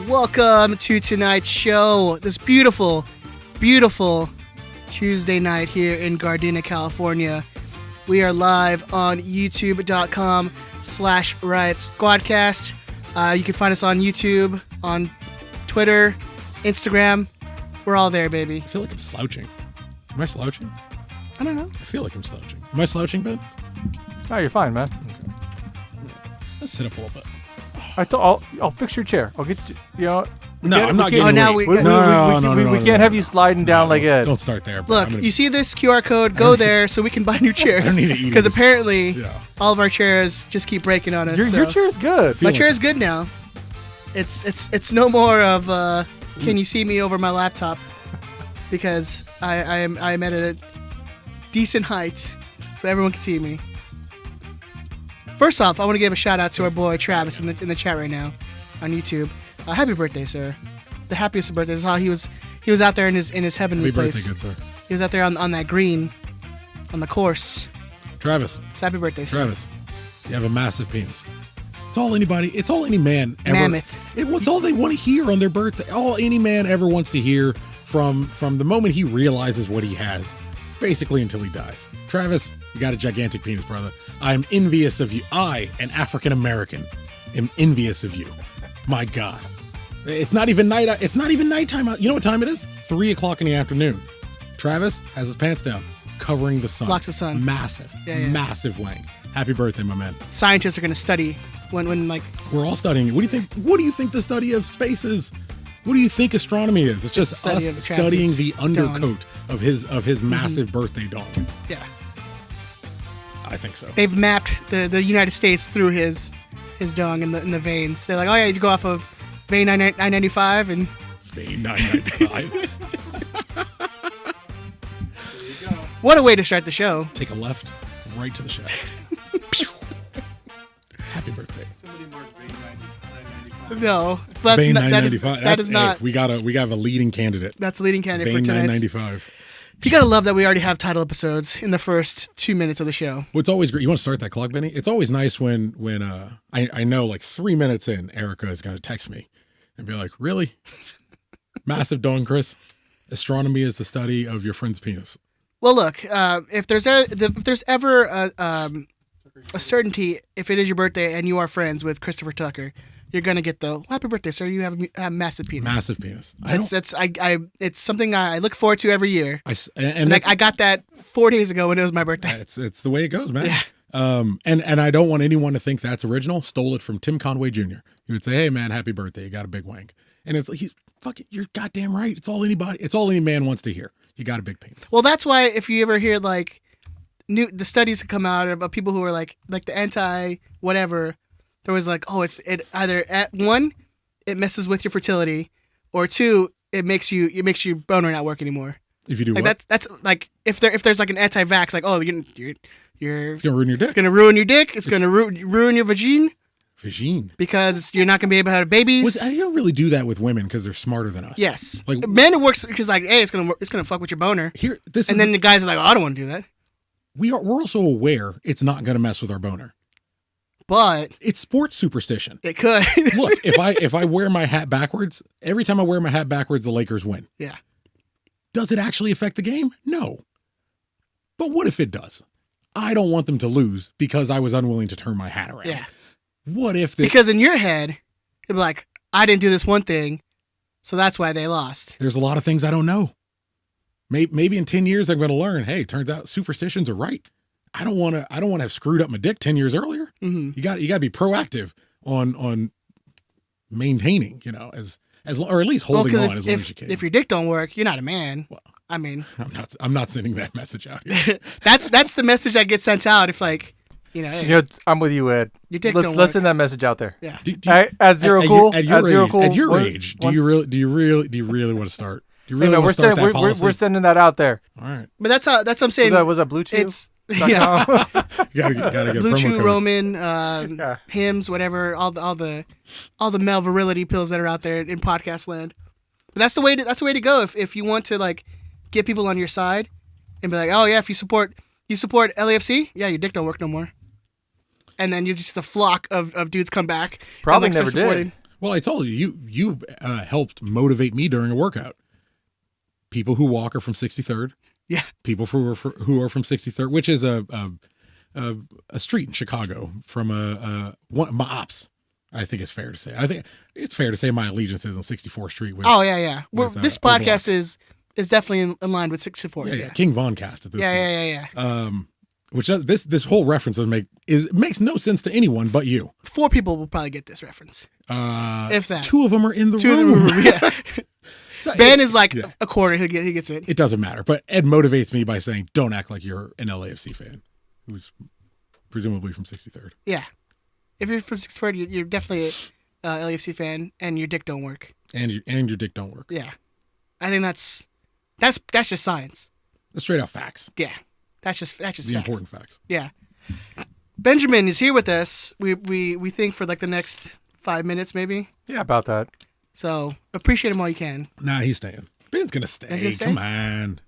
Welcome to tonight's show. This beautiful, beautiful Tuesday night here in Gardena, California. We are live on youtube.com/Riot Squadcast. You can find us on YouTube, on Twitter, Instagram. We're all there, baby. I feel like I'm slouching. Am I slouching? I don't know. I feel like I'm slouching. Am I slouching, Ben? No, you're fine, man. Okay. Let's sit up a little bit. I'll fix your chair. I'll get you. I'm not getting. Oh, now we we can't have you sliding down like Ed. Don't start there. Bro. Look, you see this QR code? Go there so we can buy new chairs. I don't need to eat because apparently all of our chairs just keep breaking on us. Your chair is good. My chair is good now. It's no more of can you see me over my laptop, because I'm at a decent height so everyone can see me. First off, I want to give a shout out to our boy Travis in the chat right now on YouTube. Happy birthday, sir! The happiest of birthdays. How he was out there in his heavenly place. Happy birthday, good sir. He was out there on that green, on the course. Travis. So happy birthday, sir. Travis, you have a massive penis. It's all any man ever. Mammoth. It's all they want to hear on their birthday. All any man ever wants to hear from the moment he realizes what he has, basically until he dies. Travis, you got a gigantic penis, brother. I'm envious of you. I, an African American, am envious of you. My God. It's not even night. It's not even nighttime out. You know what time it is? 3:00 in the afternoon. Travis has his pants down, covering the sun. Blocks the sun. Massive, massive wank. Happy birthday, my man. Scientists are going to study when we're all studying. What do you think the study of space is? What do you think astronomy is? It's just us studying the undercoat of his massive birthday dong. Yeah. I think so. They've mapped the United States through his dong in the veins. They're like, oh yeah, you go off of vein 995 and vein 995. What a way to start the show. Take a left, right to the shaft. Happy birthday. Somebody marked vein 995. No, that's vein not, 995. That is not. We got a leading candidate. That's a leading candidate vein for tonight. 995. You gotta love that we already have title episodes in the first 2 minutes of the show. Well, it's always great. You want to start that clock, Benny? It's always nice when I know like 3 minutes in, Erica is gonna text me and be like, "Really, massive dong, Chris? Astronomy is the study of your friend's penis." Well, look, if there's ever a certainty, if it is your birthday and you are friends with Christopher Tucker, you're gonna get the happy birthday, sir. You have a massive penis. Massive penis. It's something I look forward to every year. I got that 4 days ago when it was my birthday. It's the way it goes, man. Yeah. And I don't want anyone to think that's original. Stole it from Tim Conway Jr. He would say, "Hey man, happy birthday. You got a big wank." And it's like, you're goddamn right. It's all any man wants to hear. You got a big penis. Well, that's why if you ever hear like the studies that come out about people who are like the anti whatever. There was like, it either at one, it messes with your fertility, or two, it makes your boner not work anymore. If you do like what? That's like if there's like an anti-vax, like it's gonna ruin your dick. It's gonna ruin your dick. It's gonna ruin your vagine. Vagine. Because you're not gonna be able to have babies. I don't really do that with women because they're smarter than us. Yes. Like men, it works because like, hey, it's gonna fuck with your boner. Then the guys are like, I don't want to do that. We're also aware it's not gonna mess with our boner. But it's sports superstition. It could. Look, if I wear my hat backwards, every time I wear my hat backwards, the Lakers win. Yeah. Does it actually affect the game? No. But what if it does? I don't want them to lose because I was unwilling to turn my hat around. Yeah. What if because in your head, you'd be like, I didn't do this one thing, so that's why they lost. There's a lot of things I don't know. Maybe in 10 years I'm going to learn, hey, turns out superstitions are right. I don't want to have screwed up my dick 10 years earlier. Mm-hmm. You got to be proactive on maintaining, as or at least holding on as long as you can. If your dick don't work, you're not a man. Well, I mean, I'm not sending that message out here. that's the message that gets sent out if like, hey, I'm with you, Ed. Your dick let's send that message out there. Yeah. At your age, do you really want to start? Do you really want to start that policy? We're sending that out there. All right. But that's what I'm saying. Was that Blue Chew? It's yeah. you gotta get Blue promo Chew, code. Roman, Hims, whatever, all the male virility pills that are out there in podcast land. But that's the way to go if you want to like get people on your side and be like, oh yeah, if you support LAFC, yeah, your dick don't work no more. And then you just the flock of dudes come back. Probably and, like, never did. Well, I told you, you helped motivate me during a workout. People who walk are from 63rd. Yeah. People who are from 63rd, which is a street in Chicago from my ops. I think it's fair to say. I think it's fair to say my allegiance is on 64th Street. With, Oh yeah. This O'Block. podcast is definitely in line with 64. Yeah. King Von Cast at this point. Yeah. Which this whole reference makes no sense to anyone but you. 4 people will probably get this reference. If that. 2 of them are in the 2 room. of them, yeah. So Ben is like a quarter. He gets it. It doesn't matter. But Ed motivates me by saying, "Don't act like you're an LAFC fan who's presumably from 63rd." Yeah. If you're from 63rd, you're definitely a LAFC fan, and your dick don't work. And your dick don't work. Yeah. I think that's just science. That's straight out facts. Yeah. That's just The facts. important facts. Yeah. Benjamin is here with us. We think for like the next 5 minutes maybe. Yeah, about that. So appreciate him while you can. Nah, he's staying. Ben's gonna stay. Ben's gonna stay? Come on.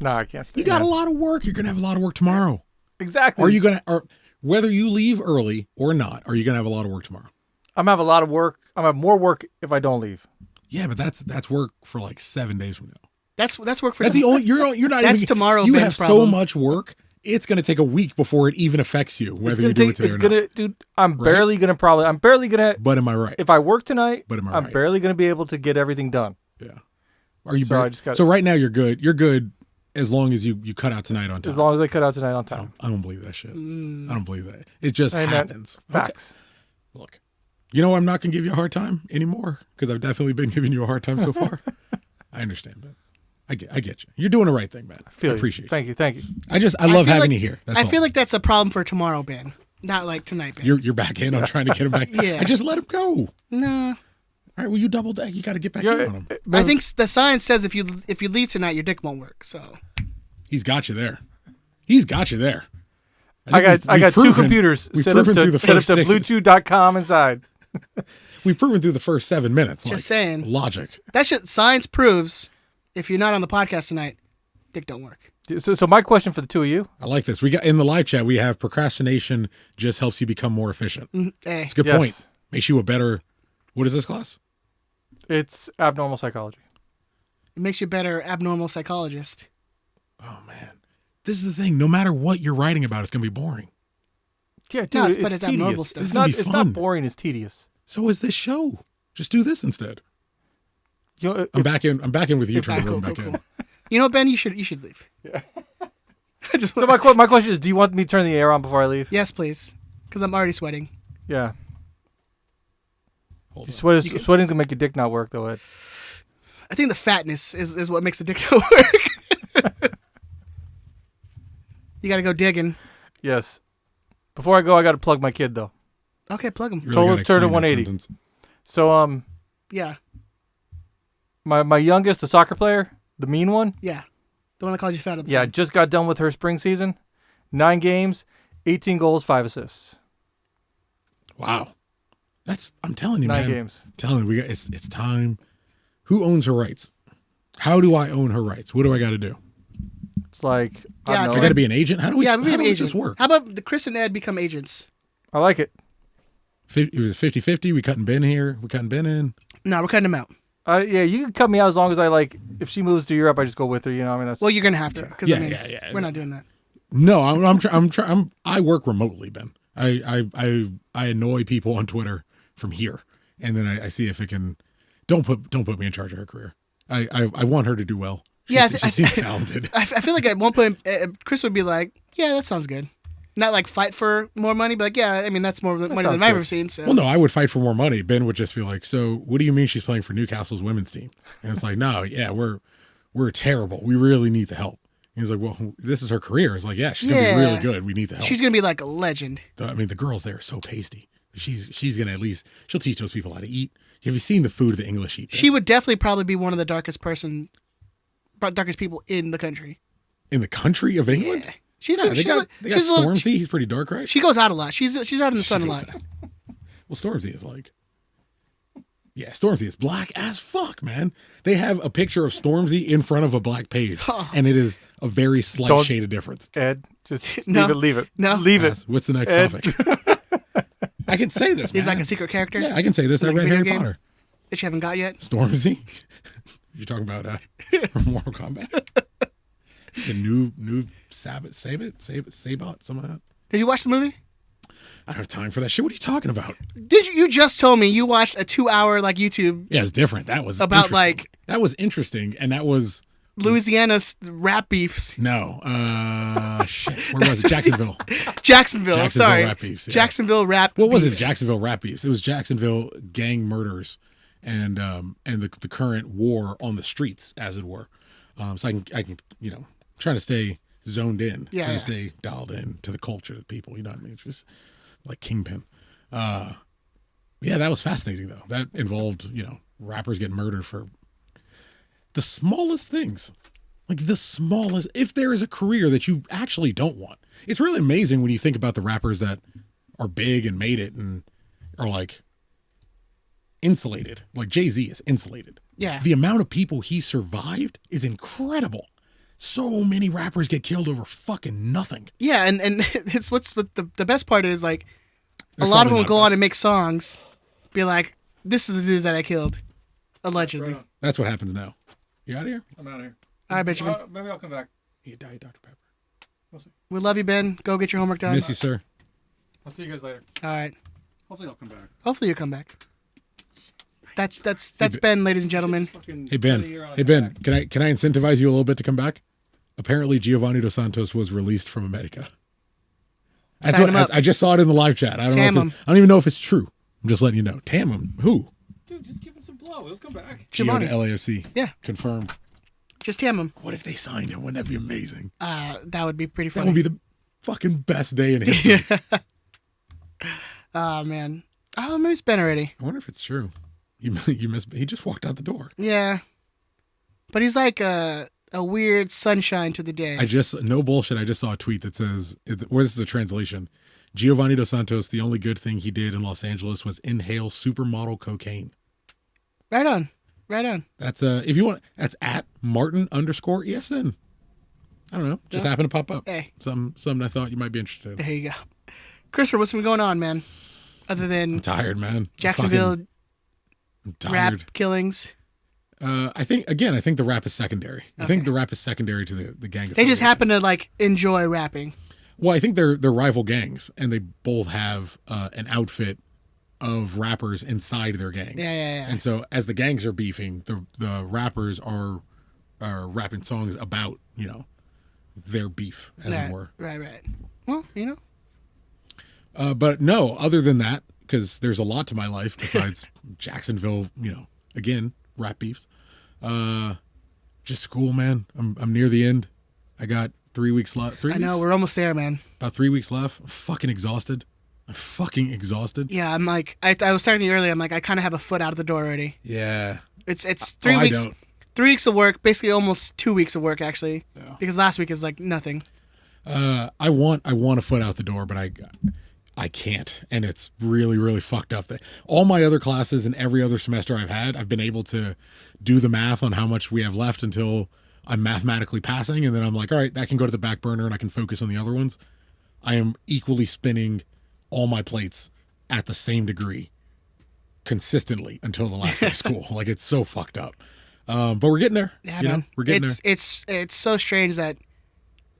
No, I can't stay. You got man. a lot of work. You're gonna have a lot of work tomorrow. Exactly. Are you gonna? Or whether you leave early or not, are you gonna have a lot of work tomorrow? I'm gonna have a lot of work. I'm gonna have more work if I don't leave. Yeah, but that's work for like 7 days from now. That's work for That's the only. You're not That's even. tomorrow. You Ben's have so problem. much work. It's gonna take a week before it even affects you, whether you do it today or not. Dude, I'm barely gonna. But am I right? If I work tonight, But am I I'm right? barely gonna be able to get everything done. Yeah. Are you? So bar- I just gotta- so right now you're good. You're good as long as you cut out tonight on time. As long as I cut out tonight on time. I don't believe that shit. I don't believe that. It just And that- happens. Facts. Okay. Look, you know I'm not gonna give you a hard time anymore because I've definitely been giving you a hard time so far. I understand, man. I get you. You're doing the right thing, man. I appreciate it. Thank you. I love feel having like- you here. That's I all. feel like that's a problem for tomorrow, Ben. Not like tonight, Ben. You're back in on trying to get him back. Yeah. I just let him go. All No. right, well, you double deck. You got to get back in on him. I think the science says if you leave tonight, your dick won't work. So He's got you there. He's got you there. I got we've 2 proven- computers we've set up proven through to the set up first to 6. Bluetooth.com inside. We've proven through the first 7 minutes. Just saying. Logic. that shit. Science proves if you're not on the podcast tonight, dick don't work. So my question for the 2 of you. I like this. We got in the live chat. We have procrastination just helps you become more efficient. Hey. It's a good Yes. point. Makes you a better. What is this class? It's abnormal psychology. It makes you a better abnormal psychologist. Oh man, this is the thing. No matter what you're writing about, it's gonna be boring. Yeah, dude, No, it's but it's abnormal tedious. stuff. This It's is gonna not. be It's fun. not boring. It's tedious. So is this show. Just do this instead. You know, I'm back in. I'm back in with you. Trying to Cool, run back cool, in. cool. You know, Ben, you should leave. So my question is, do you want me to turn the air on before I leave? Yes, please, because I'm already sweating. Yeah. Hold on. Sweating's gonna make your dick not work, though, Ed. I think the fatness is what makes the dick not work. You got to go digging. Yes. Before I go, I got to plug my kid though. Okay, plug him. You really Total gotta turn to explain that 180. sentence. So Yeah, my youngest, the soccer player, the mean one. yeah. The one that called you fat. At the Yeah, time. just got done with her spring season. 9 games, 18 goals, 5 assists. Wow. I'm telling you, 9 man. games. I'm telling you, it's time. Who owns her rights? How do I own her rights? What do I got to do? It's like I Yeah, don't know. I got to be an agent. How do we? Yeah, how we have does agents. this work? How about the Chris and Ed become agents? I like it. It was 50-50. We cutting Ben here. We cutting Ben in. No, we're cutting him out. Yeah, you can cut me out as long as I like. If she moves to Europe, I just go with her. You know, I mean that's. Well, you're gonna have to. Cause, Yeah, I mean, yeah. We're not doing that. No, I work remotely, Ben. I annoy people on Twitter from here, and then I see if it can. Don't put me in charge of her career. I want her to do well. She seems talented. I feel like at one point Chris would be like, "Yeah, that sounds good." Not like fight for more money, but like, yeah, I mean that's more money than sounds I've good. ever seen. So. Well, no, I would fight for more money. Ben would just be like, "So, what do you mean she's playing for Newcastle's women's team?" And it's like, "No, yeah, we're terrible. We really need the help." And he's like, "Well, this is her career." It's like, "Yeah, she's gonna be really good. We need the help." She's gonna be like a legend. I mean, the girls there are so pasty. She's gonna she'll teach those people how to eat. Have you seen the food the English eat? Ben? She would definitely probably be one of the darkest people in the country. In the country of England. Yeah. She's Yeah, they got she's a little- Stormzy. He's pretty dark, right? She goes out a lot. She's out in the sun a lot. Well, Stormzy is like, yeah, Stormzy is black as fuck, man. They have a picture of Stormzy in front of a black page, and it is a very slight shade of difference. Ed, just No. leave it. No. Leave it. What's the next Ed. topic? I can say this, He's man. like a secret character. Yeah, I can say this. I Like a read video Harry game? Potter. That you haven't got yet. Stormzy? You're talking about Mortal Kombat? The new Sabot, Sabot, something like that. Did you watch the movie? I don't have time for that shit. What are you talking about? Did you just told me you watched a 2-hour like YouTube Yeah, it's different. That was About, interesting. like- that was interesting, and that was Louisiana's rap beefs? no. Shit. Where was it? Jacksonville. Jacksonville. Sorry, rap beefs. Yeah. Jacksonville rap. What was it? beefs. Jacksonville rap beefs. It was Jacksonville gang murders, and the current war on the streets, as it were. So I can trying to stay zoned in, Yeah, trying yeah. to stay dialed in to the culture of the people. You know what I mean? It's just like Kingpin. Yeah, that was fascinating though. That involved rappers getting murdered for the smallest things. Like the smallest, if there is a career that you actually don't want. It's really amazing when you think about the rappers that are big and made it and are like insulated. Like Jay-Z is insulated. Yeah. The amount of people he survived is incredible. So many rappers get killed over fucking nothing. Yeah, and it's what's the best part is like They're a lot of probably them will not go best. on and make songs, be like, "This is the dude that I killed," allegedly. Right on. That's what happens now. You out of here? I'm out of here. All right, Benjamin. Maybe I'll come back. You died, Dr. Pepper. We'll see. We love you, Ben. Go get your homework done. Miss you, sir. I'll see you guys later. All right. Hopefully I'll come back. Hopefully you come back. That's Ben, ladies and gentlemen. Fucking Hey Ben. 20 year on Hey a Ben. back. Can I incentivize you a little bit to come back? Apparently Giovanni Dos Santos was released from America. That's Sign what him up. I just saw it in the live chat. I don't Tam know. him. I don't even know if it's true. I'm just letting you know. Tam him. Who? Dude, just give him some blow. He'll come back. Gio Giovanni. to LAFC. Yeah. Confirmed. Just tam him. What if they signed him? Wouldn't that be amazing? That would be pretty That funny. would be the fucking best day in history. Oh man. Oh, maybe it's Ben already. I wonder if it's true. You miss. He just walked out the door. Yeah. But he's like a weird sunshine to the day. No bullshit. I just saw a tweet that says, where this is the translation. Giovanni Dos Santos, the only good thing he did in Los Angeles was inhale supermodel cocaine. Right on. Right on. That's if you want, that's at Martin_ESN. I don't know. Just Yeah. happened to pop up. Hey, Something I thought you might be interested in. there you go. Christopher, what's been going on, man? Other I'm than tired, man. Jacksonville I'm rap tired. killings. I think the rap is secondary. I think the rap is secondary to the gang. They just affiliation. happen to like enjoy rapping. Well, I think they're rival gangs, and they both have an outfit of rappers inside their gangs. Yeah. And so, as the gangs are beefing, the rappers are rapping songs about their beef, as right, it were. Right. Well, But no, other than that, because there's a lot to my life besides Jacksonville. Again, rap beefs. Just school, man. I'm near the end. I got 3 weeks left. I know, we're almost there, man. About 3 weeks left. I'm fucking exhausted. Yeah, I'm like, I was talking to you earlier. I'm like, I kind of have a foot out of the door already. Yeah. It's 3 I weeks. don't. 3 weeks of work, basically almost 2 weeks of work actually, Yeah. because last week is like nothing. I want a foot out the door, but I can't, and it's really, really fucked up. That all my other classes and every other semester I've been able to do the math on how much we have left until I'm mathematically passing, and then I'm like, all right, that can go to the back burner, and I can focus on the other ones. I am equally spinning all my plates at the same degree consistently until the last day of school. Like, it's so fucked up. But we're getting there. Yeah, man. We're getting there. It's so strange that,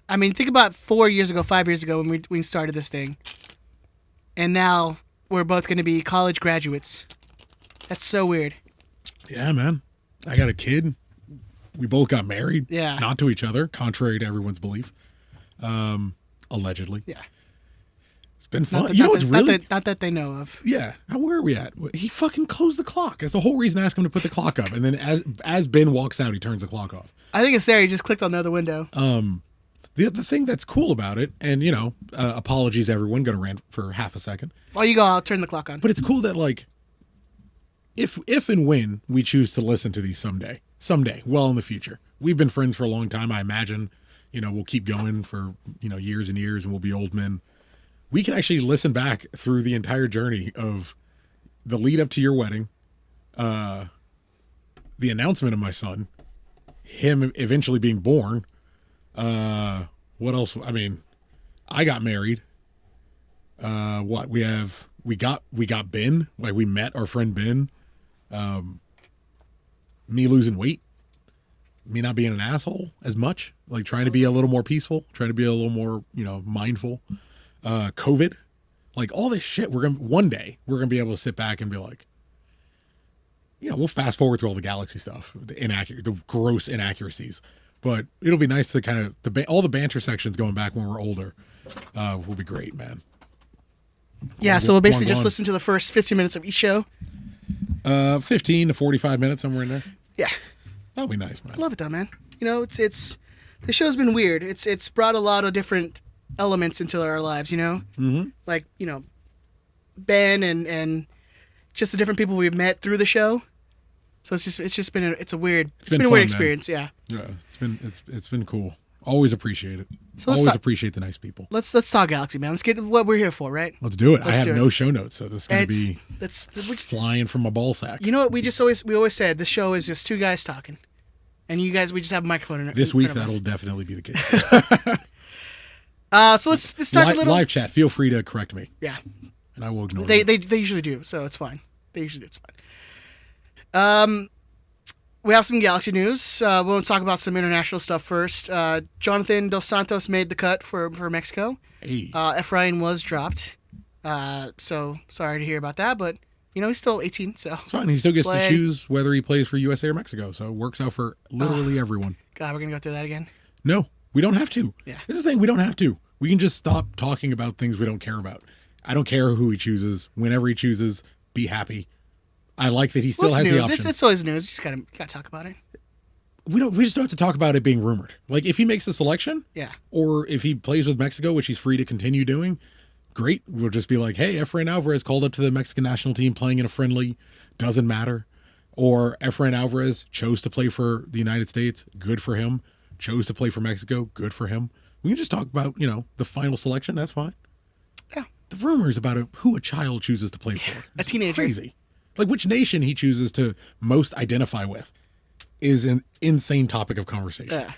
I mean, think about 5 years ago when we started this thing, and now we're both going to be college graduates. That's so weird. Yeah, man. I got a kid. We both got married. Yeah. Not to each other, contrary to everyone's belief. Allegedly. Yeah. It's been fun. Not You know what's really... not that they know of. Yeah. Where are we at? He fucking closed the clock. That's the whole reason I asked him to put the clock up. And then as Ben walks out, he turns the clock off. I think it's there. You just clicked on the other window. The thing that's cool about it, and, apologies everyone, gonna rant for half a second. While you go, I'll turn the clock on. But it's cool that, like, if and when we choose to listen to these someday, well in the future. We've been friends for a long time. I imagine, we'll keep going for, years and years, and we'll be old men. We can actually listen back through the entire journey of the lead up to your wedding, the announcement of my son, him eventually being born. What else? I mean, I got married. We have we got Ben, like we met our friend Ben. Me losing weight, me not being an asshole as much, like trying to be a little more peaceful, trying to be a little more, mindful. COVID, like all this shit. One day we're gonna be able to sit back and be like, we'll fast forward through all the Galaxy stuff, the gross inaccuracies, but it'll be nice to kind of all the banter sections going back when we're older. Will be great, man. Yeah, so we'll basically just listen to the first 15 minutes of each show. 15 to 45 minutes, somewhere in there. Yeah. That'll be nice, man. I love it though, man. It's the show's been weird. It's brought a lot of different elements into our lives, Mm-hmm. Like, Ben and just the different people we've met through the show. So it's been a weird fun, weird experience, man. Yeah, it's been cool. Always appreciate it. So Always appreciate the nice people. Let's talk Galaxy, man. Let's get what we're here for, right? Let's do it. I have do it. no show notes, so this is going to be we're just, flying from my ball sack. You know what? We always said the show is just two guys talking, and we just have a microphone in it. This week, that'll definitely be the case. So let's start a little live chat. Feel free to correct me. Yeah, and I will ignore they them. they usually do, so it's fine. They usually do. It's fine. We have some Galaxy news. We'll talk about some international stuff first. Jonathan Dos Santos made the cut for Mexico. Hey. Efrain was dropped. So sorry to hear about that, but he's still 18, so It's fine. He still gets to choose whether he plays for USA or Mexico, so it works out for literally everyone. God, we're gonna go through that again. No, we don't have to. Yeah. This is the thing. We don't have to. We can just stop talking about things we don't care about. I don't care who he chooses. Whenever he chooses, be happy. I like that he still has news. the option. It's always news. You just gotta talk about it. We just don't have to talk about it being rumored. Like if he makes the selection, Yeah. or if he plays with Mexico, which he's free to continue doing, great. We'll just be like, hey, Efrain Alvarez called up to the Mexican national team playing in a friendly, doesn't matter. Or Efrain Alvarez chose to play for the United States, good for him. Chose to play for Mexico, good for him. We can just talk about, the final selection, that's fine. Yeah. The rumors about who a child chooses to play for. A teenager. Crazy. Like which nation he chooses to most identify with is an insane topic of conversation. Yeah.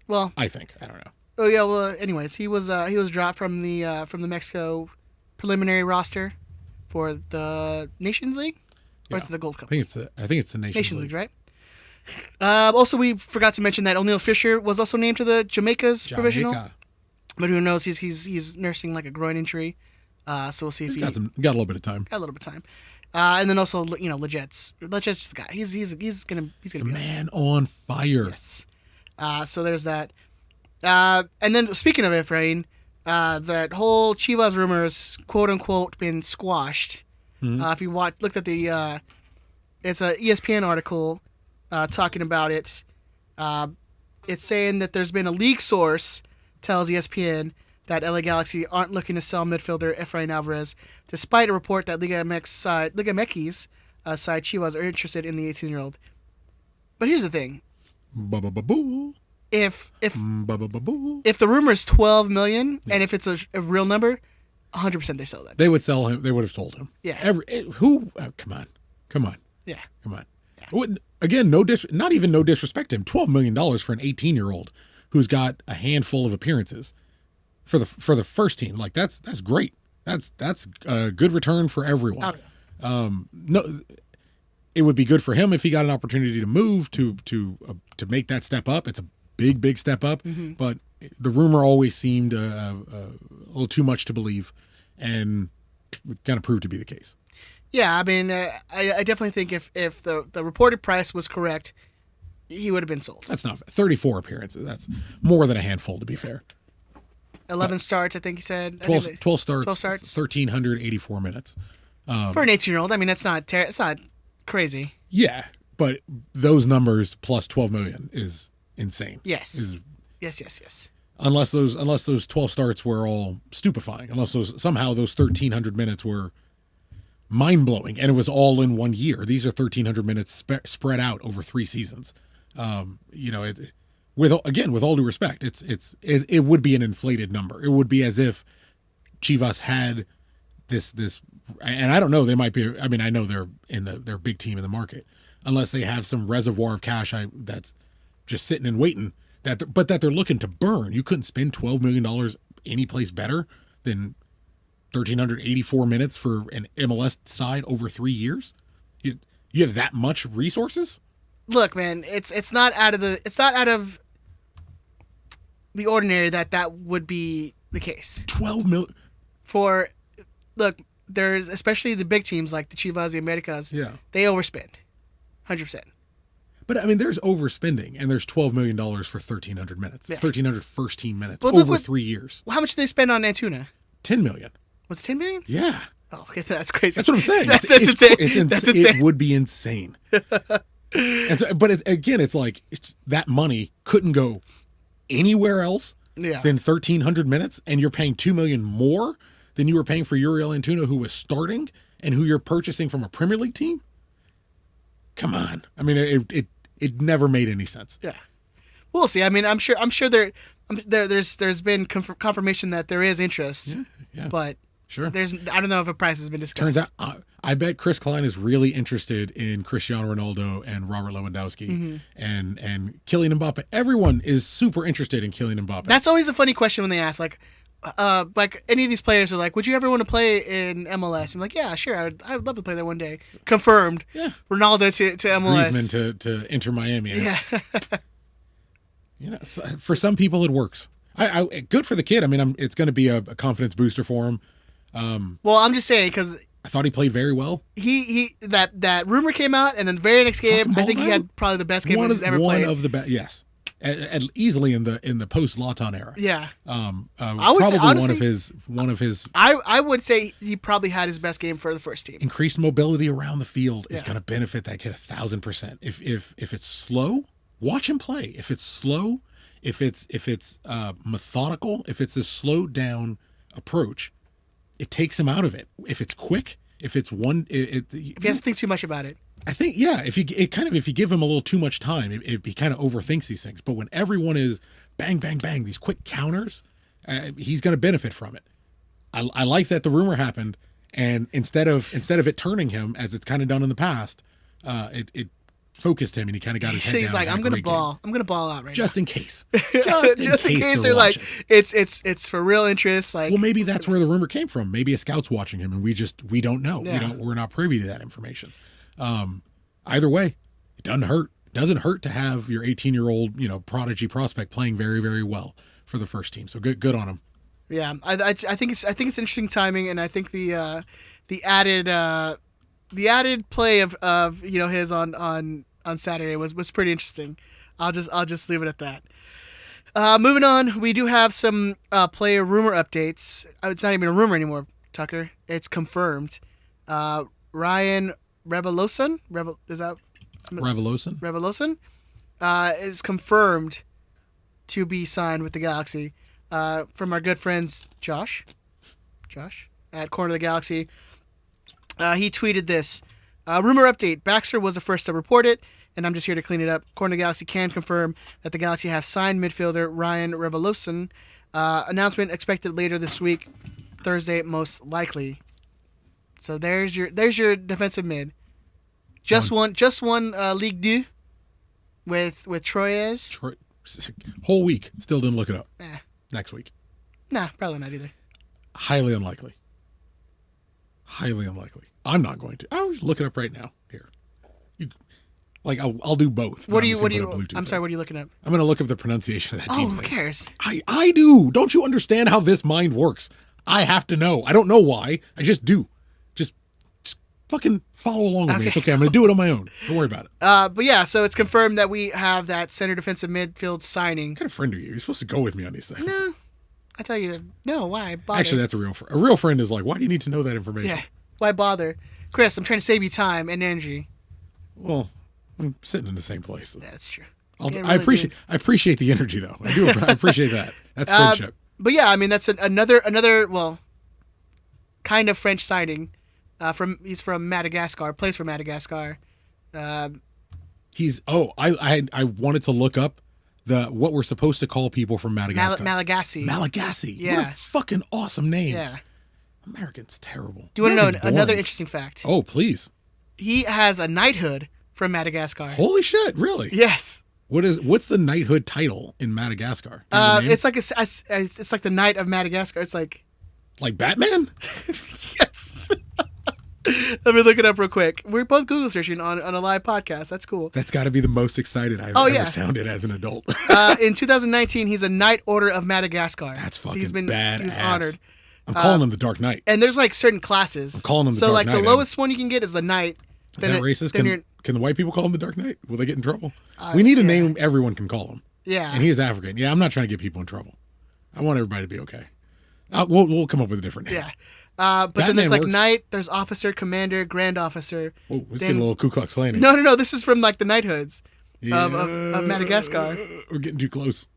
Well, I think. I don't know. Oh yeah. Well, anyways, he was dropped from the Mexico preliminary roster for the Nations League, or is it the Gold Cup? I think it's the Nations League, right? Also, we forgot to mention that O'Neal Fisher was also named to the Jamaica's provisional. But who knows? He's nursing like a groin injury, so we'll see if he got a little bit of time. Got a little bit of time. And then also, Leget's the guy. He's gonna He's be a man on fire. Yes. So there's that. And then speaking of Efrain, that whole Chivas rumors, quote unquote, been squashed. Mm-hmm. If you looked at the, it's a ESPN article talking about it. It's saying that there's been a leak source tells ESPN that LA Galaxy aren't looking to sell midfielder Efrain Alvarez, despite a report that Liga MX's side Chivas are interested in the 18-year-old. But here's the thing: if the rumor is 12 million, and if it's a real number, 100% they sell that. They would sell him. They would have sold him. Yeah. Come on. Yeah. Come on. Yeah. Again, not even no disrespect to him. $12 million for an 18-year-old who's got a handful of appearances for the first team. Like that's great. That's a good return for everyone. No, it would be good for him if he got an opportunity to move to make that step up. It's a big step up, but the rumor always seemed a little too much to believe, and it kind of proved to be the case. Yeah, I mean, I definitely think if the reported price was correct, he would have been sold. That's not 34 appearances. That's more than a handful, to be fair. 11 starts, I think he said. 12 starts, 1,384 minutes. For an 18-year-old, I mean, it's not crazy. Yeah, but those numbers plus 12 million is insane. Yes. Yes. Unless those 12 starts were all stupefying. Unless those 1,300 minutes were mind-blowing, and it was all in 1 year. These are 1,300 minutes spread out over 3 seasons. With all due respect, it would be an inflated number. It would be as if Chivas had this, and I don't know. They might be. I mean, I know they're they're a big team in the market, unless they have some reservoir of cash that's just sitting and waiting. But that they're looking to burn. You couldn't spend $12 million any place better than 1,384 minutes for an MLS side over 3 years. You have that much resources? Look, man, it's not out of the ordinary that would be the case. 12 million. Look, there's especially the big teams like the Chivas, the Americas. Yeah. They overspend, 100%. But I mean, there's overspending, and there's $12 million for 1,300 minutes, Yeah. 1,300 first team minutes Well, over 3 years. How much did they spend on Antuna? $10 million. Was it 10 million? Yeah. Oh, okay, that's crazy. That's what I'm saying. That's It's insane. it would be insane. And so, but it's like that money couldn't go anywhere else Yeah. than 1,300 minutes, and you're paying $2 million more than you were paying for Uriel Antuna, who was starting and who you're purchasing from a Premier League team. Come on. I mean, it never made any sense. Yeah. We'll see. I mean, I'm sure there's been confirmation that there is interest. Yeah. But Sure. I don't know if a price has been discussed. Turns out, I bet Chris Klein is really interested in Cristiano Ronaldo and Robert Lewandowski and Kylian Mbappe. Everyone is super interested in Kylian Mbappe. That's always a funny question when they ask, like any of these players are like, would you ever want to play in MLS? I'm like, yeah, sure. I would love to play there one day. Confirmed. Yeah. Ronaldo to MLS. Griezmann to Inter Miami. Yeah. For some people it works. I good for the kid. I mean, it's going to be a confidence booster for him. Well, I'm just saying because I thought he played very well. he that rumor came out, and then the very next game, I think he had probably the best game he's ever played. One of the best, yes, easily in the post Lawton era. Yeah. Probably honestly, one of his. I would say he probably had his best game for the first team. Increased mobility around the field is Yeah. going to benefit that kid 1,000%. If it's slow, watch him play. If it's slow, if it's methodical, if it's a slowed down approach, it takes him out of it. If it's quick, if it's If he has to think too much about it. I think, yeah, if you give him a little too much time, he kind of overthinks these things. But when everyone is bang, bang, bang, these quick counters, he's going to benefit from it. I like that the rumor happened, and instead of it turning him as it's kind of done in the past, it focused him, and he kind of got his head down. He's like, I'm gonna ball. I'm gonna ball out right just now. in case. Just in case they're like, it's for real interest. Like, well, maybe that's where the rumor came from. Maybe a scout's watching him, and we don't know. Yeah. We're not privy to that information. Either way, it doesn't hurt. It doesn't hurt to have your 18-year-old, prodigy prospect playing very, very well for the first team. So good on him. Yeah, I think it's interesting timing, and I think the added play of his on Saturday was pretty interesting. I'll just leave it at that. Moving on, we do have some player rumor updates. It's not even a rumor anymore, Tucker. It's confirmed. Ryan Reveloson is confirmed to be signed with the Galaxy. From our good friends Josh at Corner of the Galaxy. He tweeted this. Rumor update. Baxter was the first to report it, and I'm just here to clean it up. Corner of the Galaxy can confirm that the Galaxy have signed midfielder Ryan Reveloson. Announcement expected later this week, Thursday most likely. So there's your defensive mid. Just one Ligue 2 with Troyes. Whole week. Still didn't look it up. Next week. Nah, probably not either. Highly unlikely. I'm not going to. I'll look it up right now. Here. I'll do both. What are you I'm sorry, what are you looking up? I'm going to look up the pronunciation of that team's who name. cares? I do. Don't you understand how this mind works? I have to know. I don't know why. I just do. Just fucking follow along with me. It's okay. I'm going to do it on my own. Don't worry about it. But yeah, so it's confirmed that we have that center defensive midfield signing. What kind of friend are you? You're supposed to go with me on these things. No. I tell you, no, why bother? Actually, that's a real friend. A real friend is like, why do you need to know that information? Yeah, why bother? Chris, I'm trying to save you time and energy. Well, I'm sitting in the same place. Yeah, that's true. I appreciate the energy, though. I do. I appreciate that. That's friendship. But yeah, I mean, that's another kind of French signing. He's from Madagascar, plays for Madagascar. I wanted to look up what we're supposed to call people from Madagascar. Malagasy. Yeah. What a fucking awesome name. Yeah. American's terrible. Do you want to know another interesting fact? Oh, please. He has a knighthood from Madagascar. Holy shit! Really? Yes. What's the knighthood title in Madagascar? It's like the Knight of Madagascar. It's like Like Batman? Yes. Let me look it up real quick. We're both Google searching on a live podcast. That's cool. That's got to be the most excited I've ever sounded as an adult. In 2019, he's a Knight Order of Madagascar. That's fucking badass. He was honored. I'm calling him the Dark Knight. And there's like certain classes. I'm calling him the Dark Knight. So like the lowest one you can get is the Knight. Is that racist? Can the white people call him the Dark Knight? Will they get in trouble? We need a name everyone can call him. Yeah. And he is African. Yeah, I'm not trying to get people in trouble. I want everybody to be okay. We'll come up with a different name. Yeah. But Batman then there's like works. Knight, there's Officer, Commander, Grand Officer. Oh, let's get a little Ku Klux Klan. No. This is from like the Knighthoods Yeah. of Madagascar. We're getting too close.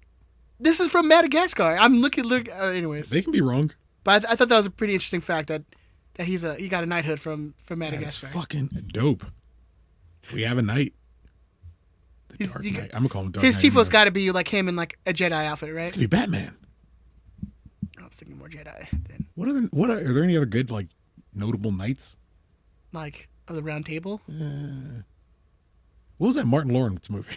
This is from Madagascar. I'm looking. Anyways. They can be wrong. But I thought that was a pretty interesting fact that he got a knighthood from That's Madagascar. fucking dope. We have a knight. The Dark Knight. I'm gonna call him Dark His Knight. Tifo's got to be like him in like a Jedi outfit, right? It's gonna be Batman. I was thinking more Jedi than Are there any other good like notable knights? like of the Round Table. What was that Martin Lawrence movie?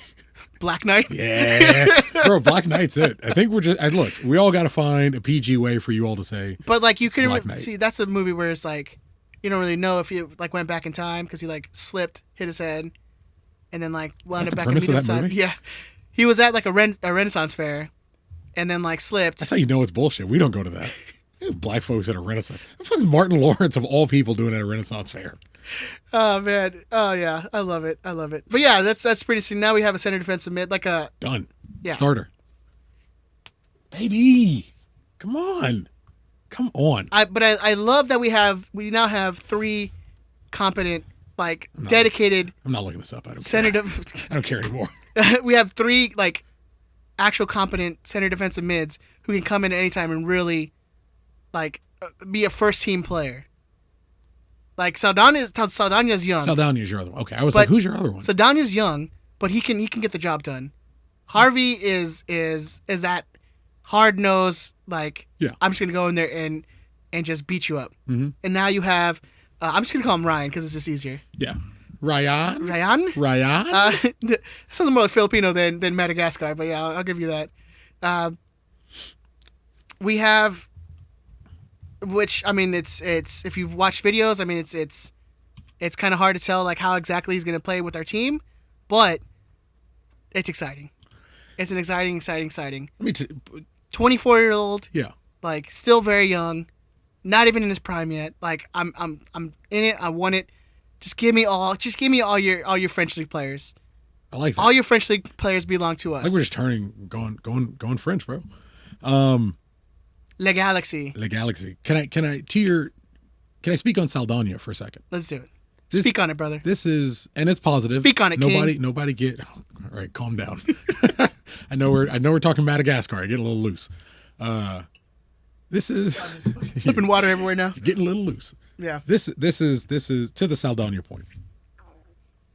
Black Knight. Yeah, bro, Black Knight's it. I think we're just. Look, we all got to find a PG way for you all to say. But like you Black couldn't Knight. see that's a movie where it's like you don't really know if he like went back in time because he like slipped, hit his head, and then like wound that up the back premise in of that medieval time. movie? Yeah, he was at like a Renaissance fair, and then like slipped. That's how you know it's bullshit. We don't go to that. Black folks at a Renaissance. The fuck's Martin Lawrence of all people doing at a Renaissance fair? Oh man, oh yeah, I love it. But yeah, that's pretty interesting. Now we have a center defensive mid, like a Done. Yeah. Starter. Baby, come on. I love that we now have 3 competent, like dedicated I'm not looking this up. I don't center. care. I don't care anymore. We have 3 like actual competent center defensive mids who can come in at any time and really like be a first team player. Like Saldana's young. Saldana's your other one. Okay, I was like, who's your other one? Saldana's young, but he can get the job done. Harvey is that hard nosed like I'm just gonna go in there and just beat you up. Mm-hmm. And now you have I'm just gonna call him Ryan because it's just easier. Yeah, Ryan. That sounds more like Filipino than Madagascar, but yeah, I'll give you that. We have, which I mean, it's if you've watched videos, I mean, it's kind of hard to tell like how exactly he's gonna play with our team, but it's exciting. It's an exciting. Let me 24-year-old, yeah. like still very young, not even in his prime yet. Like I'm in it. I want it. Just give me all your French league players. I like that. All your French league players belong to us. I think we're just going French, bro. Le Galaxy. Le Galaxy. Can I speak on Saldana for a second? Let's do it. Speak on it, brother. This is, and it's positive. Speak on it, King. Nobody get. All right, calm down. I know we're talking Madagascar. I get a little loose. This is flipping water everywhere now. You're getting a little loose. Yeah. This is to the Saldana point.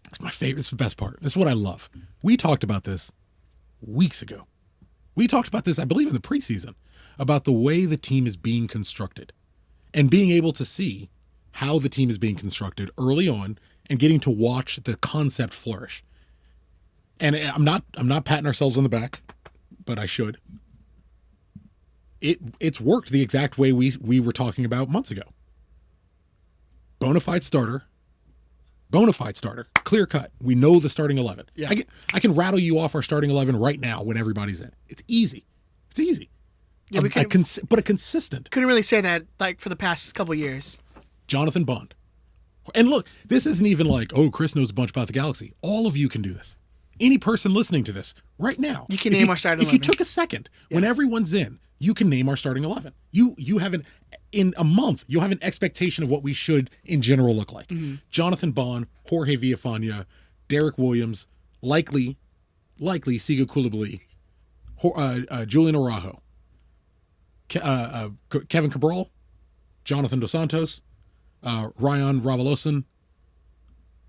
It's my favorite. It's the best part. This is what I love. We talked about this weeks ago. We talked about this, I believe, in the preseason about the way the team is being constructed and being able to see how the team is being constructed early on and getting to watch the concept flourish. And I'm not patting ourselves on the back, but I should. It's worked the exact way we were talking about months ago. Bona fide starter, clear cut. We know the starting 11. Yeah. I can rattle you off our starting 11 right now when everybody's in. It's easy. Yeah, but a consistent. Couldn't really say that like for the past couple years. Jonathan Bond. And look, this isn't even like, oh, Chris knows a bunch about the Galaxy. All of you can do this. Any person listening to this right now. You can name our starting 11. If you took a second, when everyone's in, you can name our starting 11. You have in a month, you'll have an expectation of what we should in general look like. Mm-hmm. Jonathan Bond, Jorge Villafana, Derek Williams, likely Siga Koulibaly, Julian Araujo, Kevin Cabral, Jonathan Dos Santos, Ryan Ravalosan,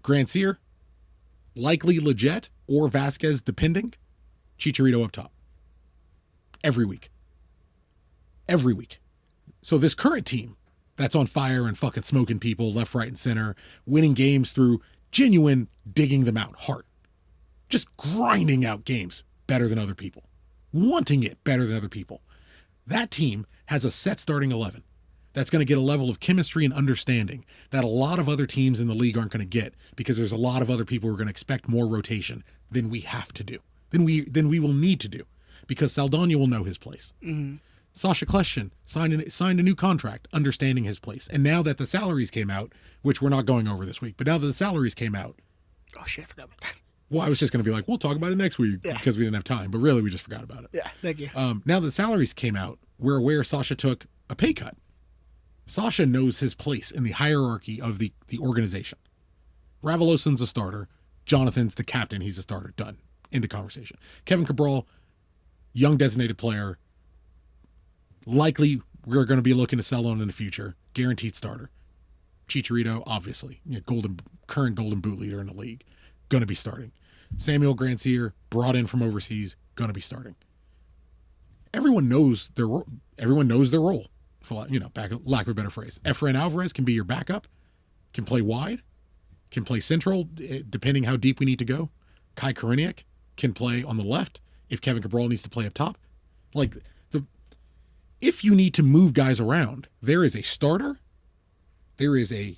Grant Sear, likely Leggett or Vasquez, depending, Chicharito up top. Every week. So this current team that's on fire and fucking smoking people left, right, and center, winning games through genuine digging them out, heart. Just grinding out games better than other people. Wanting it better than other people. That team has a set starting 11 That's going to get a level of chemistry and understanding that a lot of other teams in the league aren't going to get, because there's a lot of other people who are going to expect more rotation than we have to do, than we will need to do, because Saldana will know his place. Mm-hmm. Sasha Kljestan signed a new contract, understanding his place. And now that the salaries came out, which we're not going over this week, but now that the salaries came out. Oh, shit, I forgot about that. Well, I was just going to be like, we'll talk about it next week because we didn't have time. But really, we just forgot about it. Yeah, thank you. Now that the salaries came out, we're aware Sasha took a pay cut. Sasha knows his place in the hierarchy of the organization. Ravelosun's a starter. Jonathan's the captain. He's a starter. Done. Into conversation. Kevin Cabral, young designated player. Likely we're going to be looking to sell on in the future. Guaranteed starter. Chicharito, obviously. Current golden boot leader in the league. Going to be starting. Samuel Grandsir, brought in from overseas. Going to be starting. Everyone knows their role. For lack of a better phrase. Efrain Alvarez can be your backup. Can play wide. Can play central, depending how deep we need to go. Kai Koreniuk can play on the left if Kevin Cabral needs to play up top. If you need to move guys around, there is a starter, there is a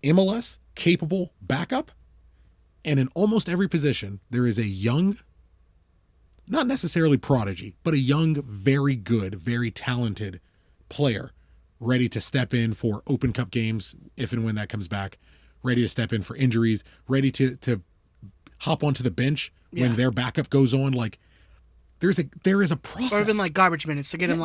MLS capable backup, and in almost every position, there is a young, not necessarily prodigy, but a young, very good, very talented player ready to step in for Open Cup games, if and when that comes back, ready to step in for injuries, ready to hop onto the bench when their backup goes on. Like, there is a process. Or even like garbage minutes to get him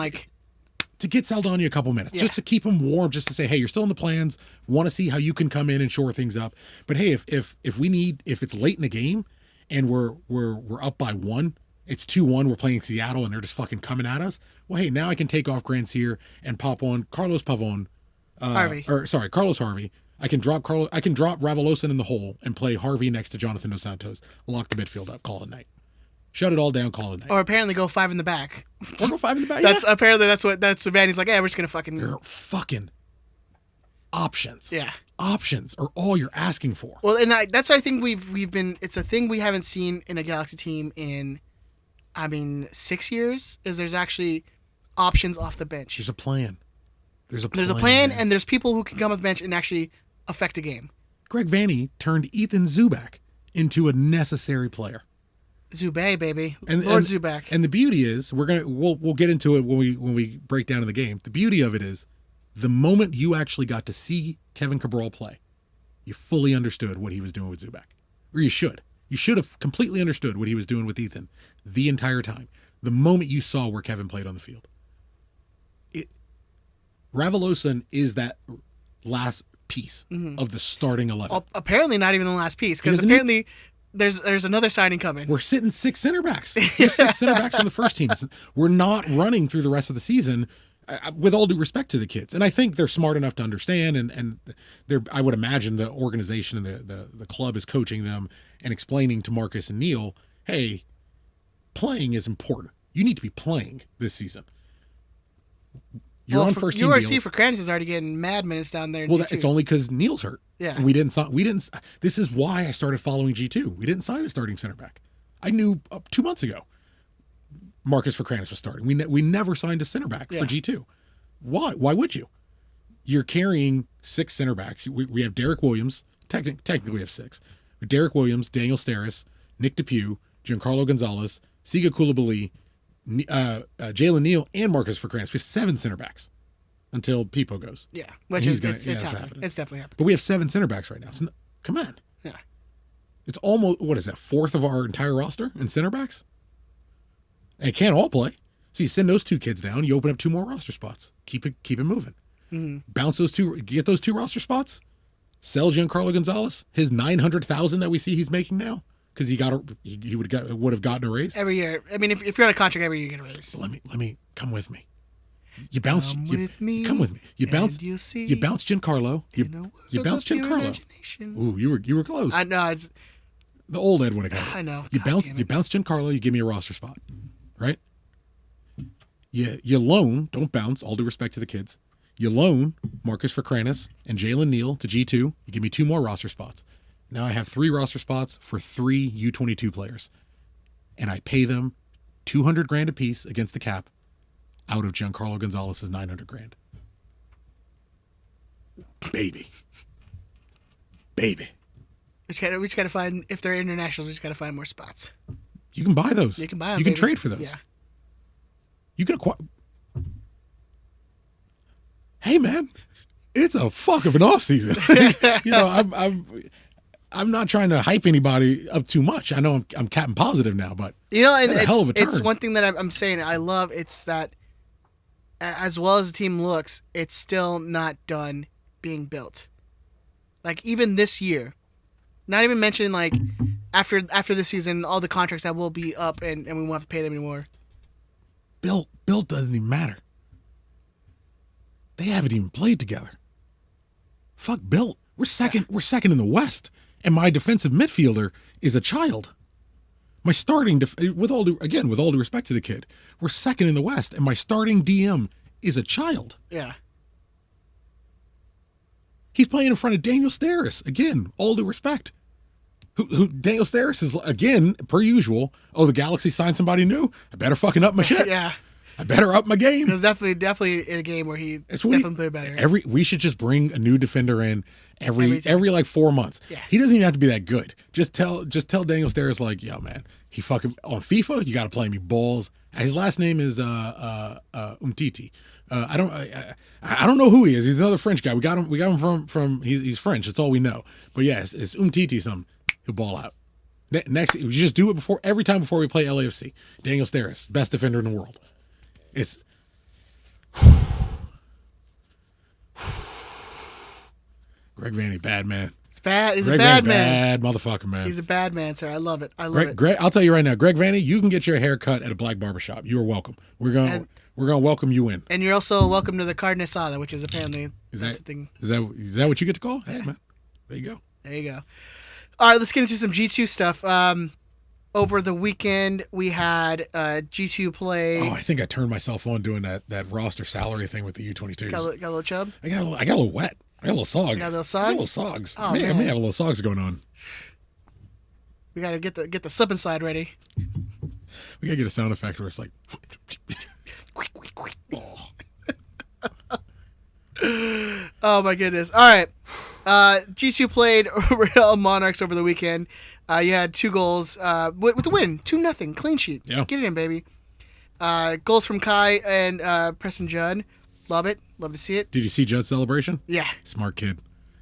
to get Saldana a couple minutes, just to keep him warm, just to say, hey, you're still in the plans, want to see how you can come in and shore things up. But hey, if it's late in the game and we're up by 1, it's 2-1, we're playing Seattle and they're just fucking coming at us. Well, hey, now I can take off Grandsir and pop on Carlos Pavon. Carlos Harvey. I can drop Ravelosun in the hole and play Harvey next to Jonathan Dos Santos. Lock the midfield up, call it night. Shut it all down, call it night. Or apparently go 5 in the back. Or go 5 in the back. Apparently that's what Vanny's like. Yeah, we're just gonna fucking. They're fucking options. Yeah. Options are all you're asking for. Well, and that's I think we've been. It's a thing we haven't seen in a Galaxy team in, 6 years. Is there's actually options off the bench. There's a plan. There's a plan, and there's people who can come off the bench and actually affect a game. Greg Vanny turned Ethan Zubak into a necessary player. Zubay, baby, Lord Zubak. And the beauty is, we'll get into it when we break down in the game. The beauty of it is, the moment you actually got to see Kevin Cabral play, you fully understood what he was doing with Zubak, or you should. You should have completely understood what he was doing with Ethan the entire time. The moment you saw where Kevin played on the field, Ravelosun is that last piece of the starting 11. Well, apparently not even the last piece, because apparently. There's another signing coming. We're sitting 6 center backs. We have 6 center backs on the first team. We're not running through the rest of the season, with all due respect to the kids. And I think they're smart enough to understand. And I would imagine the organization and the club is coaching them and explaining to Marcus and Neil, hey, playing is important. You need to be playing this season. You're on first team URC deals. for Kranitz is already getting mad minutes down there. Well, it's only because Neil's hurt. Yeah. And we didn't. This is why I started following G2. We didn't sign a starting center back. I knew 2 months ago Marcus for Kranitz was starting. We never signed a center back for G2. Why? Why would you? You're carrying 6 center backs. We have Derek Williams. Technically, we have 6. Derek Williams, Daniel Steris, Nick DePuy, Giancarlo Gonzalez, Siga Koulibaly, Jalen Neal, and Marcus for Kranitz. We have 7 center backs until Pipo goes. Yeah, which is happening. It's definitely happening. But we have 7 center backs right now. So, come on. Yeah. It's almost, what is that, 4th of our entire roster in center backs? And it can't all play. So you send those 2 kids down, you open up 2 more roster spots. Keep it moving. Mm-hmm. Bounce those 2, get those 2 roster spots. Sell Giancarlo Gonzalez, his $900,000 that we see he's making now, because he would have gotten a raise every year. I mean, if you're on a contract every year, you get a raise. But let me come with me. You bounced. Come with me. You bounced Giancarlo. You bounced Giancarlo. Ooh, you were close. I know. It's the old Ed would have got it. I know. You bounced Giancarlo. You give me a roster spot, right? You loan. Don't bounce. All due respect to the kids. You loan Marcus for Kranitz and Jalen Neal to G2. You give me 2 more roster spots. Now I have 3 roster spots for 3 U22 players, and I pay them $200,000 a piece against the cap out of Giancarlo Gonzalez's $900,000. Baby. We just gotta find, if they're international, we just gotta find more spots. You can buy those. You can buy them. You can baby. trade for those. Yeah. You can acquire. Hey man, it's a fuck of an off season. You know, I'm not trying to hype anybody up too much. I know I'm Captain Positive now, but You know, and that's a hell of a it's turn. one thing that I'm saying I love. It's that as well as the team looks, it's still not done being built. Like even this year, not even mentioning like after this season, all the contracts that will be up and we won't have to pay them anymore. built doesn't even matter. They haven't even played together. Fuck built. We're second. We're second in the West, and my defensive midfielder is a child. My starting, with all due respect to the kid, we're second in the West, and my starting DM is a child. Yeah. He's playing in front of Daniel Steris. Again, all due respect. Who Daniel Steris is, again, per usual. Oh, the Galaxy signed somebody new? I better fucking up my shit. Yeah. I better up my game. It was definitely in a game where he definitely played better. We should just bring a new defender in every like 4 months. Yeah. He doesn't even have to be that good. Just tell Daniel Steris, like, yo man, he fucking on FIFA, you gotta play me balls. His last name is Umtiti. I don't know who he is. He's another French guy. We got him from he's French. That's all we know. But yes, it's Umtiti something. He'll ball out. Next, you just do it every time before we play LAFC. Daniel Steris, best defender in the world. It's Greg Vanny, bad man. It's bad. He's Greg a bad Vanny, man. bad motherfucker, man. He's a bad man, sir. I love it. I love it. Greg, I'll tell you right now, Greg Vanny, you can get your hair cut at a black barbershop. You are welcome. We're gonna welcome you in. And you're also welcome to the carne asada, which is apparently that's the thing. Is that what you get to call? Hey man, there you go. There you go. All right, let's get into some G2 stuff. Over the weekend, we had G2 play. Oh, I think I turned myself on doing that roster salary thing with the U22s. Got a little chub? I got a little wet. I got a little sog. Got a little sog? I got a little sogs. Oh, man, I may have a little sogs going on. We got to get the slip and slide ready. We got to get a sound effect where it's like... Oh, my goodness. All right. G2 played Real Monarchs over the weekend. You had 2 goals with the win. 2-0. Clean sheet. Yeah. Get it in, baby. Goals from Kai and Preston Judd. Love it. Love to see it. Did you see Judd's celebration? Yeah. Smart kid.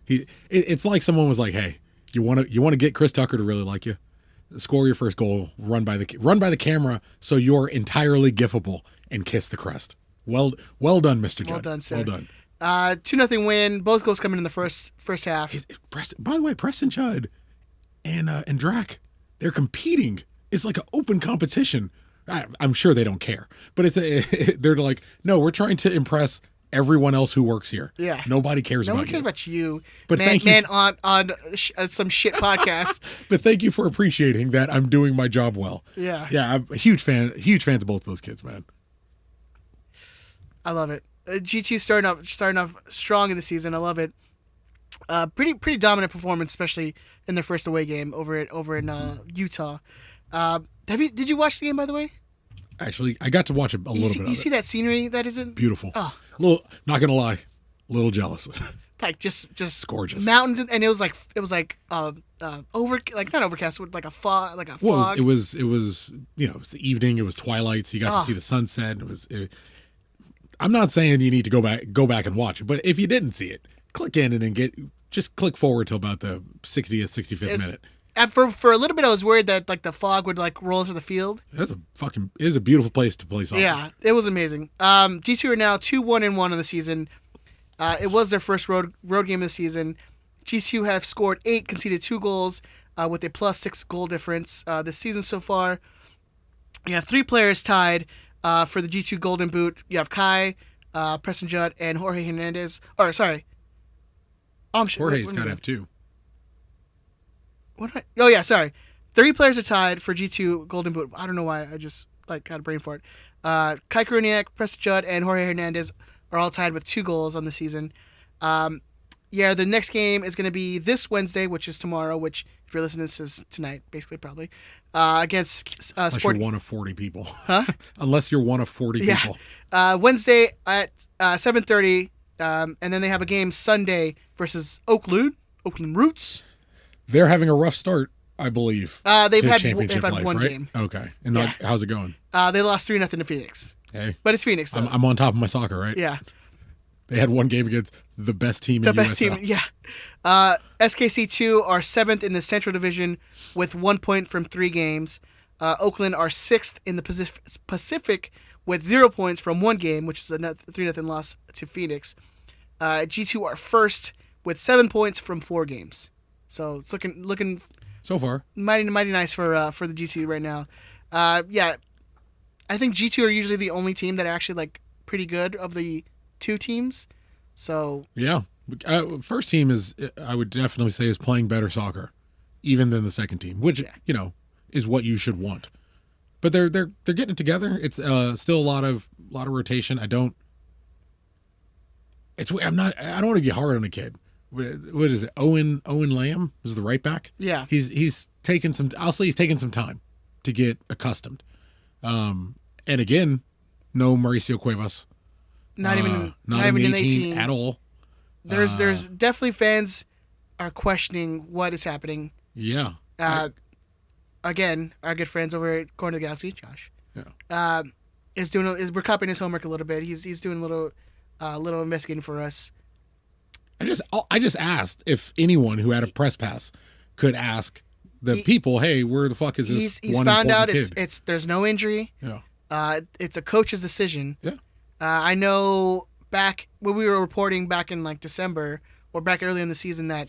It's like someone was like, "Hey, you want to get Chris Tucker to really like you? Score your first goal. Run by the camera so you're entirely gifable and kiss the crest." Well done, Mr. Judd. Well done, sir. Well done. 2-0 win. Both goals coming in the first half. By the way, Preston Judd and Drac, they're competing. It's like an open competition. I'm sure they don't care, but they're like, no, we're trying to impress everyone else who works here. Yeah. Nobody cares No about one cares you. about you. But man, thank you. on some shit podcast. But thank you for appreciating that I'm doing my job well. Yeah. Yeah, I'm a huge fan of both of those kids, man. I love it. G2 starting off strong in the season. I love it. Pretty dominant performance, especially in their first away game over in Utah. Did you watch the game, by the way? Actually, I got to watch a little bit of it. You see that scenery that isn't Beautiful. Oh, Not gonna lie, a little jealous. like just It's gorgeous. mountains, and it was like not overcast, with like a fog, Well, it was it was the evening. It was twilight, so you got to see the sunset. I'm not saying you need to go back and watch it, but if you didn't see it, click in and then just click forward till about the 60th, 65th minute. For a little bit, I was worried that like the fog would like roll into the field. It is a beautiful place to play soccer. Yeah, it was amazing. G2 are now 2-1-1 on the season. It was their first road game of the season. G2 have scored 8, conceded 2 goals with a +6 goal difference this season so far. You have 3 players tied for the G2 Golden Boot. You have Kai, Preston Judd, and Jorge Hernandez. Or sorry, Jorge's got to have 2. Sorry. 3 players are tied for G2 Golden Boot. I don't know why. I just had a brain fart. Kai Koruniak, Preston Judd, and Jorge Hernandez are all tied with 2 goals on the season. The next game is going to be this Wednesday, which is tomorrow, which, if you're listening, this is tonight, basically, probably, against Unless you're one of 40 people. Huh? Unless you're one of 40 people. Wednesday at 7:30, and then they have a game Sunday versus Oakland Roots. They're having a rough start, I believe. They've to had championship they've had life, one right? game. Okay. And Yeah. how's it going? They lost 3-0 to Phoenix. Hey, But it's Phoenix, though. I'm on top of my soccer, right? Yeah. They had one game against the best team The in best USL. team, yeah. SKC2 are 7th in the Central Division with 1 point from 3 games. Oakland are 6th in the Pacific with 0 points from 1 game, which is a 3-0 loss to Phoenix. G2 are 1st with 7 points from 4 games. So it's looking So far. mighty nice for the G2 right now. Yeah, I think G2 are usually the only team that are actually like pretty good of the 2 teams. So Yeah. First team is, I would definitely say, is playing better soccer, even than the second team, which, is what you should want. But they're getting it together. It's still a lot of rotation. I don't want to be hard on a kid. What is it? Owen Lamb is the right back. yeah, He's taken some. I'll say he's taken some time to get accustomed. And again, no Mauricio Cuevas. not even 18 at all. There's definitely fans are questioning what is happening. Yeah. Again, our good friends over at Corner of the Galaxy, Josh, Yeah. we're copying his homework a little bit. He's doing a little investigating for us. I just asked if anyone who had a press pass could ask the people, hey, where the fuck is this He's one found out important kid? it's there's no injury. Yeah. It's a coach's decision. Yeah. I know back when we were reporting back in like December or back early in the season that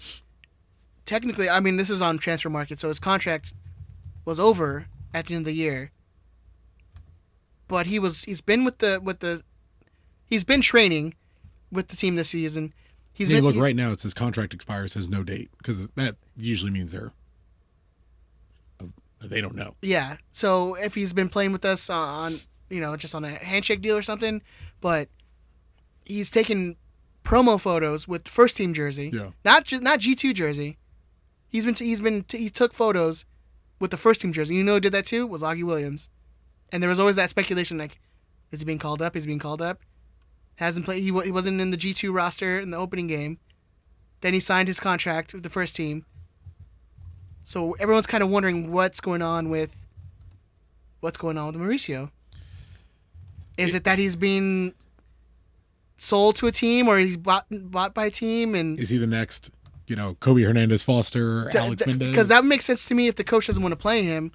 technically, I mean, this is on Transfer Market, so his contract was over at the end of the year. But he's been training with the team this season. Right now it says contract expires, has no date, because that usually means they don't know. Yeah. So if he's been playing with us on, just on a handshake deal or something, but he's taken promo photos with first team jersey. Yeah. Not G2 jersey. He took photos with the first team jersey. You know who did that too? Was Augie Williams. And there was always that speculation like, is he being called up? Is he being called up? Hasn't played. He wasn't in the G2 roster in the opening game. Then he signed his contract with the first team. So everyone's kind of wondering what's going on with Mauricio. Is it that he's being sold to a team, or he's bought by a team? And Is he the next, Kobe Hernandez Foster, Alex Mendez? Because that makes sense to me if the coach doesn't want to play him,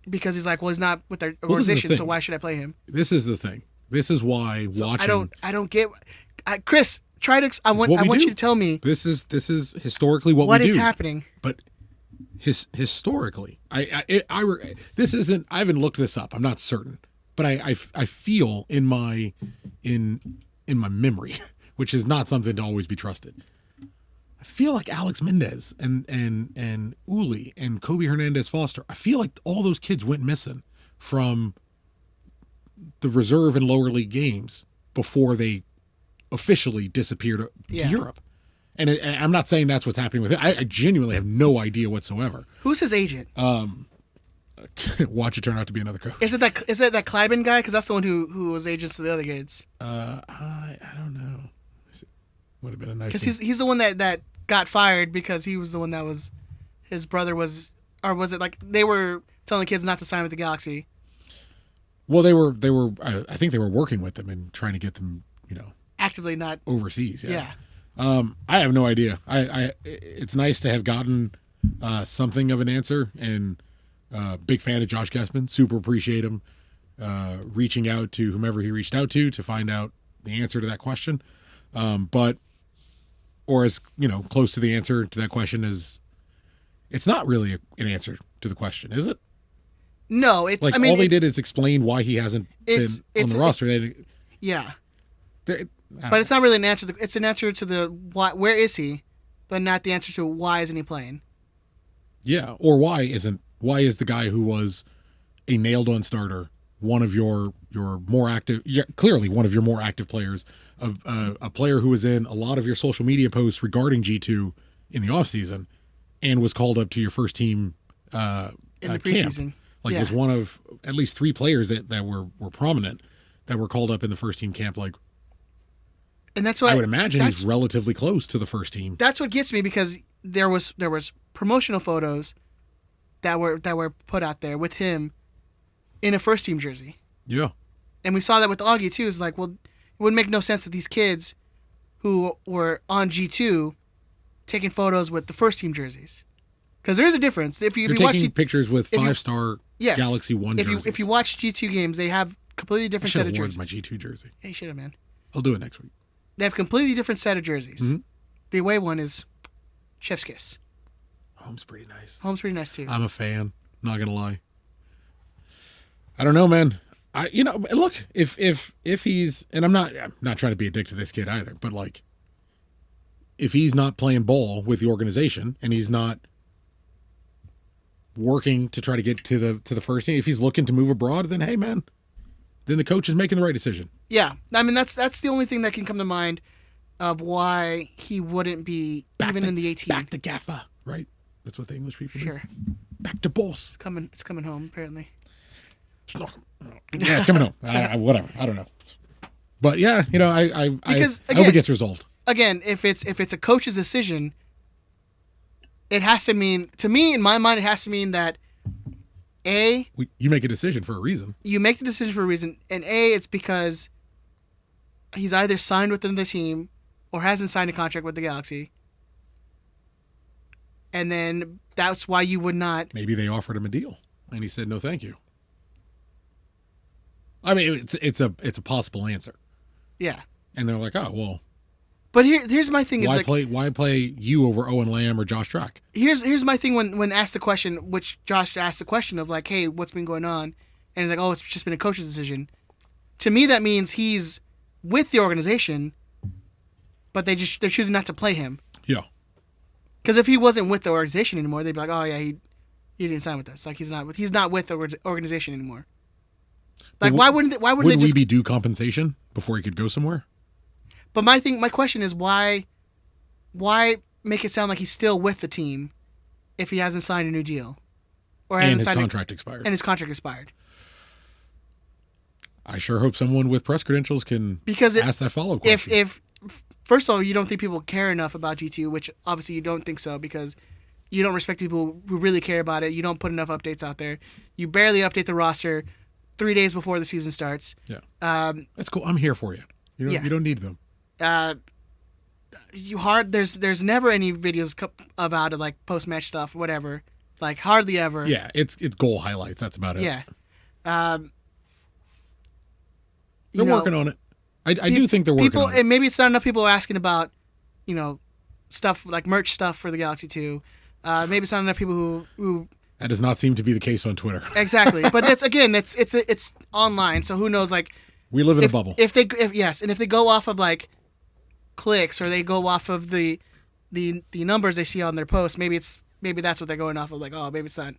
because he's like, well, he's not with their organization, so why should I play him? This is the thing. This is why watching. I don't get. Chris, try to. I want you to tell me. This is historically what we do. What is happening? But historically, this isn't. I haven't looked this up. I'm not certain, but I feel in my memory, which is not something to always be trusted. I feel like Alex Mendez and Uli and Kobe Hernandez Foster, I feel like all those kids went missing from the reserve and lower league games before they officially disappeared to Europe. And I'm not saying that's what's happening with it. I genuinely have no idea whatsoever. Who's his agent? Watch it turn out to be another coach. Is it that Kleiben guy? Because that's the one who was agents to the other kids. I don't know. Would have been a nice. Because he's the one that got fired because he was the one that was his brother was, or was it like they were telling the kids not to sign with the Galaxy? Well, they were. I think they were working with them and trying to get them, Actively not overseas. Yeah. I have no idea. It's nice to have gotten something of an answer, and big fan of Josh Guessman. Super appreciate him reaching out to whomever he reached out to find out the answer to that question. Or as close to the answer to that question as it's not really an answer to the question, is it? No, it's like all they did is explain why he hasn't been on the roster. But it's not really an answer. It's an answer to the why. Where is he? But not the answer to why isn't he playing? Yeah, or why is the guy who was a nailed-on starter one of your more active? Clearly one of your more active players, a player who was in a lot of your social media posts regarding G2 in the offseason and was called up to your first team In the camp. preseason. Was one of at least 3 players that were prominent that were called up in the first team camp. Like, And that's why I would imagine he's relatively close to the first team. That's what gets me, because there was promotional photos that were put out there with him in a first team jersey. Yeah. And we saw that with Augie too. It's like, well, it would make no sense that these kids who were on G2 taking photos with the first team jerseys. Because there is a difference. If you taking pictures with 5-star yes, Galaxy 1 jerseys. If you watch G2 games, they have completely different set of jerseys. I should have worn my G2 jersey. Hey, should have, man. I'll do it next week. They have completely different set of jerseys. Mm-hmm. The away one is chef's kiss. Home's pretty nice. Home's pretty nice too. I'm a fan. Not gonna lie. I don't know, man. Look, if he's, and I'm not trying to be a dick to this kid either, but like, if he's not playing ball with the organization and he's not working to try to get to the first team, if he's looking to move abroad, then hey, man, then the coach is making the right decision. Yeah, I mean that's the only thing that can come to mind of why he wouldn't be even in the 18. Back to Gaffa, right? That's what the English people do. Sure. Back to boss. It's coming home apparently. Yeah, it's coming home. Whatever. I don't know. But yeah, I hope it gets resolved. Again, if it's a coach's decision, it has to mean, to me, in my mind, it has to mean that you make a decision for a reason. You make the decision for a reason, and it's because he's either signed with another team or hasn't signed a contract with the Galaxy. And then that's why you would not. Maybe they offered him a deal, and he said no, thank you. I mean, it's a possible answer. Yeah. And they're like, oh well. But here's my thing: why play you over Owen Lamb or Josh Track? Here's my thing when asked the question, which Josh asked the question of like, hey, what's been going on? And he's like, oh, it's just been a coach's decision. To me, that means he's with the organization, but they're choosing not to play him. Yeah. Because if he wasn't with the organization anymore, they'd be like, oh yeah, he didn't sign with us. Like he's not with the organization anymore. Like why wouldn't we be due compensation before he could go somewhere? But my question is why make it sound like he's still with the team if he hasn't signed a new deal, and his contract expired. And his contract expired. I sure hope someone with press credentials can ask that follow-up question. If first of all, you don't think people care enough about G2, which obviously you don't think so because you don't respect people who really care about it. You don't put enough updates out there. You barely update the roster 3 days before the season starts. Yeah. That's cool. I'm here for you. You don't need them. There's never any videos about it, like post-match stuff, whatever. Like hardly ever. Yeah, it's goal highlights. That's about it. Yeah. They're working on it. I do think they're working on it. And maybe it's not enough people asking about, stuff like merch stuff for the Galaxy 2. Maybe it's not enough people who that does not seem to be the case on Twitter. Exactly, but it's online, so who knows? Like, we live in a bubble. If they go off of like clicks or they go off of the numbers they see on their posts, maybe that's what they're going off of. Like, oh, maybe it's not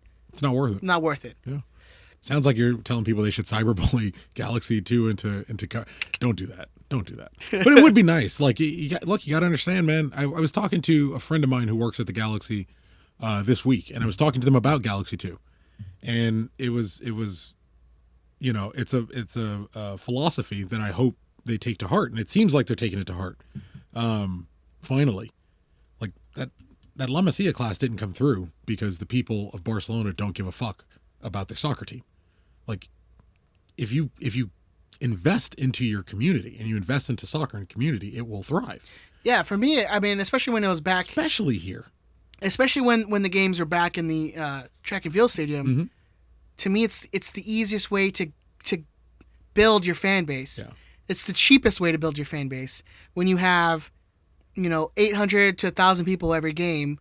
worth it. Not worth it. Yeah. Sounds like you're telling people they should cyberbully Galaxy 2 into. Don't do that. Don't do that. But it would be nice. Like, you got to understand, man. I was talking to a friend of mine who works at the Galaxy this week, and I was talking to them about Galaxy 2, and it was it's a philosophy that I hope they take to heart, and it seems like they're taking it to heart. Finally, like that La Masia class didn't come through because the people of Barcelona don't give a fuck about their soccer team. Like, if you invest into your community and you invest into soccer and community, it will thrive. Yeah, for me, I mean, especially when it was back, especially here, especially when the games are back in the track and field stadium. Mm-hmm. To me, it's the easiest way to build your fan base. Yeah. It's the cheapest way to build your fan base when you have 800 to 1,000 people every game,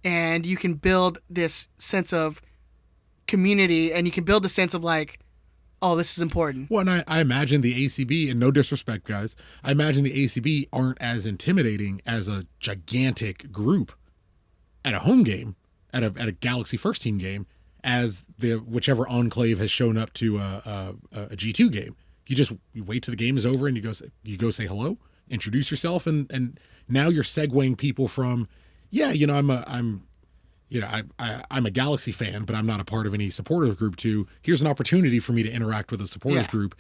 and you can build this sense of community, and you can build the sense of like, oh, this is important. Well, and I imagine the ACB, and no disrespect, guys, I imagine the ACB aren't as intimidating as a gigantic group at a home game, at a Galaxy first team game, as whichever enclave has shown up to a G2 game. You wait till the game is over and you go say hello, introduce yourself, and now you're segueing people from, I'm a Galaxy fan, but I'm not a part of any supporters group, to here's an opportunity for me to interact with a supporters group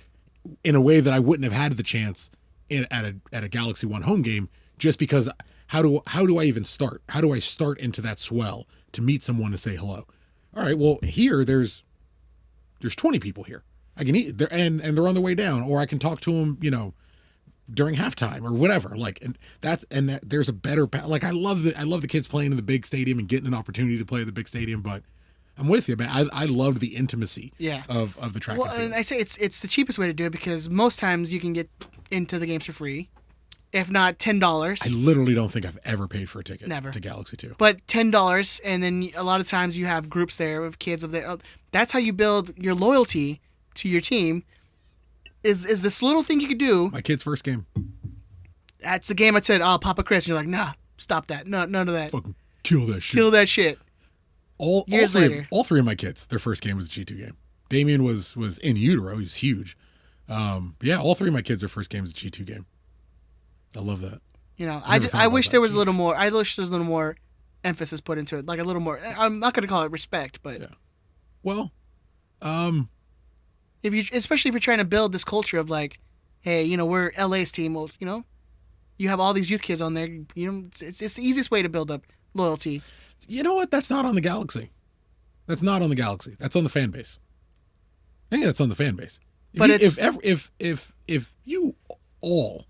in a way that I wouldn't have had the chance at a Galaxy One home game, just because how do I even start? How do I start into that swell to meet someone to say hello? All right, well, here there's 20 people here. I can eat there, and they're on the way down, or I can talk to them, during halftime or whatever. Like, and there's a better, like, I love the kids playing in the big stadium and getting an opportunity to play at the big stadium, but I'm with you, man. I loved the intimacy of the track and field. And I say it's the cheapest way to do it, because most times you can get into the games for free, if not $10. I literally don't think I've ever paid for a ticket Never. to Galaxy 2. But $10, and then a lot of times you have groups there with kids of there. That's how you build your loyalty to your team. Is this little thing you could do? My kid's first game. That's the game I said, "Oh, Papa Chris," and you're like, "Nah, stop that. No, none of that. Fucking kill that shit. Kill that shit." All Years later. all three of my kids, their first game was a G2 game. Damien was in utero. He was huge. Yeah, all three of my kids, their first game was a G2 game. I love that. I wish there was a little more. I wish there was a little more emphasis put into it, like a little more. I'm not going to call it respect, but yeah. Well, especially if you're trying to build this culture of like, hey, we're LA's team. Well, you have all these youth kids on there. It's the easiest way to build up loyalty. You know what? That's not on the Galaxy. That's not on the Galaxy. That's on the fan base. I think that's on the fan base. If you all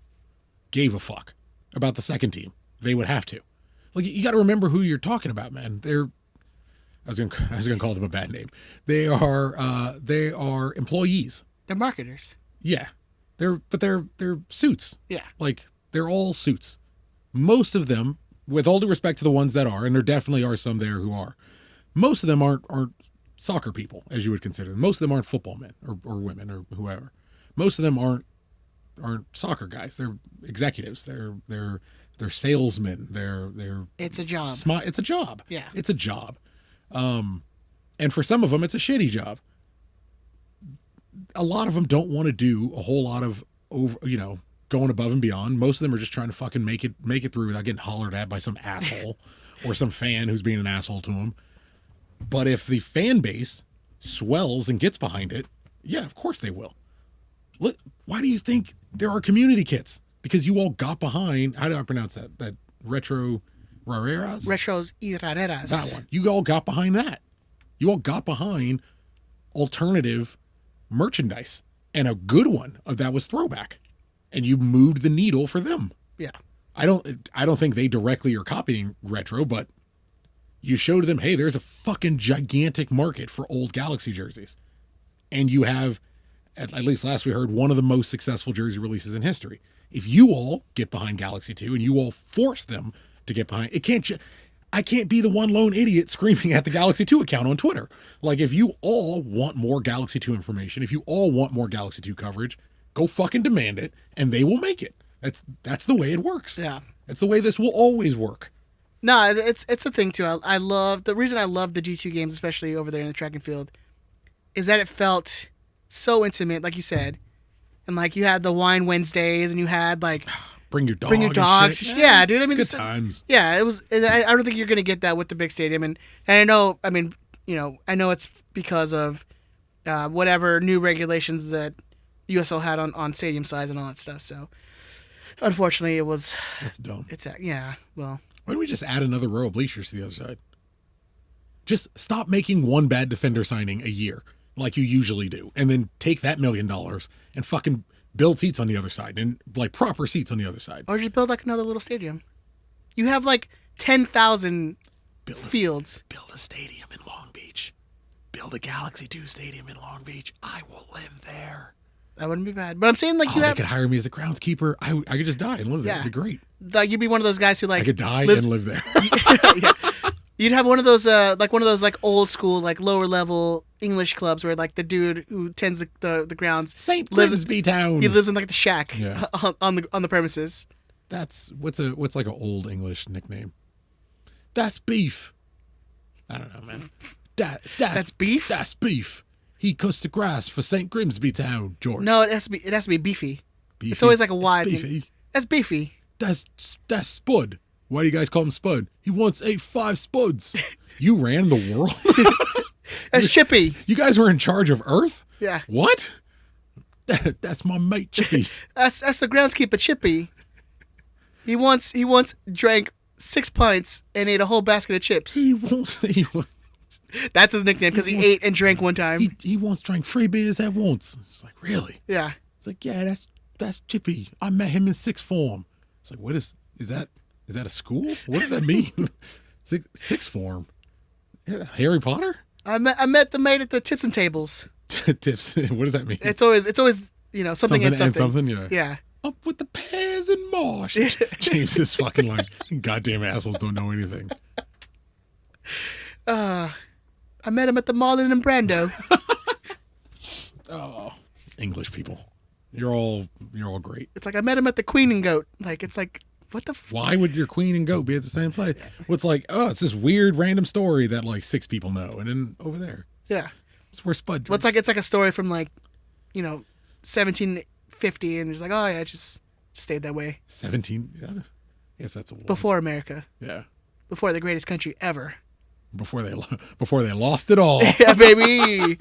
gave a fuck about the second team, they would have to. Like, you got to remember who you're talking about, man. I was gonna call them a bad name. They are employees. They're marketers. Yeah, they're suits. Yeah, like they're all suits. Most of them, with all due respect to the ones that are, and there definitely are some there who are, most of them aren't soccer people, as you would consider them. Most of them aren't football men or women or whoever. Most of them aren't soccer guys. They're executives. They're salesmen. It's a job. It's a job. Yeah, it's a job. And for some of them, it's a shitty job. A lot of them don't want to do a whole lot of going above and beyond. Most of them are just trying to fucking make it through without getting hollered at by some asshole or some fan who's being an asshole to them. But if the fan base swells and gets behind it, yeah, of course they will. Look, why do you think there are community kits? Because you all got behind, how do I pronounce that? That Retros y Rareras. That one. You all got behind that. You all got behind alternative merchandise. And a good one of that was Throwback. And you moved the needle for them. Yeah. I don't think they directly are copying Retro, but you showed them, hey, there's a fucking gigantic market for old Galaxy jerseys. And you have, at least last we heard, one of the most successful jersey releases in history. If you all get behind Galaxy 2 and you all force them to get behind, I can't be the one lone idiot screaming at the Galaxy 2 account on Twitter. Like, if you all want more Galaxy 2 information, if you all want more Galaxy 2 coverage, go fucking demand it, and they will make it. That's the way it works. Yeah. That's the way this will always work. No, it's a thing too. I love the reason I love the G2 games, especially over there in the track and field, is that it felt so intimate, like you said, and like you had the wine Wednesdays, and you had like bring your dogs. Yeah, dude. I mean, it's good times. Yeah, it was. I don't think you're gonna get that with the big stadium, and I know. I mean, I know it's because of whatever new regulations that USL had on stadium size and all that stuff. So, unfortunately, it was. That's dumb. Yeah. Well. Why don't we just add another row of bleachers to the other side? Just stop making one bad defender signing a year like you usually do, and then take that $1 million and fucking build seats on the other side, and like proper seats on the other side. Or just build like another little stadium. You have like 10,000 fields. Build a stadium in Long Beach. Build a Galaxy 2 stadium in Long Beach. I will live there. That wouldn't be bad. But I'm saying like they could hire me as a groundskeeper. I could just die and live there. It'd be great. Like you'd be one of those guys who like I could die and live there. Yeah. You'd have one of those like old school like lower level English clubs where like the dude who tends the grounds St. Grimsby Town. He lives in like the shack on the premises. That's what's like an old English nickname. That's beef. I don't know, man. That's beef. That's beef. He cuts the grass for St. Grimsby Town, George. No, it has to be beefy. Beefy. It's always like a wide. Beefy. That's beefy. That's Spud. Why do you guys call him Spud? He wants 5 Spuds. You ran the world? That's Chippy. You guys were in charge of Earth? Yeah. What? That's my mate Chippy. That's the groundskeeper Chippy. He once drank 6 pints and ate a whole basket of chips. He wants That's his nickname because he ate and drank one time. he once drank 3 beers at once. It's like, really? Yeah. It's like, yeah, that's Chippy. I met him in sixth form. It's like, what is that a school? What does that mean? Sixth form. Yeah, Harry Potter? I met the mate at the tips and tables. Tips. What does that mean? It's always something and something. Yeah. Yeah. Up with the pears and marsh. James is fucking like, goddamn assholes don't know anything. I met him at the Marlin and Brando. Oh, English people, you're all great. It's like I met him at the Queen and Goat. Like it's like what the. Why would your queen and goat be at the same place? What's like? Oh, it's this weird random story that like 6 people know, and then over there, Yeah. it's where Spud. Well, Drinks. it's like a story from like, 1750, and it's like, oh yeah, it just stayed that way 17. Yeah, yes, that's a woman. before America, Yeah, before the greatest country ever. before they lost it all. Yeah, baby,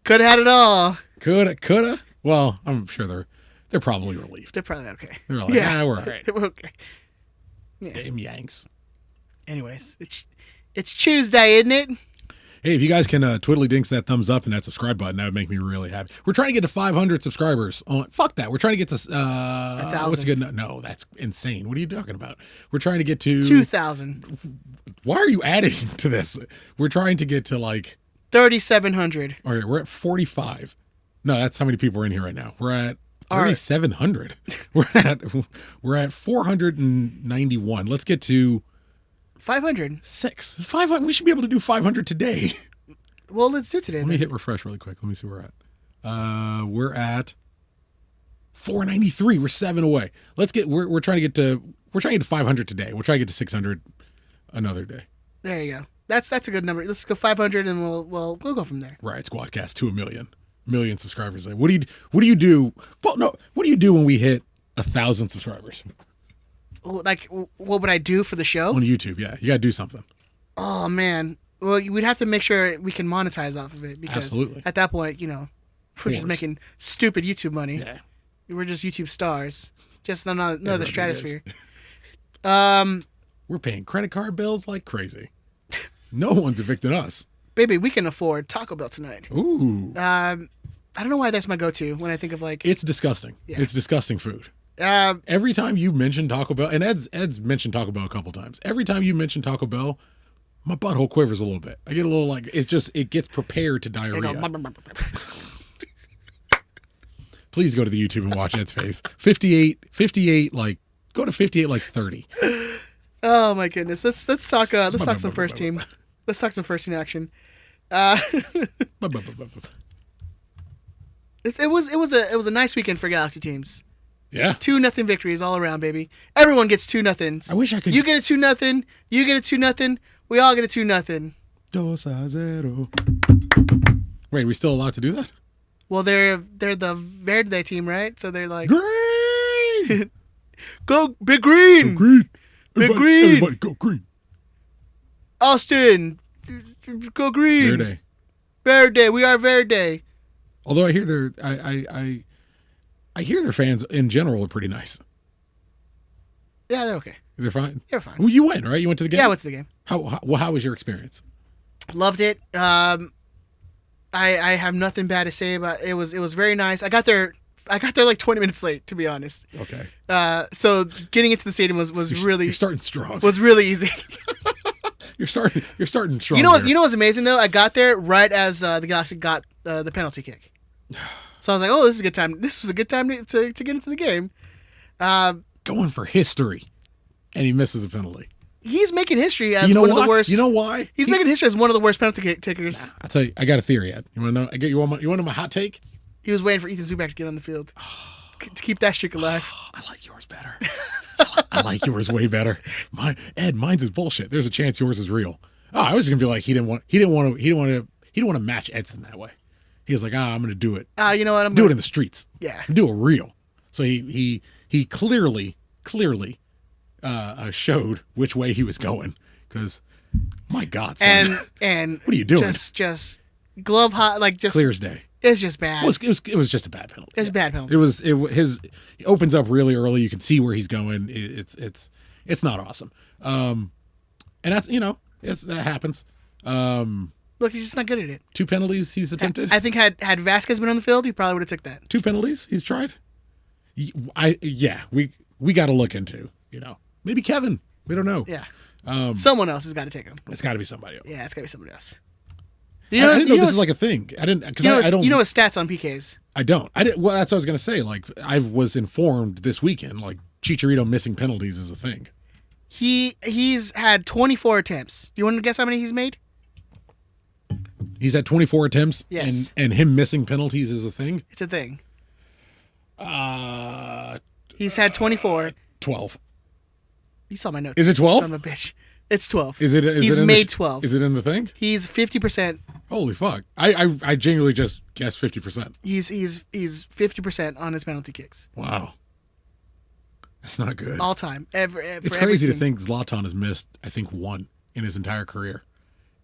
could have had it all. Coulda. Well, I'm sure they're probably relieved. They're probably okay. They're like, Yeah. we're all right. We're okay. Yeah. Damn Yanks. Anyways, it's Tuesday, isn't it? Hey, if you guys can twiddly dinks that thumbs up and that subscribe button, that would make me really happy. We're trying to get to 500 subscribers. Fuck that. We're trying to get to 1,000. what's a good no? That's insane. What are you talking about? We're trying to get to 2,000. Why are you adding to this? We're trying to get to like 3,700. all right, we're at 45. No, that's how many people are in here right now. We're at All right. 3,700. We're at 491. Let's get to 500. 500. We should be able to do 500 today. Well, let's do it today. Let me then. hit refresh really quick. Let me see where we're at 493. We're 7 away. We're trying to get to 500 today. We'll try to get to 600 another day. There you go. That's a good number. Let's go 500 and we'll go from there. Right, Squadcast to 1 million subscribers. Like, what do you do? Well, no, what do you do when we hit 1,000 subscribers Like, what would I do for the show? on YouTube? Yeah, you got to do something. Oh man. Well, we'd have to make sure we can monetize off of it because Absolutely. at that point, we're just course. making stupid YouTube money. Yeah, We're just YouTube stars, just another Everybody stratosphere. we're paying credit card bills like crazy. No one's evicting us. Baby, we can afford Taco Bell tonight. Ooh, I don't know why that's my go-to when I think of like. it's disgusting. Yeah. It's disgusting food. Um, Every time you mention Taco Bell, and Ed's mentioned Taco Bell a couple times. Every time you mention Taco Bell, my butthole quivers a little bit. I get a little like it gets prepared to I diarrhea. go, Please go to the YouTube and watch Ed's face. 58, like go to 58, like 30. oh my goodness. Let's talk some first team. Let's talk some first team action. It was a nice weekend for Galaxy teams. Yeah. 2-0 victories all around, baby. Everyone gets 2-0. I wish I could. You get a 2-0. You get a 2-0. We all get a 2-0. 2-0. Wait, are we still allowed to do that? Well, they're the Verde team, right? So they're like, Green! go Big Green, Green! Big Green! Everybody go green. Austin, go Green. Verde. Verde. We are Verde. Although I hear I hear their fans in general are pretty nice. Yeah, they're okay. They're fine. They're fine. Well, you went, right? You went to the game? Yeah, I went to the game. How was your experience? Loved it. I have nothing bad to say about it. It was very nice. I got there like 20 minutes late, to be honest. Okay. So getting into the stadium was really You're starting strong. was really easy. You're starting strong. You know here. what's amazing though? I got there right as the Galaxy got the penalty kick. So I was like, oh, this is a good time. This was a good time to get into the game. Going for history, and he misses a penalty. He's making history as You know one why? of the worst. You know why? He's making history as one of the worst penalty kick takers. I'll tell you. I got a theory, Ed. You want to know? You want to know my hot take? He was waiting for Ethan Zuback to get on the field to keep that streak alive. I like yours better. I like yours way better. Mine's is bullshit. There's a chance yours is real. Oh, I was just gonna be like, he didn't want to match Edson that way. He was like, I'm gonna do it. You know what? I'm Do gonna it in the streets. Yeah. Do it real. So he clearly showed which way he was going. Because my God, son, and what are you doing? Just glove hot, like just Clear as day. It's just bad. It was just a bad penalty. It's a bad penalty. It opens up really early. You can see where he's going. It's not awesome. And that's that happens. Look, he's just not good at it. 2 penalties he's attempted. I think had Vasquez been on the field, he probably would have took that. 2 penalties he's tried. We got to look into, maybe Kevin. We don't know. Yeah. Someone else has got to take him. It's got to be somebody else. Yeah, it's got to be somebody else. I didn't know this is like a thing. I didn't because I don't. You know his stats on PKs. I don't. I didn't. Well, that's what I was gonna say. Like I was informed this weekend. Like Chicharito missing penalties is a thing. He's had 24 attempts. Do you want to guess how many he's made? He's had 24 attempts. Yes. And him missing penalties is a thing. It's a thing. He's had 24. 12. You saw my notes. Is it 12? Son of a bitch. It's 12. He's made 12. Is it in the thing? He's 50%. Holy fuck! I genuinely just guessed 50%. He's 50% on his penalty kicks. Wow, that's not good. All time, it's crazy to think Zlatan has missed, I think, 1 in his entire career,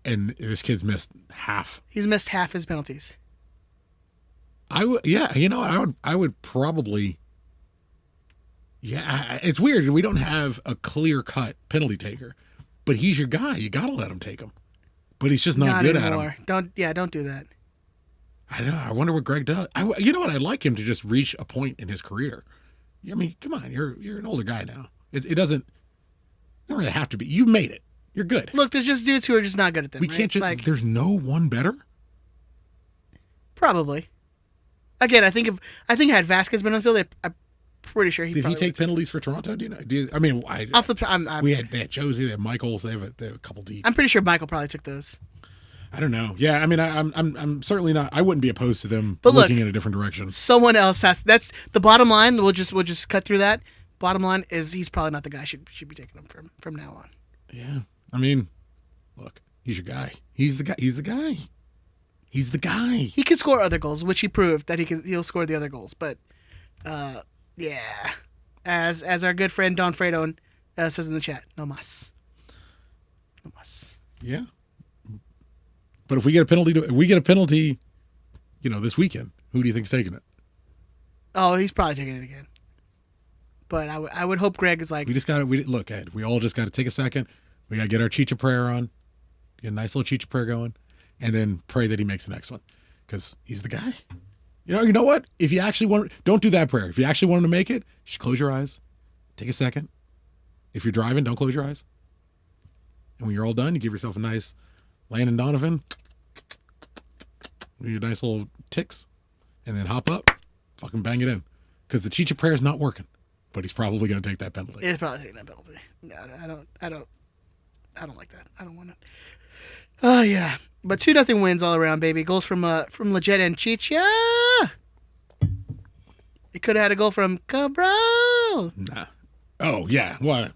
and this kid's missed half. He's missed half his penalties. I would probably. Yeah, it's weird. We don't have a clear-cut penalty taker, but he's your guy. You got to let him take him. But he's just not good anymore. at him. Don't do that. I don't know. I wonder what Greg does. You know what? I'd like him to just reach a point in his career. I mean, come on. You're an older guy now. It doesn't really have to be. You've made it. You're good. Look, there's just dudes who are just not good at them. We can't just. There's no one better. Probably. Again, I think had Vasquez been on the field, I'm pretty sure Did he take penalties for Toronto? Do you know? They had Josie, they had Michaels, they have a couple deep. I'm pretty sure Michael probably took those. I don't know. Yeah, I mean, I'm certainly not. I wouldn't be opposed to them looking in a different direction. Someone else has. That's the bottom line. We'll just cut through that. Bottom line is he's probably not the guy. Should be taking him from now on. Yeah, I mean, look, he's your guy. He's the guy. He's the guy. He's the guy. He can score other goals, which he proved that he'll score the other goals. But, yeah, as our good friend Don Fredo says in the chat, no mas. No mas. Yeah. But if we get a penalty, this weekend, who do you think's taking it? Oh, he's probably taking it again. But I would hope Greg is like. We just got to look, Ed. We all just got to take a second. We got to get our Chicha prayer on, get a nice little Chicha prayer going, and then pray that he makes the next one, because he's the guy. You know what? If you actually don't do that prayer. If you actually want him to make it, just close your eyes, take a second. If you're driving, don't close your eyes. And when you're all done, you give yourself a nice Landon Donovan, your nice little ticks, and then hop up, fucking bang it in, because the Chicha prayer is not working. But he's probably going to take that penalty. He's probably taking that penalty. No, I don't like that. I don't want it. Oh yeah, but 2-0 wins all around, baby. Goals from Leggett and Chicha. It could have had a goal from Cabral. Nah. Oh yeah. Well,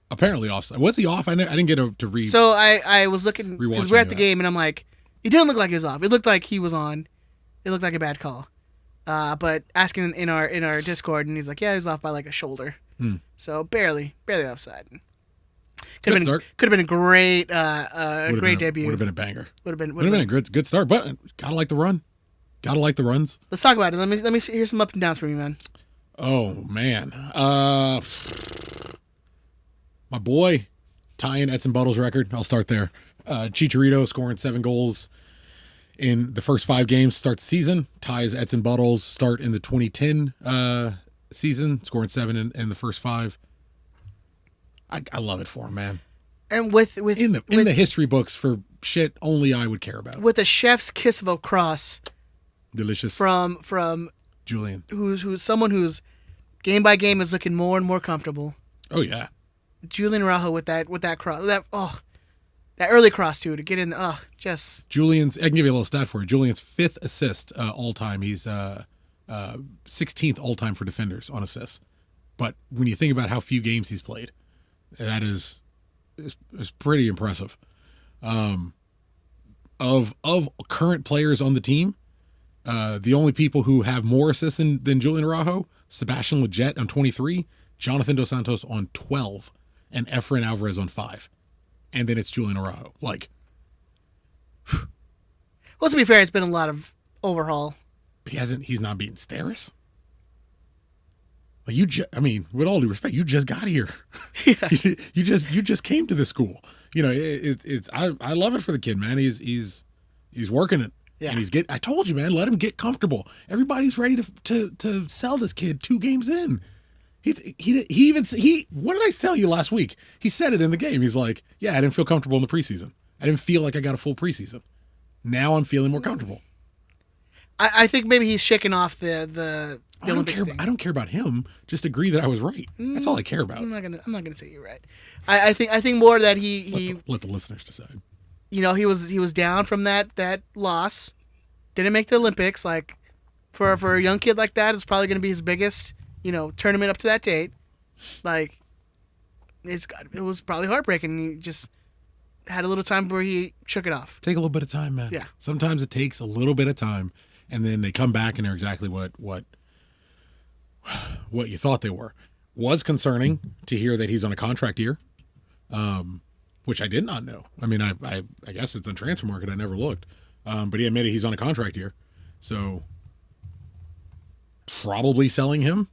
apparently offside. Was he off? I didn't get to read. So I was looking because we're at the game and I'm like, it didn't look like he was off. It looked like he was on. It looked like a bad call. But asking in our Discord, and he's like, yeah, he was off by like a shoulder. So barely offside. Could have been a great debut. Would have been a banger. Would have been a good start. But gotta like the run. Gotta like the runs. Let's talk about it. Let me hear some up and downs from you, man. Oh man, my boy tying Edson Buttle's record. I'll start there. Chicharito scoring 7 goals in the first 5 games start the season, ties Edson Buttle's start in the 2010 season, scoring 7 in the first 5. I love it for him, man. And with in the history books for shit only I would care about. With a chef's kiss of a cross, delicious from Julian, who's someone who's game by game is looking more and more comfortable. Oh yeah, Julian Araujo with that cross, that early cross too to get in. Just Julian's. I can give you a little stat for you. Julian's 5th assist all time. He's 16th all time for defenders on assists. But when you think about how few games he's played, that is pretty impressive. Of current players on the team, the only people who have more assists than Julian Araujo, Sebastian Leggett on 23, Jonathan Dos Santos on 12, and Efrain Alvarez on 5. And then it's Julian Araujo. Well, to be fair, it's been a lot of overhaul. But he's not beating Steris. Like I mean, with all due respect, you just got here. Yeah. you just came to the school. You know, I love it for the kid, man. He's working it. Yeah. And I told you, man, let him get comfortable. Everybody's ready to sell this kid 2 games in. What did I tell you last week? He said it in the game. He's like, yeah, I didn't feel comfortable in the preseason. I didn't feel like I got a full preseason. Now I'm feeling more comfortable. I think maybe he's shaking off the Olympics thing. I don't care about him. Just agree that I was right. That's all I care about. I'm not gonna say you're right. I think more that he let the listeners decide. You know, he was down from that loss. Didn't make the Olympics. Like for a young kid like that, it's probably gonna be his biggest, tournament up to that date. Like it was probably heartbreaking. He just had a little time where he shook it off. Take a little bit of time, man. Yeah. Sometimes it takes a little bit of time, and then they come back and they're exactly what you thought they were. Was concerning to hear that he's on a contract year, which I did not know. I mean, I guess it's on transfer market. I never looked, but he admitted he's on a contract year, so probably selling him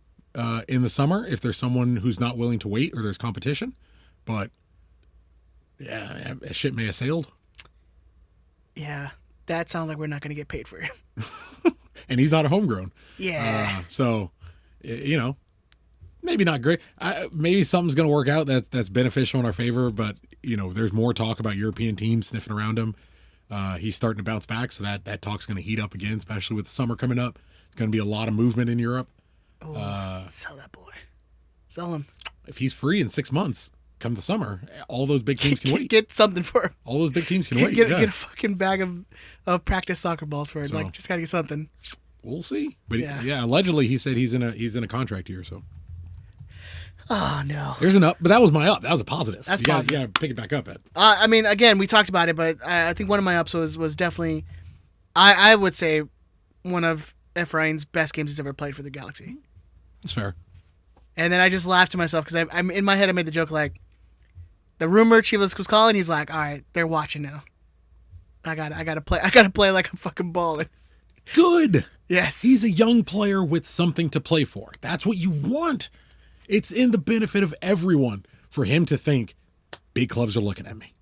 in the summer if there's someone who's not willing to wait or there's competition. But yeah, shit may have sailed. Yeah, that sounds like we're not going to get paid for him. And he's not a homegrown. Yeah. So, maybe not great. Maybe something's going to work out that's beneficial in our favor. But there's more talk about European teams sniffing around him. He's starting to bounce back, so that talk's going to heat up again, especially with the summer coming up. It's going to be a lot of movement in Europe. Sell that boy. Sell him. If he's free in 6 months, come the summer, all those big teams can wait. Get something for him. All those big teams can wait. Get a fucking bag of practice soccer balls for it. So, just gotta get something. We'll see. But yeah, allegedly he said he's in a contract year. So. Oh no. There's an up, but that was my up. That was a positive. That's positive. positive. You gotta pick it back up, Ed. I mean, again, we talked about it, but I think one of my ups was definitely, I would say, one of Efrain's best games he's ever played for the Galaxy. That's fair. And then I just laughed to myself because I'm in my head. I made the joke like, the rumor Chivas was calling. He's like, all right, they're watching now. I gotta play like a fucking baller. Good. Yes. He's a young player with something to play for. That's what you want. It's in the benefit of everyone for him to think, big clubs are looking at me.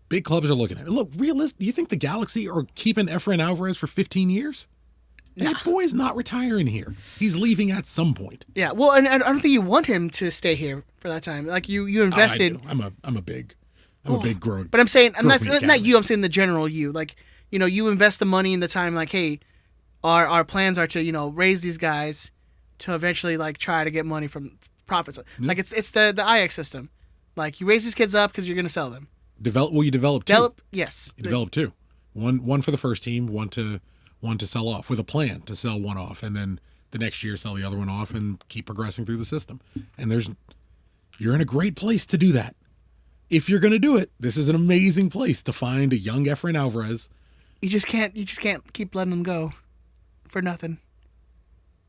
Big clubs are looking at me. Look, realist. Do you think the Galaxy are keeping Efrain Alvarez for 15 years? Nah. That boy is not retiring here. He's leaving at some point. Yeah. Well, and I don't think you want him to stay here for that time. Like you invested. I'm a big growth. But I'm saying, I'm not academy. you. I'm saying the general you. Like, you invest the money and the time. Like, hey, our plans are to raise these guys to eventually like try to get money from profits. Yeah. Like it's the IX system. Like you raise these kids up because you're gonna sell them. You develop two. Yes. You develop two. One for the first team, one to sell off with a plan to sell one off, and then the next year sell the other one off and keep progressing through the system. And you're in a great place to do that. If you're going to do it, this is an amazing place to find a young Efrain Alvarez. You just can't keep letting them go for nothing.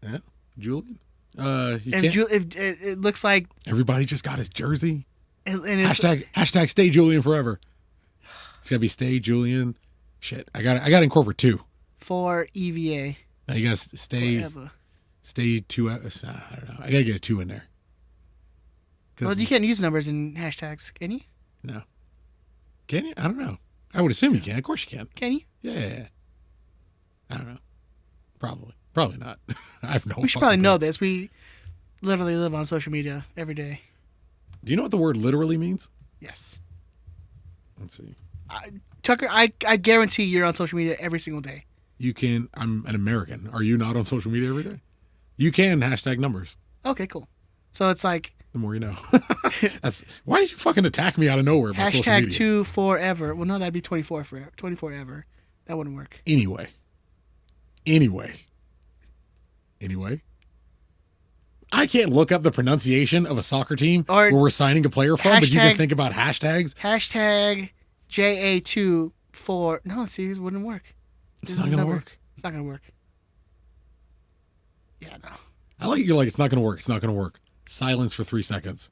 Yeah, Julian. It looks like everybody just got his jersey. And hashtag stay Julian forever. It's gotta be stay Julian. Shit, I got to incorporate 2 for EVA. Now you gotta stay. Forever. Stay 2. I don't know. I gotta get a 2 in there. Well, you can't use numbers in hashtags, can you? No. Can you? I don't know. I would assume you can. Of course you can. Can you? Yeah. I don't know. Probably not. I have no. We should probably know this. We literally live on social media every day. Do you know what the word literally means? Yes. Let's see. Tucker, I guarantee you're on social media every single day. You can. I'm an American. Are you not on social media every day? You can hashtag numbers. Okay, cool. So it's like. The more you know. That's why did you fucking attack me out of nowhere about social media? Hashtag 2 forever. Well, no, that'd be 24 forever. 24 ever. That wouldn't work. Anyway. I can't look up the pronunciation of a soccer team or where we're signing a player from, but you can think about hashtags. Hashtag JA2 for. No, see, it wouldn't work. It's not going to work. It's not going to work. Yeah, no. I like you're like, it's not going to work. It's not going to work. Silence for 3 seconds.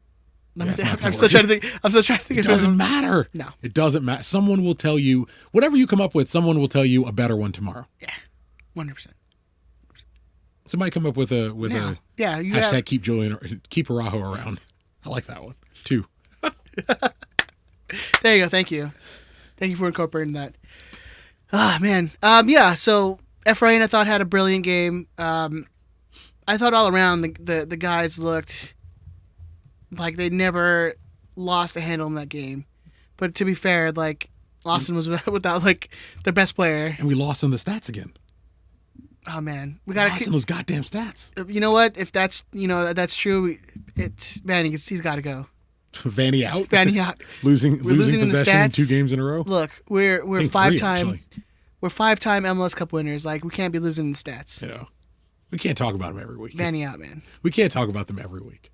Yeah, I'm still trying to think. It doesn't matter. No. It doesn't matter. Someone will tell you, whatever you come up with, someone will tell you a better one tomorrow. Yeah. 100%. Somebody come up with a Yeah, you hashtag have, keep Arajo around. I like that one. 2. there you go. Thank you for incorporating that. Ah, man. Yeah. So Efrain, I thought, had a brilliant game. I thought all around the guys looked like they never lost a handle in that game. But to be fair, like Austin was without like their best player. And we lost on the stats again. Oh man, we Lost gotta. on those goddamn stats. You know what? If that's that's true, Vanny, he's got to go. Vanny out. Vanny out. losing in the possession in stats. 2 games in a row. Look, we're I think 5-time. 3, actually. We're 5-time MLS Cup winners. Like we can't be losing in the stats. Yeah. We can't talk about them every week. Vanny out, man. We can't talk about them every week.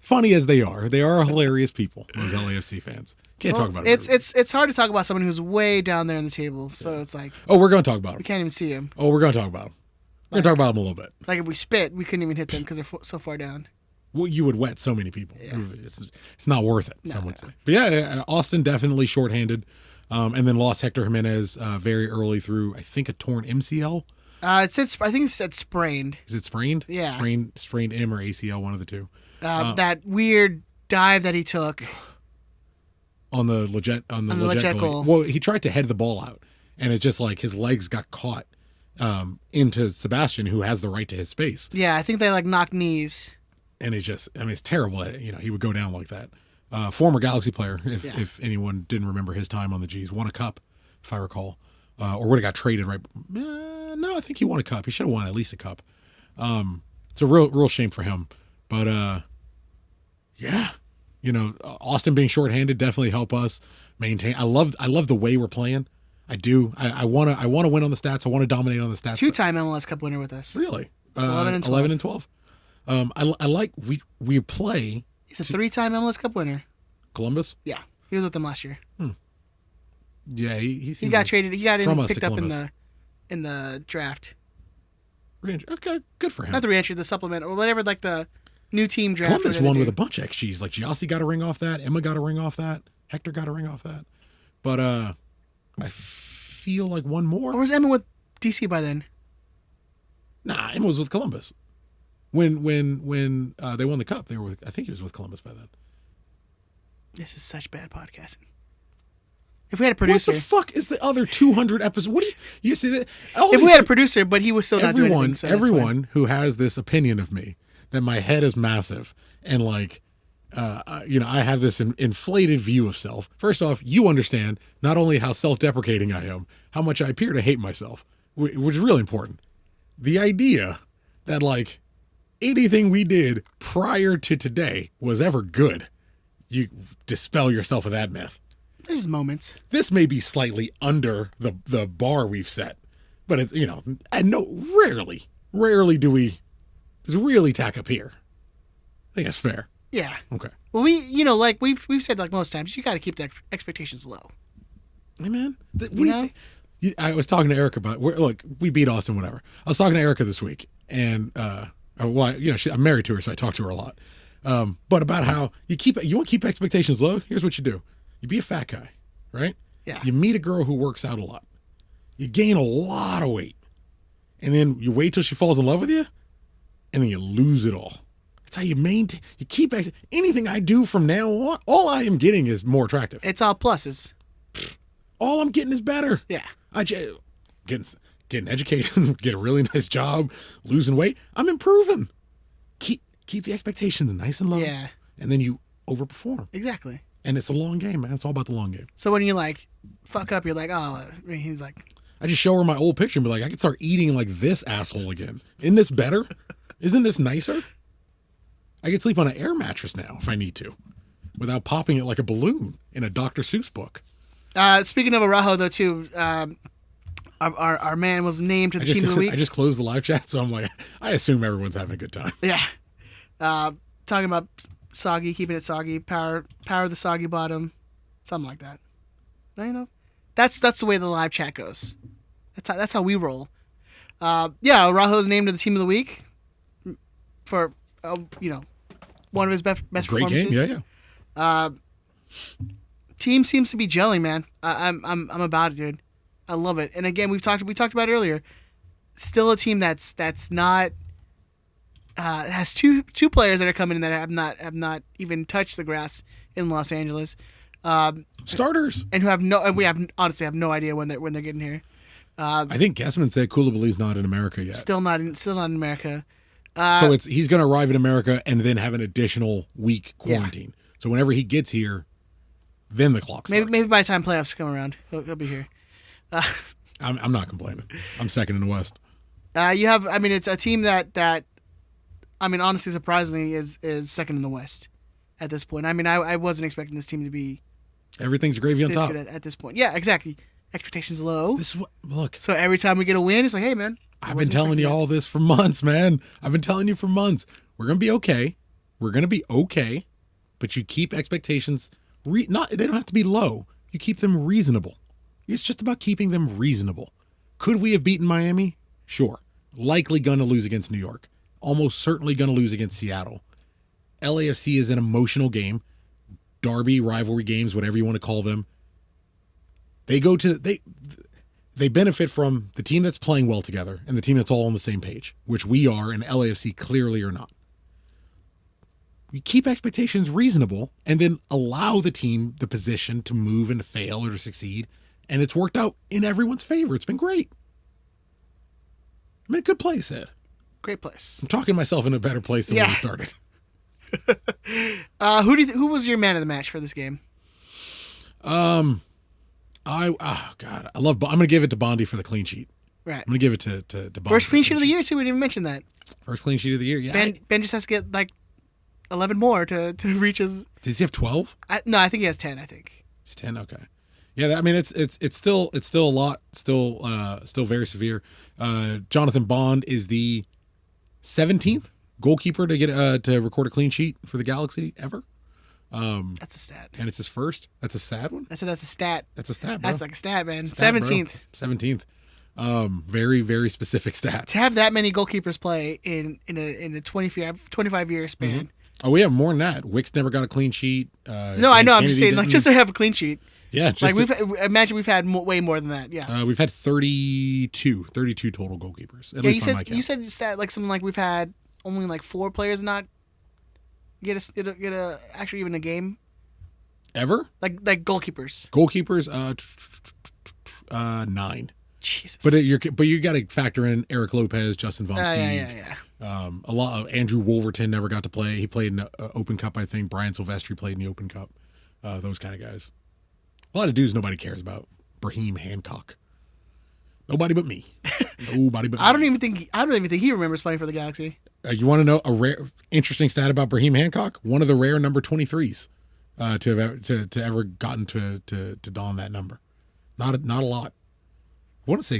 Funny as they are hilarious people. Those LAFC fans can't talk about them. It's hard to talk about someone who's way down there in the table. So it's like Oh, we're going to talk about we them. can't even see him. Oh, we're going to talk about them. We're going to talk about them a little bit. Like if we spit, we couldn't even hit them because they're so far down. Well, you would wet so many people. Yeah. It's not worth it, some would say. But yeah, Austin definitely shorthanded, and then lost Hector Jimenez very early through, I think, a torn MCL. I think it said sprained. Is it sprained? Yeah. Sprained M or ACL, one of the two. That weird dive that he took. On the Leggett goal. Well, he tried to head the ball out, and it just like his legs got caught into Sebastian, who has the right to his space. Yeah, I think they like knocked knees. And it's just, I mean, it's terrible. He would go down like that. Former Galaxy player, if anyone didn't remember his time on the G's, won a cup, if I recall, or would have got traded right. No, I think he won a cup. He should have won at least a cup. It's a real shame for him. But yeah, Austin being shorthanded definitely help us maintain. I love the way we're playing. I do. I want to win on the stats. I want to dominate on the stats. 2-time MLS Cup winner with us. Really? 11 and 12. 11 and 12. I like we play. He's a 3-time MLS Cup winner. Columbus. Yeah, he was with them last year. Yeah, he got traded. He got from us picked to up Columbus. in the draft. Okay, good for him. Not the reentry, the supplement or whatever, like the new team draft. Columbus won with a bunch of XGs. Like Giassi got a ring off that. Emma got a ring off that. Hector got a ring off that. But I feel like one more. Or was Emma with DC by then? Nah, Emma was with Columbus. When they won the cup, they were. I think he was with Columbus by then. This is such bad podcasting. If we had a producer, What the fuck is the other 200 episodes? What do you see that? If we had a producer, but he was still not doing anything. So everyone who has this opinion of me that my head is massive and like, I have this inflated view of self. First off, you understand not only how self-deprecating I am, how much I appear to hate myself, which is really important. The idea that like anything we did prior to today was ever good, you dispel yourself of that myth. There's moments. This may be slightly under the bar we've set, but it's, rarely do we really tack up here. I think that's fair. Yeah. Okay. Well, like we've said like most times, you got to keep the expectations low. Hey, man. What do you think? I was talking to Erica about, look, we beat Austin, whatever. I was talking to Erica this week, and, I'm married to her, so I talk to her a lot. But about how you want to keep expectations low. Here's what you do. You be a fat guy, right? Yeah. You meet a girl who works out a lot. You gain a lot of weight. And then you wait till she falls in love with you, and then you lose it all. That's how you maintain. You keep anything I do from now on. All I am getting is more attractive. It's all pluses. All I'm getting is better. Yeah. I just getting educated, get a really nice job, losing weight. I'm improving. Keep the expectations nice and low. Yeah. And then you overperform. Exactly. And it's a long game, man. It's all about the long game. So when you like fuck up, you're like, oh, he's like, I just show her my old picture and be like, I could start eating like this asshole again. Isn't this better? Isn't this nicer? I could sleep on an air mattress now if I need to, without popping it like a balloon in a Dr. Seuss book. Speaking of Araujo, though, too, our man was named to the team of the week. I just closed the live chat, so I'm like, I assume everyone's having a good time. Yeah. Talking about soggy, keeping it soggy, power the soggy bottom, something like that. That's the way the live chat goes. That's how we roll. Araujo's named to the team of the week for one of his best Great performances. game, yeah. Team seems to be gelling, man. I'm about it, dude. I love it. And again, we talked about it earlier. still a team that's not has two players that are coming in that have not even touched the grass in Los Angeles. Starters. And we honestly have no idea when they're getting here. I think Guessman said Koulibaly's not in America yet. Still not in America. So he's going to arrive in America and then have an additional week quarantine. Yeah. So whenever he gets here, then the clock starts. Maybe by the time playoffs come around, he'll be here. I'm not complaining. I'm second in the West. It's a team that honestly, surprisingly, is second in the West at this point. I wasn't expecting this team to be. Everything's gravy on top at this point. Yeah, exactly. Expectations low. Look. So every time we get a win, it's like, hey, man. I've been telling you all this for months, man. I've been telling you for months. We're gonna be okay. We're gonna be okay, but you keep expectations. They don't have to be low. You keep them reasonable. It's just about keeping them reasonable. Could we have beaten Miami? Sure. Likely gonna lose against New York. Almost certainly gonna lose against Seattle. LAFC is an emotional game. Derby, rivalry games, whatever you want to call them. They benefit from the team that's playing well together and the team that's all on the same page, which we are, and LAFC clearly are not. You keep expectations reasonable and then allow the team the position to move and to fail or to succeed, and it's worked out in everyone's favor. It's been great. I'm in a good place, Ed. Great place. I'm talking myself in a better place than when we started. Who was your man of the match for this game? I love. I'm going to give it to Bondi for the clean sheet. Right. I'm going to give it to Bondi. First clean sheet of the year too. We didn't even mention that. First clean sheet of the year. Yeah. Ben just has to get like 11 more to reach his. Does he have 12? No, I think he has 10. I think it's 10. Okay. Yeah. It's still a lot. Still very severe. Jonathan Bond is the 17th goalkeeper to get to record a clean sheet for the Galaxy ever. That's a stat. And it's his first. That's a sad one. That's a stat. That's a stat, bro. That's like a stat, man. Stat, 17th. Bro. 17th. Very, very specific stat. To have that many goalkeepers play in a 25 year span. Mm-hmm. Oh, we have more than that. Wick's never got a clean sheet. No, I know. I'm just saying, like, just to have a clean sheet. Yeah, just we've had way more than that. Yeah. We've had 32 total goalkeepers. At least by my count. You said stat like something like we've had only like 4 players not get a actually even a game ever, like goalkeepers 9. Jesus. But you got to factor in Eric Lopez, Justin Von Steeg. Yeah. A lot of Andrew Wolverton never got to play. He played in the Open Cup, I think. Brian Silvestri played in the Open Cup. Those kind of guys. A lot of dudes nobody cares about. Brahim Hancock. Nobody but me. Nobody but me. I don't even think he remembers playing for the Galaxy. You want to know a rare, interesting stat about Brahim Hancock? One of the rare number 23s to ever gotten to don that number. Not a lot. I want to say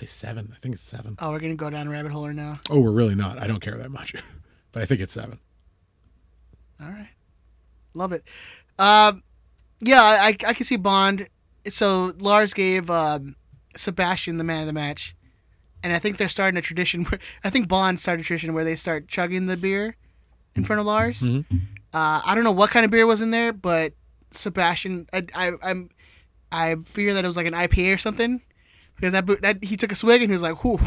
7. I think it's 7. Oh, we're gonna go down a rabbit hole now. Oh, we're really not. I don't care that much, but I think it's 7. All right, love it. Yeah, I can see Bond. So Lars gave Sebastian the man of the match. And I think they're starting a tradition. I think Bond started a tradition where they start chugging the beer in front of Lars. Mm-hmm. I don't know what kind of beer was in there, but Sebastian, I fear that it was like an IPA or something, because that he took a swig and he was like, "Whew."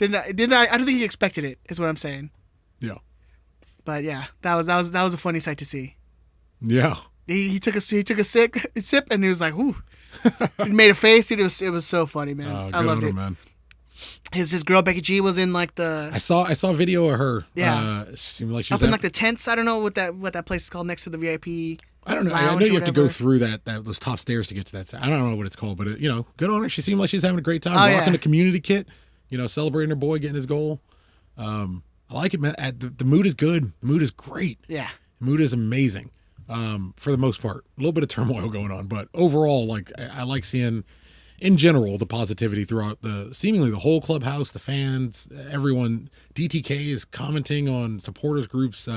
I don't think he expected it. Is what I'm saying. Yeah. But yeah, that was a funny sight to see. Yeah. He took a sip and he was like, "Whew." He made a face. It was so funny, man. I loved it, man. His girl Becky G was in like the. I saw a video of her. Yeah, she seemed like she was up in like the tents. I don't know what that place is called next to the VIP. I don't know. I know you have to go through those top stairs to get to that. I don't know what it's called, but good on her. She seemed like she's having a great time rocking the community kit. Celebrating her boy getting his goal. I like it, man. The mood is good. The mood is great. Yeah, the mood is amazing. For the most part, a little bit of turmoil going on, but overall, like I like seeing. In general, the positivity throughout seemingly the whole clubhouse, the fans, everyone. DTK is commenting on supporters groups,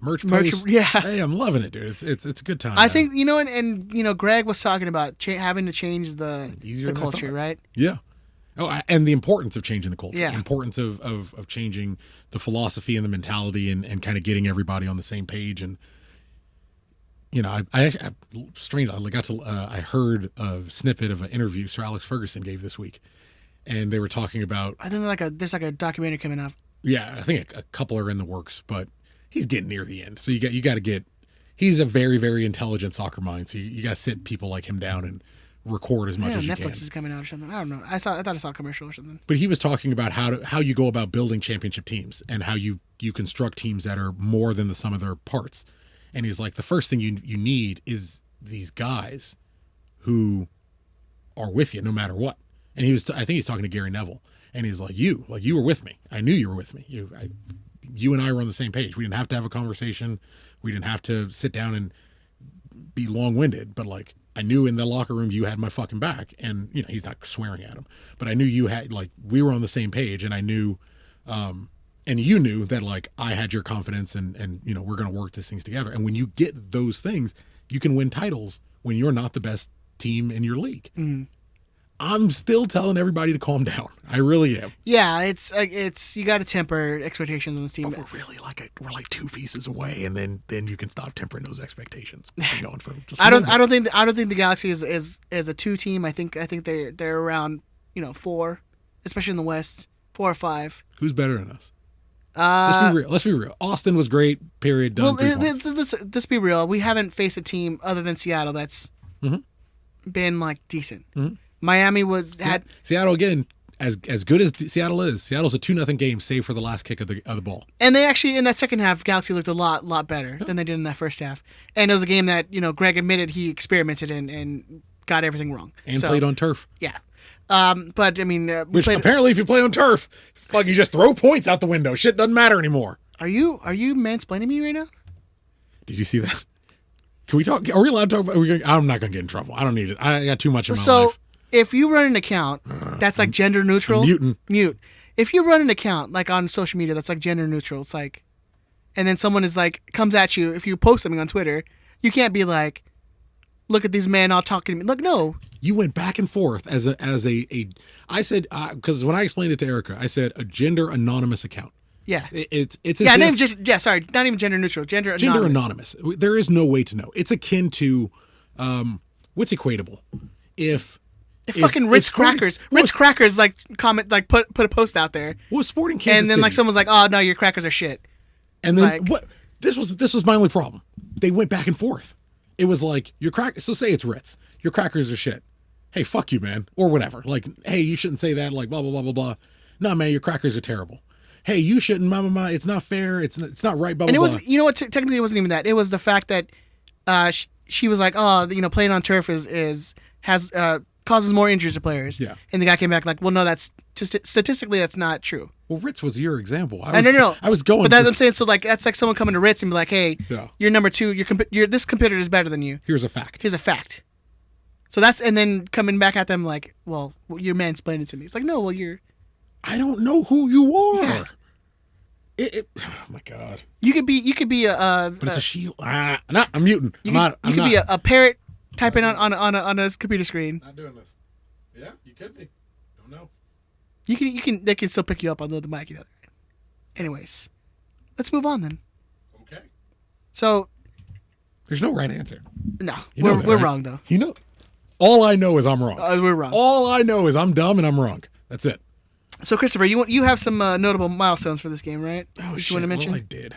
merch posts. Yeah, hey, I'm loving it, dude. It's a good time. I think and Greg was talking about having to change the culture, right? Yeah. Oh, and the importance of changing the culture. Yeah. The importance of changing the philosophy and the mentality and kind of getting everybody on the same page and. I strangely I heard a snippet of an interview Sir Alex Ferguson gave this week, and they were talking about. I think there's like a documentary coming out. Yeah, I think a couple are in the works, but he's getting near the end. So you got to get. He's a very, very intelligent soccer mind. So you got to sit people like him down and record as much as you Netflix can. is coming out or something. I don't know. I thought I saw a commercial or something. But he was talking about how you go about building championship teams and how you construct teams that are more than the sum of their parts. And he's like, the first thing you need is these guys who are with you no matter what. And I think he's talking to Gary Neville, and he's like, you were with me. I knew you were with me. You and I were on the same page. We didn't have to have a conversation. We didn't have to sit down and be long-winded, but like, I knew in the locker room you had my fucking back. And, you know, he's not swearing at him, but I knew you had, like, we were on the same page, and I knew, and you knew that, like, I had your confidence, and you know, we're going to work these things together. And when you get those things, you can win titles when you're not the best team in your league. Mm. I'm still telling everybody to calm down. I really am. Yeah, it's you got to temper expectations on this team. But we're really we're like 2 pieces away, and then you can stop tempering those expectations. Going for I don't think the Galaxy is a 2 team. I think they're around 4, especially in the West, 4 or 5. Who's better than us? Let's be real. Austin was great. Period. Done. Let's be real. We haven't faced a team other than Seattle that's been like decent. Mm-hmm. Miami had Seattle again. As good as Seattle is, Seattle's a 2-0 game, save for the last kick of the ball. And they actually, in that second half, Galaxy looked a lot better than they did in that first half. And it was a game that Greg admitted he experimented and got everything wrong. And played on turf. Yeah. But I mean, which apparently, if you play on turf, fuck, you just throw points out the window. Shit doesn't matter anymore. Are you mansplaining me right now? Did you see that? Can we talk? Are we allowed to talk about? I'm not gonna get in trouble. I don't need it. I got too much in my life. If you run an account that's like gender neutral, mute. If you run an account like on social media that's like gender neutral, it's like, and then someone is like comes at you. If you post something on Twitter, you can't be like, look at these men all talking to me. Look, no. You went back and forth as a I said, because when I explained it to Erica, I said a gender anonymous account. Yeah. It's not even gender neutral. Gender anonymous. There is no way to know. It's akin to, what's equatable? If fucking Ritz Crackers like comment, like put a post out there. Well, Sporting Kansas and then City, like someone's like, oh no, your crackers are shit. And then what? This was my only problem. They went back and forth. It was like your crackers. So say it's Ritz. Your crackers are shit. Hey, fuck you, man, or whatever. Like, hey, you shouldn't say that. Like, blah blah blah blah blah. No, man, your crackers are terrible. Hey, you shouldn't, ma. It's not fair. It's not right. Blah blah. And it was, blah. technically it wasn't even that. It was the fact that, she was like, oh, playing on turf has causes more injuries to players. Yeah. And the guy came back like, well, no, that's statistically that's not true. Well, Ritz was your example. No. I was going. But that's what I'm saying. So like, that's like someone coming to Ritz and be like, hey, you're number 2. This competitor is better than you. Here's a fact. So that's, and then coming back at them like, well, you're mansplaining to me. It's like, no, well, I don't know who you are. Yeah. Oh my God. You could be a. But it's a shield. No, I'm muting. You could be a parrot typing on a computer screen. Not doing this. Yeah, you could be. Don't know. You can. They can still pick you up on the mic. Anyways, let's move on then. Okay. So. There's no right answer. No, we're wrong though. All I know is I'm wrong. We're wrong. All I know is I'm dumb and I'm wrong. That's it. So, Christopher, you have some notable milestones for this game, right? Oh, shit. You want to mention? Well, I did.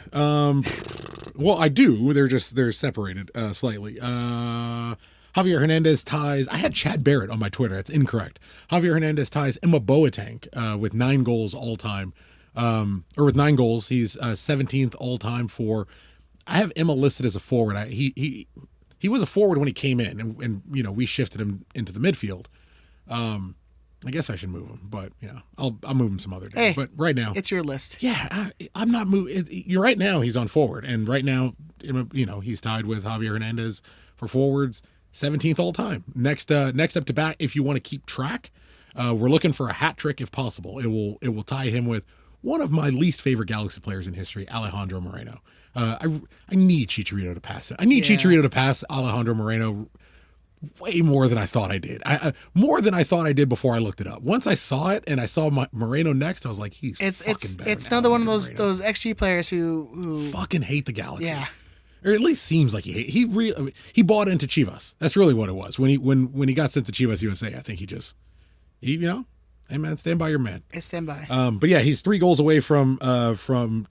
Well, I do. They're separated slightly. Javier Hernandez ties. I had Chad Barrett on my Twitter. That's incorrect. Javier Hernandez ties Emma Boateng with 9 goals all time. Or with 9 goals, he's 17th all time for. I have Emma listed as a forward. He was a forward when he came in, and we shifted him into the midfield. I guess I should move him, but I'll move him some other day. Hey, but right now, it's your list. Yeah, I'm not moving. You're right now. He's on forward, and right now, he's tied with Javier Hernandez for forwards, 17th all time. Next up to bat, if you want to keep track, we're looking for a hat trick if possible. It will tie him with one of my least favorite Galaxy players in history, Alejandro Moreno. I need Chicharito to pass it. I need Chicharito to pass Alejandro Moreno. Way more than I thought I did. More than I thought I did before I looked it up. Once I saw it and I saw Moreno next, I was like, fucking better. It's another one of those XG players who fucking hate the Galaxy. Yeah. Or at least seems like he bought into Chivas. That's really what it was. When he got sent to Chivas USA, I think he Hey man, stand by your man. I stand by. But yeah, he's 3 goals away from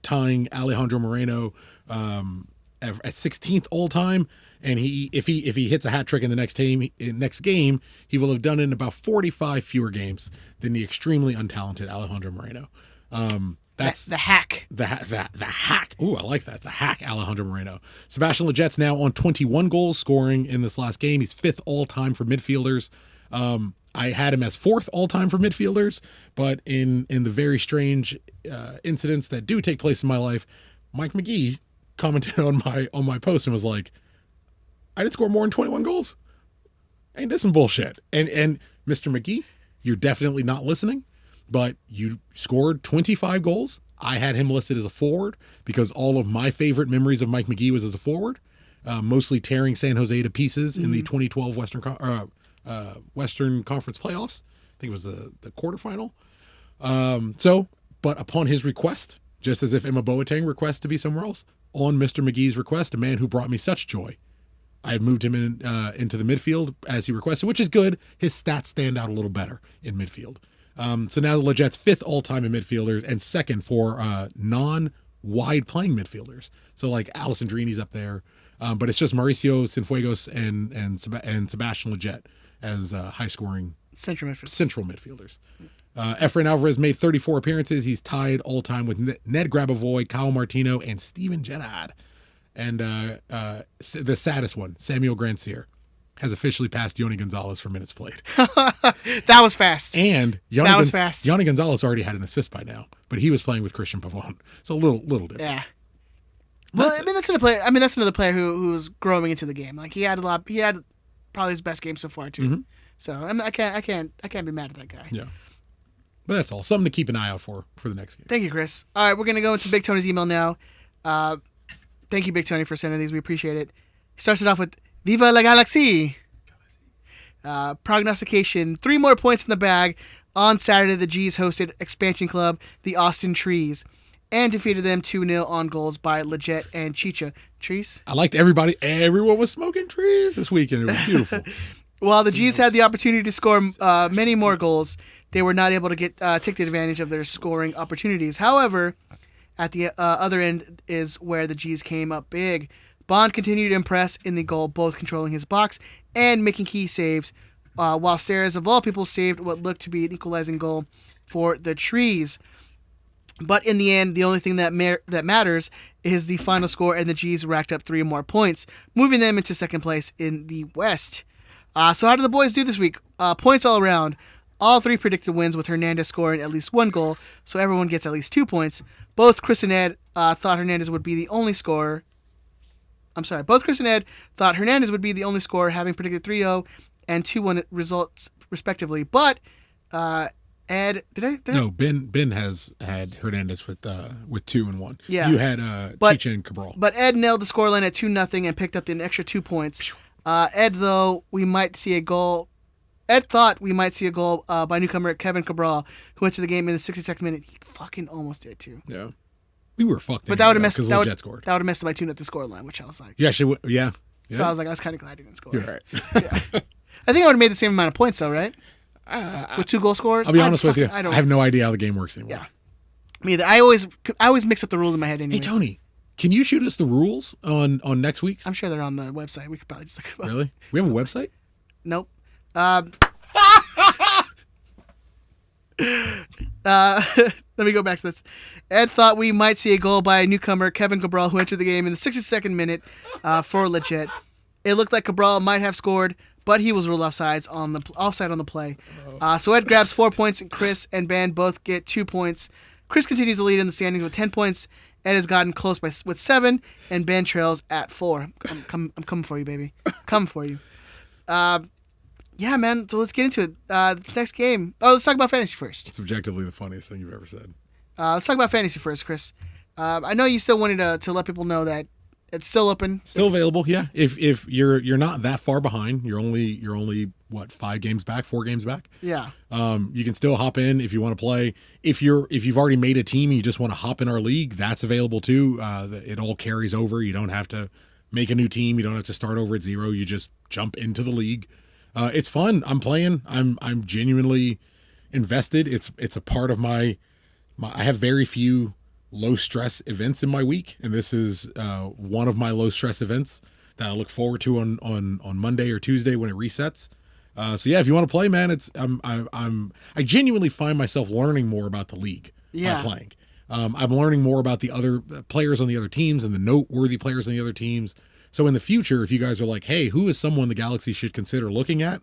tying Alejandro Moreno at 16th all time. And if he hits a hat trick in the next game, he will have done it in about 45 fewer games than the extremely untalented Alejandro Moreno. That's the hack. The hack. Ooh, I like that. The hack Alejandro Moreno. Sebastian Leget's now on 21 goals scoring in this last game. He's 5th all time for midfielders. I had him as 4th all time for midfielders, but in the very strange incidents that do take place in my life, Mike McGee commented on my post and was like, I didn't score more than 21 goals. Ain't this some bullshit? And Mr. McGee, you're definitely not listening, but you scored 25 goals. I had him listed as a forward because all of my favorite memories of Mike McGee was as a forward, mostly tearing San Jose to pieces in the 2012 Western Conference playoffs. I think it was the quarterfinal. But upon his request, just as if Emma Boateng requests to be somewhere else, on Mr. McGee's request, a man who brought me such joy, I have moved him into the midfield as he requested, which is good. His stats stand out a little better in midfield. So now the Leget's 5th all-time in midfielders and 2nd for non-wide playing midfielders. So like Alison Drini's up there, but it's just Mauricio Cienfuegos and Sebastian Leget as high-scoring Central midfielders. Efrain Alvarez made 34 appearances. He's tied all-time with Ned Grabavoy, Kyle Martino, and Steven Gerrard. And the saddest one, Samuel Grandsir, has officially passed Yoni Gonzalez for minutes played. That was fast. And fast. Yoni Gonzalez already had an assist by now, but he was playing with Christian Pavon. So a little different. Yeah. Well, that's another player. That's another player who was growing into the game. Like he had probably his best game so far too. Mm-hmm. So I can't be mad at that guy. Yeah. But that's all. Something to keep an eye out for the next game. Thank you, Chris. All right, we're gonna go into Big Tony's email now. Thank you, Big Tony, for sending these. We appreciate it. He starts it off with Viva la Galaxie. Prognostication: 3 more points in the bag. On Saturday, the G's hosted expansion club, the Austin Trees, and defeated them 2-0 on goals by Leget and Chicha. Trees? I liked everybody. Everyone was smoking trees this weekend. It was beautiful. While the G's had the opportunity to score many more goals, they were not able to take the advantage of their scoring opportunities. However, at the other end is where the G's came up big. Bond continued to impress in the goal, both controlling his box and making key saves, while Sayers, of all people, saved what looked to be an equalizing goal for the Trees. But in the end, the only thing that matters is the final score, and the G's racked up 3 more points, moving them into second place in the West. So how did the boys do this week? Points all around. All 3 predicted wins, with Hernandez scoring at least 1 goal, so everyone gets at least 2 points. Both Chris and Ed thought Hernandez would be the only scorer. Both Chris and Ed thought Hernandez would be the only scorer, having predicted 3-0 and 2-1 results respectively. But Ed, No, Ben has had Hernandez with 2 and 1. Yeah, you had Chicha and Cabral. But Ed nailed the scoreline at 2-0 and picked up an extra 2 points. Ed thought we might see a goal by newcomer Kevin Cabral, who entered the game in the 62nd minute. He fucking almost did too. Yeah, we were fucked. But that would have messed. That would have messed up my 2-0 scoreline, which I was like. Yeah, she would. Yeah. So I was like, I was kind of glad he didn't score. You're right. Yeah. I think I would have made the same amount of points, though, right? With 2 goal scorers. I'll be honest with you. I have no idea how the game works anymore. Yeah. Me either. I always mix up the rules in my head. Anyways. Hey Tony, can you shoot us the rules on next week's? I'm sure they're on the website. We could probably just look them up. Really? We have a website? Nope. Let me go back to this. Ed thought we might see a goal by a newcomer, Kevin Cabral, who entered the game in the 62nd minute for Leget. It looked like Cabral might have scored, but he was ruled offside on the play. So Ed grabs 4 points, and Chris and Ben both get 2 points. Chris continues to lead in the standings with 10 points. Ed has gotten close with 7, and Ben trails at 4. I'm coming for you, baby. Coming for you. Yeah, man. So let's get into it. This next game. Oh, let's talk about fantasy first. It's objectively the funniest thing you've ever said. Let's talk about fantasy first, Chris. I know you still wanted to let people know that it's still open, still available. Yeah, if you're not that far behind, you're only what 4 games back. Yeah. You can still hop in if you want to play. If you've already made a team and you just want to hop in our league, that's available too. It all carries over. You don't have to make a new team. You don't have to start over at 0. You just jump into the league. It's fun. I'm playing. I'm genuinely invested. It's a part of my I have very few low stress events in my week, and this is one of my low stress events that I look forward to on Monday or Tuesday when it resets. So yeah, if you want to play, man, I genuinely find myself learning more about the league by playing. I'm learning more about the other players on the other teams and the noteworthy players on the other teams. So in the future, if you guys are like, hey, who is someone the Galaxy should consider looking at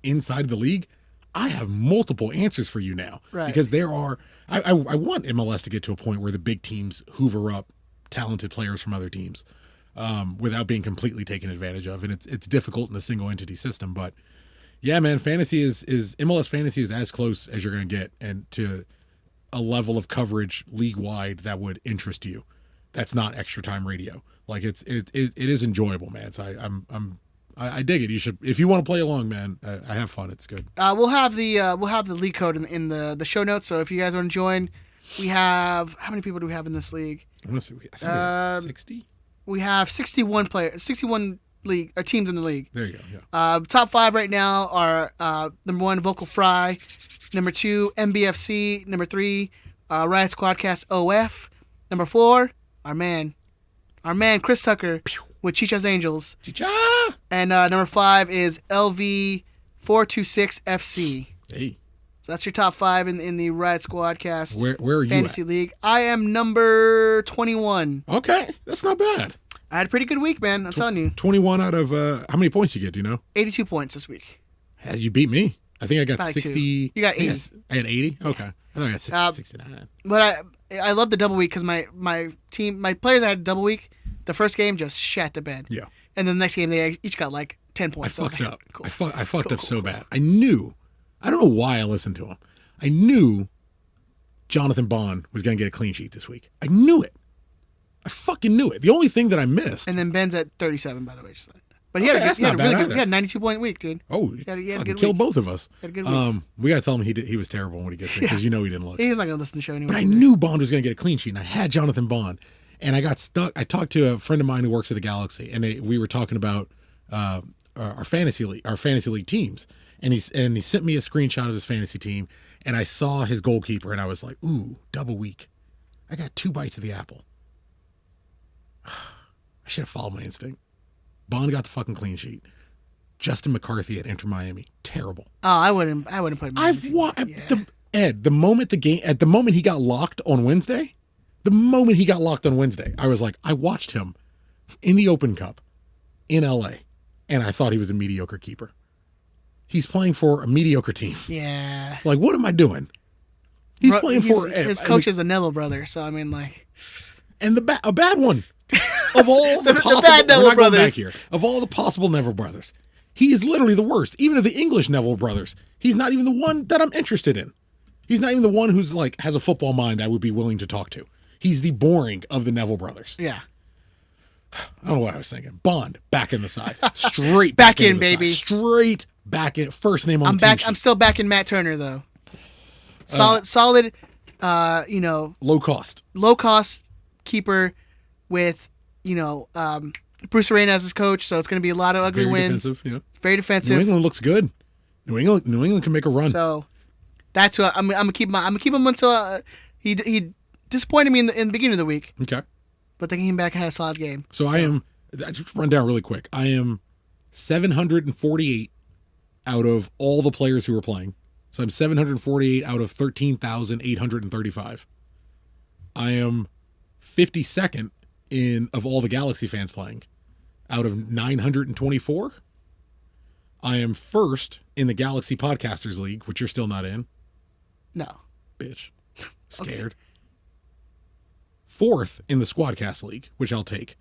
inside the league, I have multiple answers for you now. Right. Because there are, I want MLS to get to a point where the big teams hoover up talented players from other teams without being completely taken advantage of. And it's difficult in a single entity system. But yeah, man, fantasy is MLS fantasy is as close as you're going to get and to a level of coverage league wide that would interest you. That's not extra time radio. Like it is enjoyable, man. So I dig it. You should, if you want to play along, man. I have fun. It's good. We'll have the league code in the show notes. So if you guys want to join, we have, how many people do we have in this league? I want to say, I think we had 60. We have 61 players, 61 league or teams in the league. There you go. Yeah. Top 5 right now are number 1 Vocal Fry, number 2 MBFC, number 3 Riot Squadcast OF, number 4 our man Chris Tucker with Chicha's Angels. Chicha! And number 5 is LV426 FC. Hey. So that's your top 5 in the Riot Squadcast Where are you Fantasy at? League. I am number 21. Okay, that's not bad. I had a pretty good week, man. I'm telling you. 21 out of how many points you get? Do you know? 82 points this week. Yeah, you beat me. I think I got Like 60. You got 80. I had 80. Okay, I thought I got 60, 69. But I love the double week because my players that had double week, the first game just shat the bed. Yeah. And then the next game they each got like 10 points. I fucked up. Cool. I fucked up so bad. I knew. I don't know why I listened to him. I knew Jonathan Bond was going to get a clean sheet this week. I knew it. I fucking knew it. The only thing that I missed. And then Ben's at 37, by the way. Just like that. But he Okay, had that's not bad either. he had a 92-point week, dude. Oh, He had a fucking good killed week. both of us. He had a good week. We got to tell him he was terrible when he gets in because you know he didn't look. He's not going to listen to the show anymore. But I knew Bond was going to get a clean sheet, and I had Jonathan Bond. And I got stuck. I talked to a friend of mine who works at the Galaxy, and we were talking about our fantasy league teams. And he sent me a screenshot of his fantasy team, and I saw his goalkeeper, and I was like, ooh, double week. I got 2 bites of the apple. I should have followed my instinct. Bond got the fucking clean sheet. Justin McCarthy at Inter Miami, terrible. Oh, I wouldn't put him in. The moment he got locked on Wednesday, I was like, I watched him in the Open Cup in LA, and I thought he was a mediocre keeper. He's playing for a mediocre team. Yeah. Like, what am I doing? He's playing for his coach is a Neville brother, so I mean, like, and a bad one of all the possible. bad Neville we're not going brothers. back here. Of all the possible Neville brothers, he is literally the worst. Even of the English Neville brothers, he's not even the one that I'm interested in. He's not even the one who's like has a football mind I would be willing to talk to. He's the boring of the Neville brothers. yeah. I don't know what I was thinking. Bond back in the side, straight Back in, into the baby. side. Straight back in. First name on I'm the team back. sheet. I'm still back in Matt Turner though. Solid. Low cost. Low cost keeper with Bruce Arena as his coach, so it's going to be a lot of ugly Very wins. defensive. Yeah. Very New defensive. England looks good. New England can make a run. So that's who I'm gonna keep him until he disappointed me in the beginning of the week, Okay. but they came back and had a solid game. So I just run down really quick. I am 748 out of all the players who are playing. So I'm 748 out of 13,835. I am 52nd of all the Galaxy fans playing out of 924. I am first in the Galaxy Podcasters League, which you're still not in. No. Bitch. Scared. Fourth in the Squadcast League, which I'll take.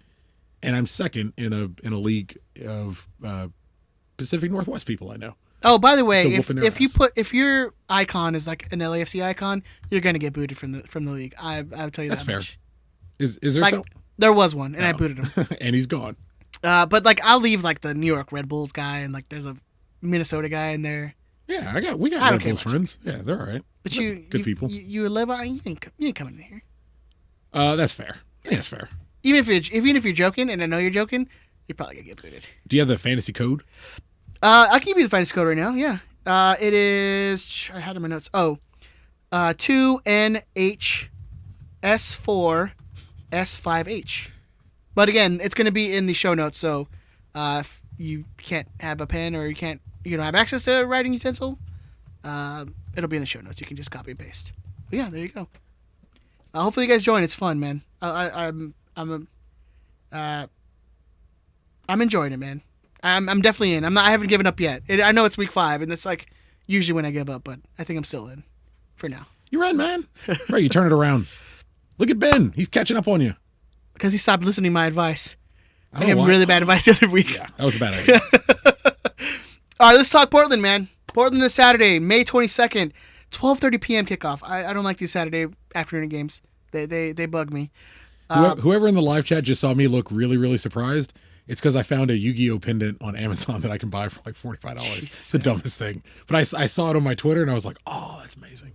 And I'm second in a league of Pacific Northwest people I know. Oh, by the way, Still whooping their ass. if your icon is like an LAFC icon, you're gonna get booted from the league. I'll tell you That's that fair. much. Is there Like, some? there was one, and I Oh. booted him. And he's gone. But like I'll leave like the New York Red Bulls guy, and like there's a Minnesota guy in there. Yeah, we got I don't Red care Bulls much. friends. Yeah, they're all right. But Good people. You live on. You ain't coming in here. That's fair. Yeah, that's fair. Even if you're joking, and I know you're joking, you're probably gonna get booted. Do you have the fantasy code? I'll give you the fantasy code right now. Yeah, It is. I had it in my notes. 2NHS4S5H. But again, it's going to be in the show notes. So if you can't have a pen or you don't have access to a writing utensil, it'll be in the show notes. You can just copy and paste. But yeah, there you go. Hopefully you guys join. It's fun, man. I'm enjoying it, man. I'm definitely in. I haven't given up yet. I know it's week 5, and it's like usually when I give up, but I think I'm still in for now. You're in, man. Right, you turn it around. Look at Ben. He's catching up on you. Because he stopped listening to my advice. I don't gave know him why. really bad advice the other week. Yeah, that was a bad idea. All right, let's talk Portland, man. Portland this Saturday, May 22nd, 12:30 p.m. kickoff. I don't like these Saturday afternoon games. They bug me. Whoever in the live chat just saw me look really, really surprised. It's because I found a Yu-Gi-Oh pendant on Amazon that I can buy for like $45. It's the dumbest thing. But I saw it on my Twitter and I was like, oh, that's amazing.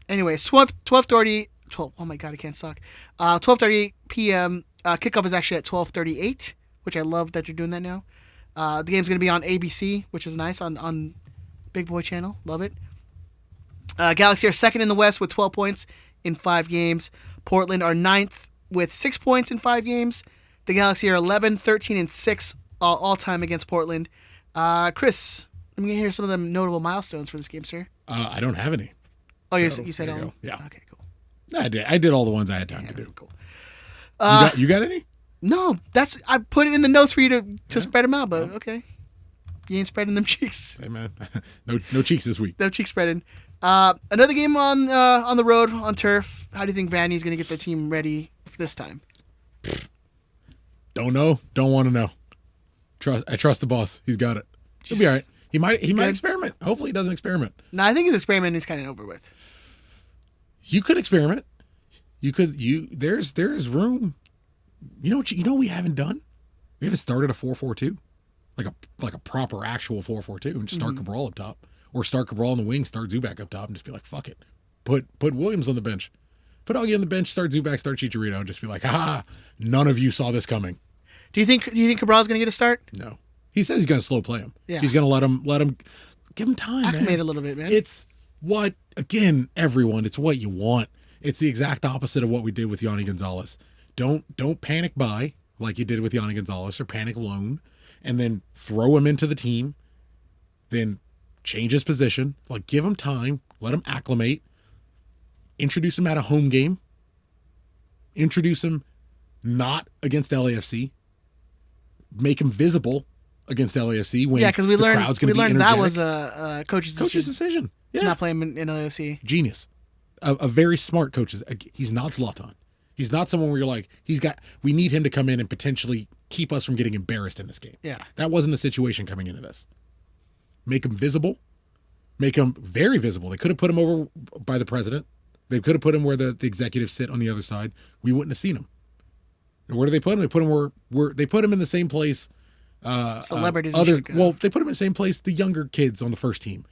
Anyways, 12:30. Oh my God, I can't talk. 12:30 p.m. Kickoff is actually at 12:38, which I love that you're doing that now. The game's going to be on ABC, which is nice, on Big Boy Channel. Love it. Galaxy are second in the West with 12 points in 5 games. Portland are ninth with 6 points in 5 games. The Galaxy are 11, 13, and 6 all time against Portland. Chris, let me hear some of the notable milestones for this game, sir. I don't have any. Oh, So, you said there you all? go. Yeah. Okay, cool. I did all the ones I had time to do. Cool. You got any? No, I put it in the notes for you to spread them out, but okay. You ain't spreading them cheeks. Hey, man. No cheeks this week. No cheek spreading. Another game on the road on turf. How do you think Vandy's going to get the team ready for this time? Don't know. Don't want to know. I trust the boss. He's got it. He'll be all right. He might experiment. Hopefully he doesn't experiment. No, I think his experiment is kind of over with. You could experiment. There's room. You know what we haven't done? We haven't started a 4-4-2. Like a proper actual 4-4-2 and just start Cabral up top. Or start Cabral on the wing, start Zubak up top and just be like, fuck it. Put Williams on the bench. Put Augie on the bench, start Zubak, start Chicharito, and just be like, ha, none of you saw this coming. Do you think Cabral's going to get a start? No. He says he's going to slow play him. Yeah. He's going to let him give him time, Acclimate man. a little bit, man. It's it's what you want. It's the exact opposite of what we did with Yanni Gonzalez. Don't panic buy like you did with Yanni Gonzalez or panic loan and then throw him into the team. Then change his position. Like, give him time. Let him acclimate. Introduce him at a home game. Introduce him not against LAFC. Make him visible against LAFC when because we the learned crowd's going to be energetic. that was a coach's decision. Yeah. Not playing in LAFC. Genius. A very smart coach. He's not Zlatan. He's not someone where you're like, we need him to come in and potentially keep us from getting embarrassed in this game. Yeah. That wasn't the situation coming into this. Make him visible. Make him very visible. They could have put him over by the president. They could have put him where the executives sit on the other side. We wouldn't have seen him. And where do they put him? They put him where they put him in the same place. Celebrities. They put him in the same place the younger kids on the first team.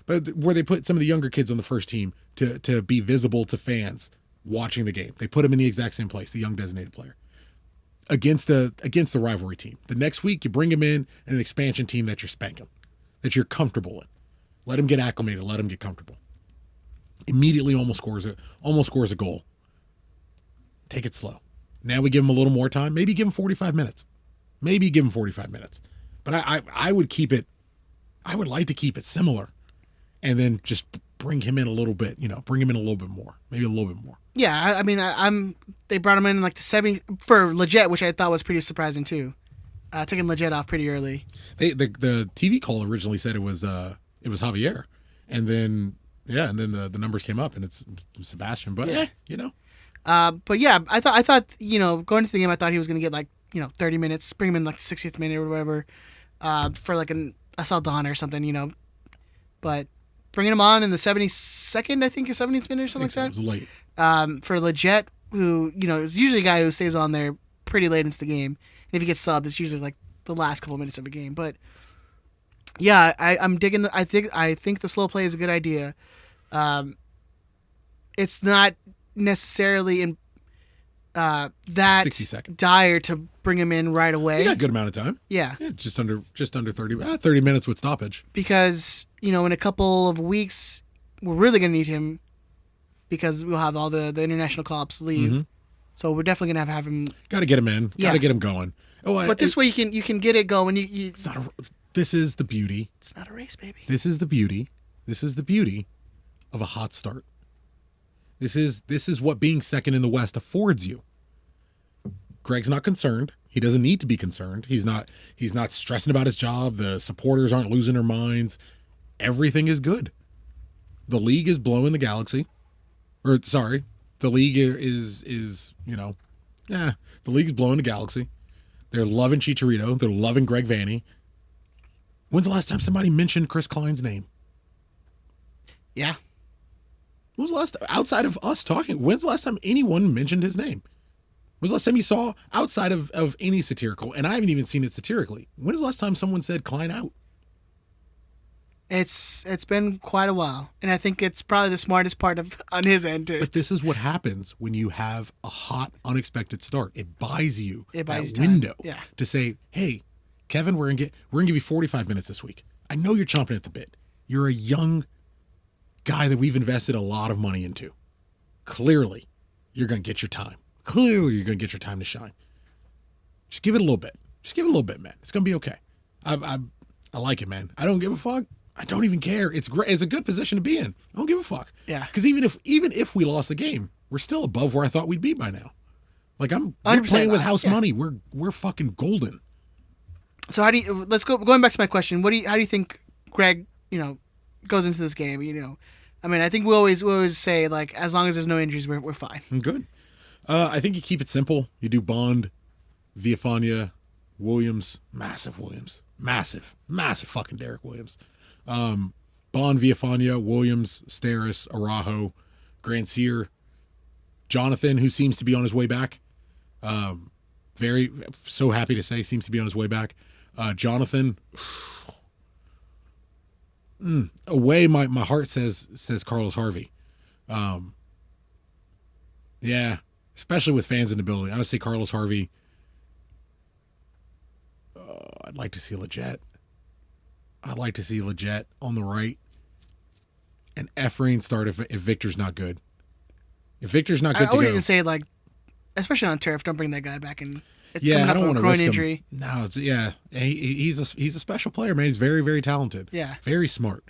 But where they put some of the younger kids on the first team to be visible to fans watching the game. They put him in the exact same place, the young designated player. Against the rivalry team. The next week you bring him in an expansion team that you're spanking, that you're comfortable in. Let him get acclimated, let him get comfortable. Immediately almost scores a goal. Take it slow. Now we give him a little more time. Maybe give him 45 minutes. But I would keep it, I would like to keep it similar and then just bring him in a little bit, bring him in a little bit more, maybe a little bit more. Yeah, I mean, they brought him in like the 70 for Leggett, which I thought was pretty surprising too. Taking Leggett off pretty early. The TV call originally said it was Javier, and then the numbers came up and it's Sebastian. But But yeah, I thought going into the game, I thought he was gonna get like 30 minutes, bring him in like the 60th minute or whatever, for like a Saldana or something, but bringing him on in the 72nd, I think, or 70th minute or something like that. It was late. For Leggett, who is usually a guy who stays on there pretty late into the game. And if he gets subbed, it's usually like the last couple minutes of a game. But yeah, I'm digging. I think the slow play is a good idea. It's not necessarily that 60 seconds. dire to bring him in right away. You got a good amount of time. Yeah, Yeah, just under 30 minutes with stoppage. because in a couple of weeks we're really gonna need him because we'll have all the international call-ups leave. Mm-hmm. So we're definitely gonna have him. Got to get him in. Got Yeah. to get him going. Oh, But this way you can get it going. it's not this is the beauty. It's not a race, baby. This is the beauty. This is the beauty of a hot start. This is what being second in the West affords you. Greg's not concerned. He doesn't need to be concerned. He's not stressing about his job. The supporters aren't losing their minds. Everything is good. The league is blowing the galaxy. Or sorry, the league is the league's blowing the galaxy. They're loving Chicharito. They're loving Greg Vanney. When's the last time somebody mentioned Chris Klein's name? Yeah. When was the last time, outside of us talking, when's the last time anyone mentioned his name? When was the last time you saw, outside of any satirical, and I haven't even seen it satirically, when was the last time someone said Klein out? It's been quite a while, and I think it's probably the smartest part on his end too. But this is what happens when you have a hot, unexpected start. It buys you It buys that you time. window Yeah. to say, hey, Kevin, we're gonna give you 45 minutes this week. I know you're chomping at the bit. You're a young guy that we've invested a lot of money into. Clearly, you're gonna get your time. Clearly, you're gonna get your time to shine. Just give it a little bit. Just give it a little bit, man. It's gonna be okay. I like it, man. I don't give a fuck. I don't even care. It's great. It's a good position to be in. I don't give a fuck. Yeah. Because even if we lost the game, we're still above where I thought we'd be by now. Like we're 100% playing with not, house yeah. money. We're fucking golden. So how do you going back to my question? How do you think Greg goes into this game? I mean, I think we always say, like, as long as there's no injuries, we're fine. Good. I think you keep it simple. You do Bond, Villafania, Williams, massive fucking Derek Williams. Bond, Villafania, Williams, Steris, Araujo, Grandsir, Jonathan, who seems to be on his way back. Very so happy to say seems to be on his way back. Jonathan, away my heart says Carlos Harvey. Yeah, especially with fans in the building. I would say Carlos Harvey. I'd like to see Leggett. I'd like to see Leggett on the right. And Efrain start if Victor's not good. If Victor's not good I to would go. even say, like, especially on turf, don't bring that guy back in. It's Yeah, coming I off don't of a want to groin risk injury. him. No, he's a special player, man. He's very, very talented. Yeah. Very smart.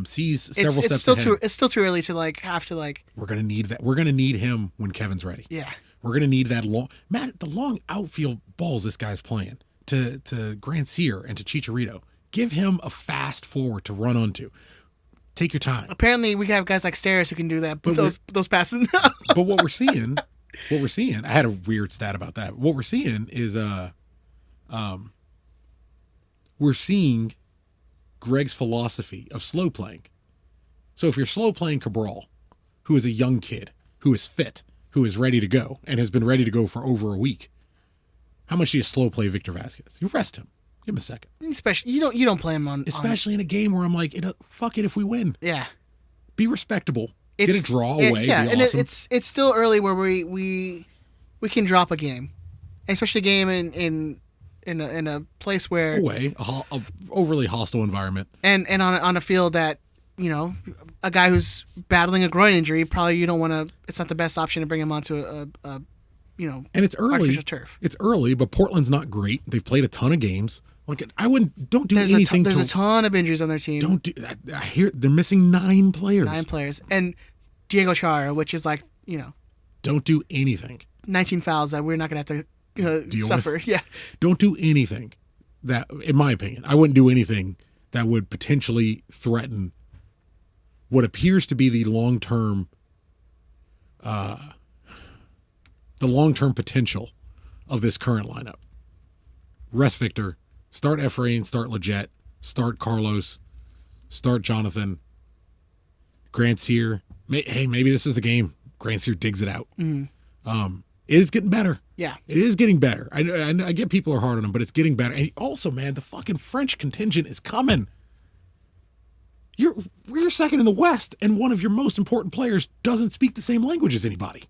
Sees several steps still ahead. It's still too early to have to We're gonna need that. We're gonna need him when Kevin's ready. Yeah. We're gonna need that the long outfield balls this guy's playing to Grandsir and to Chicharito. Give him a fast forward to run onto. Take your time. Apparently, we have guys like Steris who can do that. But those passes. But what we're seeing, I had a weird stat about that. What we're seeing is we're seeing Greg's philosophy of slow playing. So if you're slow playing Cabral, who is a young kid, who is fit, who is ready to go, and has been ready to go for over a week, how much do you slow play Victor Vasquez? You rest him. Give him a second. Especially you don't play him on. Especially in a game where I'm like, fuck it if we win. Yeah. Be respectable. Get a draw away. Yeah, be and awesome. it's still early where we can drop a game, especially a game in a place where away a overly hostile environment. and on a field that a guy who's battling a groin injury, probably you don't want to. It's not the best option to bring him onto a And it's early. artificial turf. It's early, but Portland's not great. They've played a ton of games. Like don't do There's anything there's to a ton of injuries on their team. don't do. I hear they're missing 9 players. 9 players and Diego Chara, which is like Don't do anything. 19 fouls that we're not gonna have to Deal suffer. with. Yeah. Don't do anything that, in my opinion, I wouldn't do anything that would potentially threaten what appears to be the long-term potential of this current lineup. Rest Victor, start Efrain, start Leggett, start Carlos, start Jonathan, Grandsir. Hey, maybe this is the game. Grandsir digs it out. Mm-hmm. It is getting better. Yeah. It is getting better. I get people are hard on him, but it's getting better. And also, man, the fucking French contingent is coming. You're second in the West, and one of your most important players doesn't speak the same language as anybody.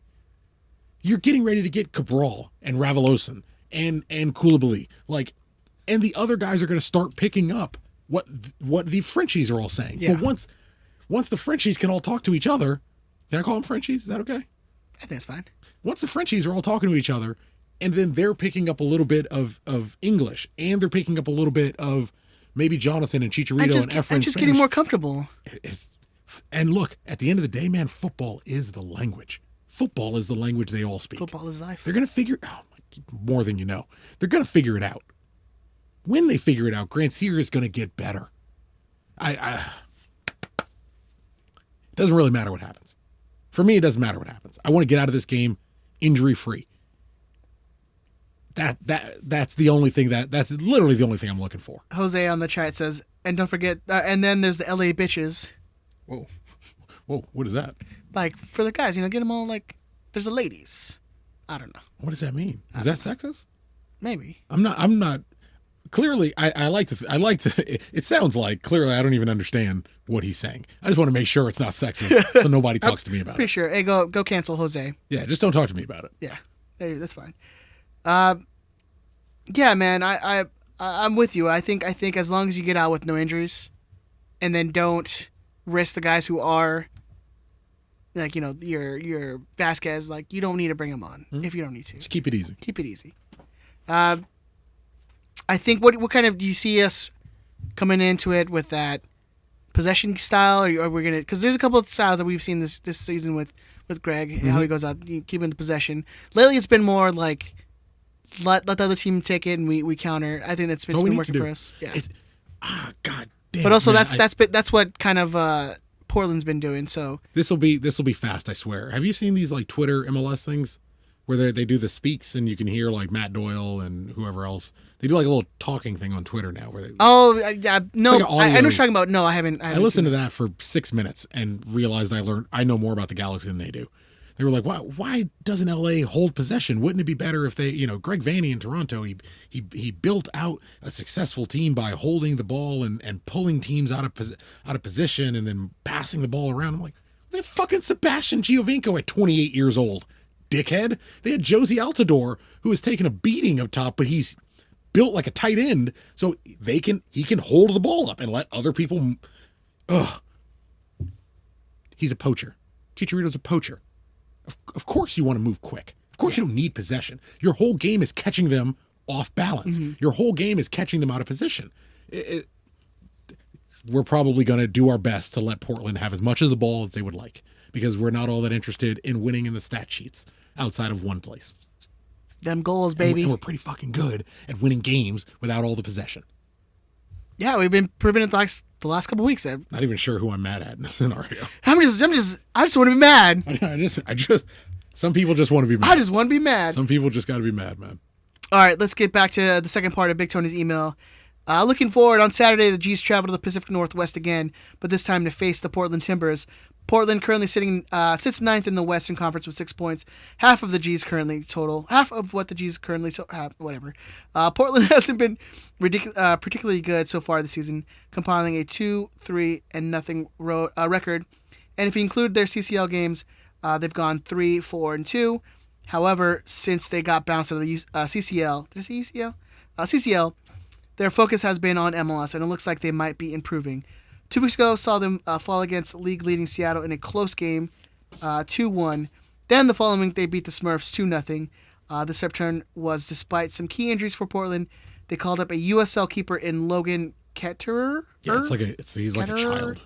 You're getting ready to get Cabral and Raveloson and Koulibaly. Like, and the other guys are going to start picking up what the Frenchies are all saying. Yeah. But once the Frenchies can all talk to each other, can I call them Frenchies? Is that okay? I think that's fine. Once the Frenchies are all talking to each other, and then they're picking up a little bit of English, and they're picking up a little bit of maybe Jonathan and Chicharito and Efren. I'm just getting more comfortable. And look, at the end of the day, man, football is the language. Football is the language they all speak. Football is life. They're going to figure more than you know. They're going to figure it out. When they figure it out, Grant Sear is going to get better. It doesn't really matter what happens. For me, it doesn't matter what happens. I want to get out of this game injury-free. That's the only thing that's literally the only thing I'm looking for. Jose on the chat says, and don't forget, and then there's the LA bitches. Whoa, what is that? Like, for the guys, get them all, like, there's the ladies. I don't know. What does that mean? Is that sexist? Maybe. I'm not. Clearly, I like to. It sounds like clearly I don't even understand what he's saying. I just want to make sure it's not sexist, so nobody talks to me about Pretty it. sure. Hey, go cancel Jose. Yeah, just don't talk to me about it. Yeah, hey, that's fine. Yeah, man, I'm with you. I think as long as you get out with no injuries, and then don't risk the guys who are, like, your Vasquez, like, you don't need to bring him on if you don't need to. Just keep it easy. Keep it easy. I think what kind of do you see us coming into it with that possession style, or we're gonna, because there's a couple of styles that we've seen this season with Greg, how he goes out keeping the possession. Lately, it's been more like let the other team take it and we counter. I think that's been working for us. Yeah. God damn. But also man, that's what kind of Portland's been doing. So this will be fast, I swear. Have you seen these like Twitter MLS things where they do the speaks and you can hear like Matt Doyle and whoever else? They do like a little talking thing on Twitter now where they. Oh yeah, no, like I know what you're talking about. No, I haven't. I listened to that for 6 minutes and realized I know more about the Galaxy than they do. They were like, why doesn't LA hold possession? Wouldn't it be better if they, Greg Vanney in Toronto, he built out a successful team by holding the ball and pulling teams out of position and then passing the ball around. I'm like, they're fucking Sebastian Giovinco at 28 years old, dickhead. They had Josie Altidore, who has taken a beating up top, but he's built like a tight end, so he can hold the ball up and let other people. He's a poacher. Chicharito's a poacher. Of course you want to move quick. Of course you don't need possession. Your whole game is catching them off balance. Your whole game is catching them out of position. We're probably going to do our best to let Portland have as much of the ball as they would like, because we're not all that interested in winning in the stat sheets outside of one place. Them goals, baby. And we're pretty fucking good at winning games without all the possession. Yeah, we've been proving it the last couple of weeks. Not even sure who I'm mad at in this scenario. I just want to be mad. I just some people just want to be mad. I just want to be mad. Some people just got to be mad, man. All right, let's get back to the second part of Big Tony's email. Looking forward, on Saturday, the G's travel to the Pacific Northwest again, but this time to face the Portland Timbers. Portland currently sits ninth in the Western Conference with 6 points. Half of the G's currently total. Half of what the G's currently have, whatever. Portland hasn't been particularly good so far this season, compiling a 2-3-0 record. And if you include their CCL games, they've gone 3-4-2. However, since they got bounced out of the CCL, did I say UCL? CCL, their focus has been on MLS, and it looks like they might be improving. 2 weeks ago, saw them fall against league-leading Seattle in a close game, 2-1. Then the following week, they beat the Smurfs 2-0. This return was despite some key injuries for Portland. They called up a USL keeper in Logan Ketterer. Yeah, he's like a child.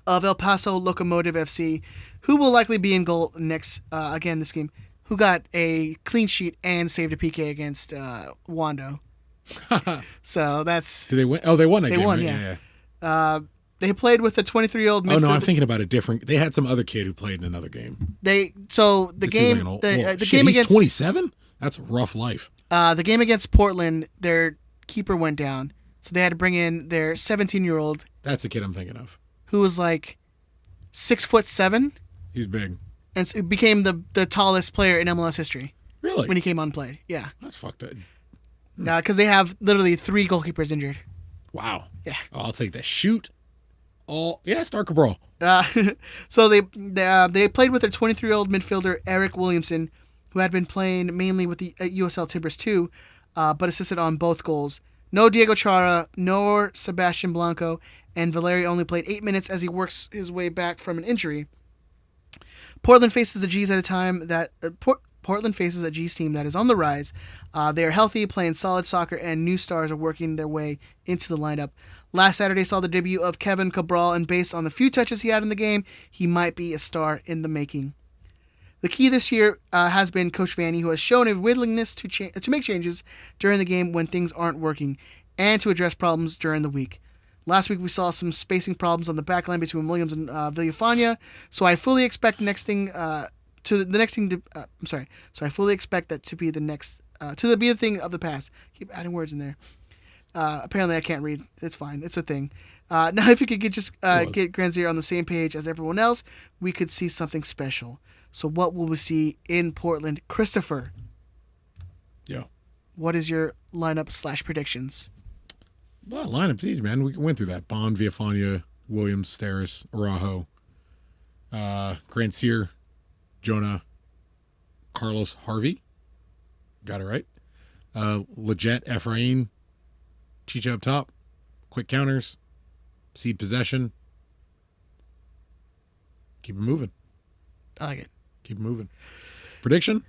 Of El Paso Locomotive FC, who will likely be in goal next again this game, who got a clean sheet and saved a PK against Wando. So that's... Did they win? Oh, they won that game. They won, right? Yeah. They played with a 23-year-old midfielder. Oh, no, I'm thinking about a different... They had some other kid who played in another game. The game against... 27? That's a rough life. The game against Portland, their keeper went down, so they had to bring in their 17-year-old. That's the kid I'm thinking of. Who was like 6'7". He's big. And so became the tallest player in MLS history. Really? When he came on played. Yeah. That's fucked up. Because they have literally 3 goalkeepers injured. Wow. Yeah. Oh, I'll take that. Shoot Star Cabral. So they played with their 23-year-old midfielder Eric Williamson, who had been playing mainly with the USL Timbers 2, but assisted on both goals. No Diego Chara, nor Sebastian Blanco, and Valeri only played 8 minutes as he works his way back from an injury. Portland faces a G's team that is on the rise. They are healthy, playing solid soccer, and new stars are working their way into the lineup. Last Saturday saw the debut of Kevin Cabral, and based on the few touches he had in the game, he might be a star in the making. The key this year has been Coach Vanny, who has shown a willingness to make changes during the game when things aren't working, and to address problems during the week. Last week we saw some spacing problems on the back line between Williams and Villafania, so I fully expect that to be the thing of the past. Keep adding words in there. Apparently I can't read. It's fine. It's a thing. Now if you could get Granzier on the same page as everyone else, we could see something special. So what will we see in Portland? Christopher. Yeah. What is your lineup / predictions? Well, lineup's easy, man. We went through that. Bond, Villafania, Williams, Steris, Araujo, Granzier, Jonah, Carlos Harvey. Got it right. Leggett, Ephraim, Chicha up top, quick counters, seed possession. Keep it moving. I like it. Keep it moving. Prediction?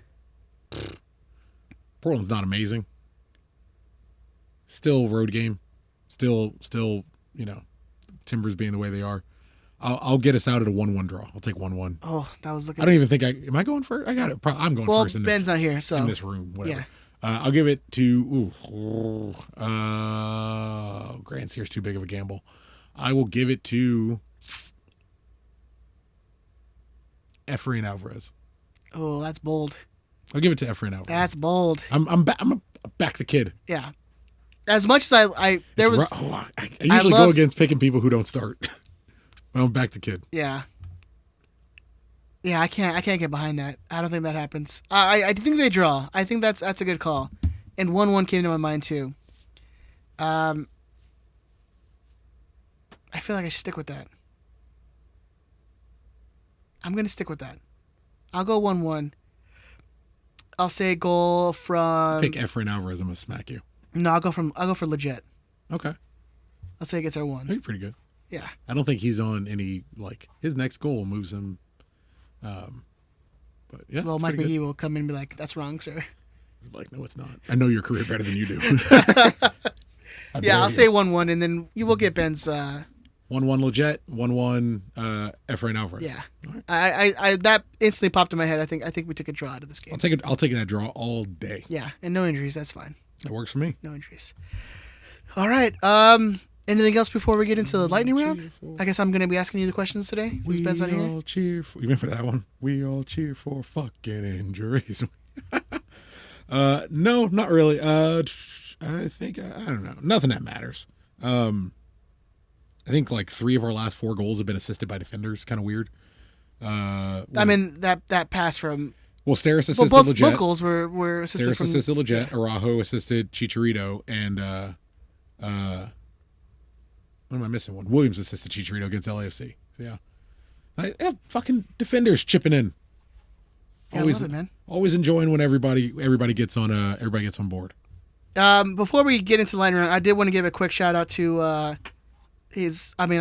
Portland's not amazing. Still road game. Still, Timbers being the way they are. I'll get us out at a 1-1 draw. I'll take 1-1. Oh, that was looking. I don't even think am I going first? I got it. I'm going first. Well, Ben's not here, so in this room, whatever. Yeah. I'll give it to. Granzier's too big of a gamble. I will give it to Efrain Alvarez. Oh, that's bold. I'll give it to Efrain Alvarez. That's bold. I'm back the kid. Yeah. As much as I usually go against picking people who don't start. I'm back the kid. Yeah. Yeah, I can't get behind that. I don't think that happens. I think they draw. I think that's a good call. And 1-1 came to my mind too. I feel like I should stick with that. I'm gonna stick with that. I'll go 1-1. I'll say goal from. Pick Efrain Alvarez. I'm gonna smack you. No, I'll go for Leggett. Okay. I'll say he gets our 1. He's pretty good. Yeah. I don't think he's on any his next goal moves him. But yeah. Well, Mike McGee will come in and be like, "That's wrong, sir." No, it's not. I know your career better than you do. Yeah, I'll say 1-1, and then you will get Ben's. 1-1 Leggett, 1-1 Efrain Alvarez. Yeah. Right. I that instantly popped in my head. I think we took a draw out of this game. I'll take that draw all day. Yeah, and no injuries. That's fine. That works for me. No injuries. All right. Anything else before we get into the lightning round? I guess I'm going to be asking you the questions today. We all cheer for. You remember that one? We all cheer for fucking injuries. No, not really. I think I don't know. Nothing that matters. I think 3 of our last 4 goals have been assisted by defenders. Kind of weird. I mean that pass from. Well, Steris assisted both Leggett. Both goals were assisted. Steris assisted Leggett. Araujo assisted Chicharito, and what am I missing? One. Williams assisted Chicharito against LAFC. So yeah, fucking defenders chipping in. Yeah, Always, I love it, man. Always enjoying when everybody gets on board. Before we get into the lightning round, I did want to give a quick shout out to I'll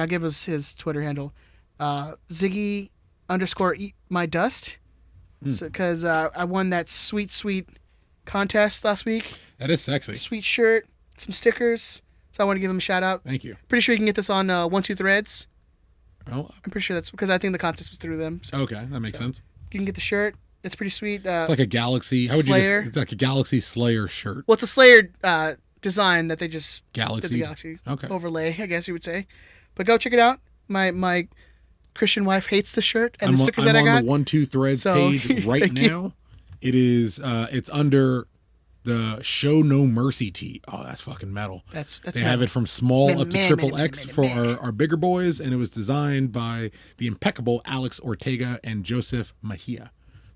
give us his Twitter handle, Ziggy _ Eat My Dust, because I won that sweet contest last week. That is sexy. Sweet shirt, some stickers. So I want to give him a shout out. Thank you. Pretty sure you can get this on 1-2 Threads. Oh, I'm pretty sure that's because I think the contest was through them. So. Okay, that makes sense. You can get the shirt. It's pretty sweet. It's like a Galaxy. How would Slayer. It's like a Galaxy Slayer shirt. Well, it's a Slayer design that they just Galaxy. did the Galaxy Okay. overlay, I guess you would say. But go check it out. My Christian wife hates the shirt and the stickers that I got. I'm on the 1-2 Threads page right now. It is. It's under the Show No Mercy tee. Oh, that's fucking metal. That's they metal. have it from small up to triple X for our bigger boys, and it was designed by the impeccable Alex Ortega and Joseph Mejia.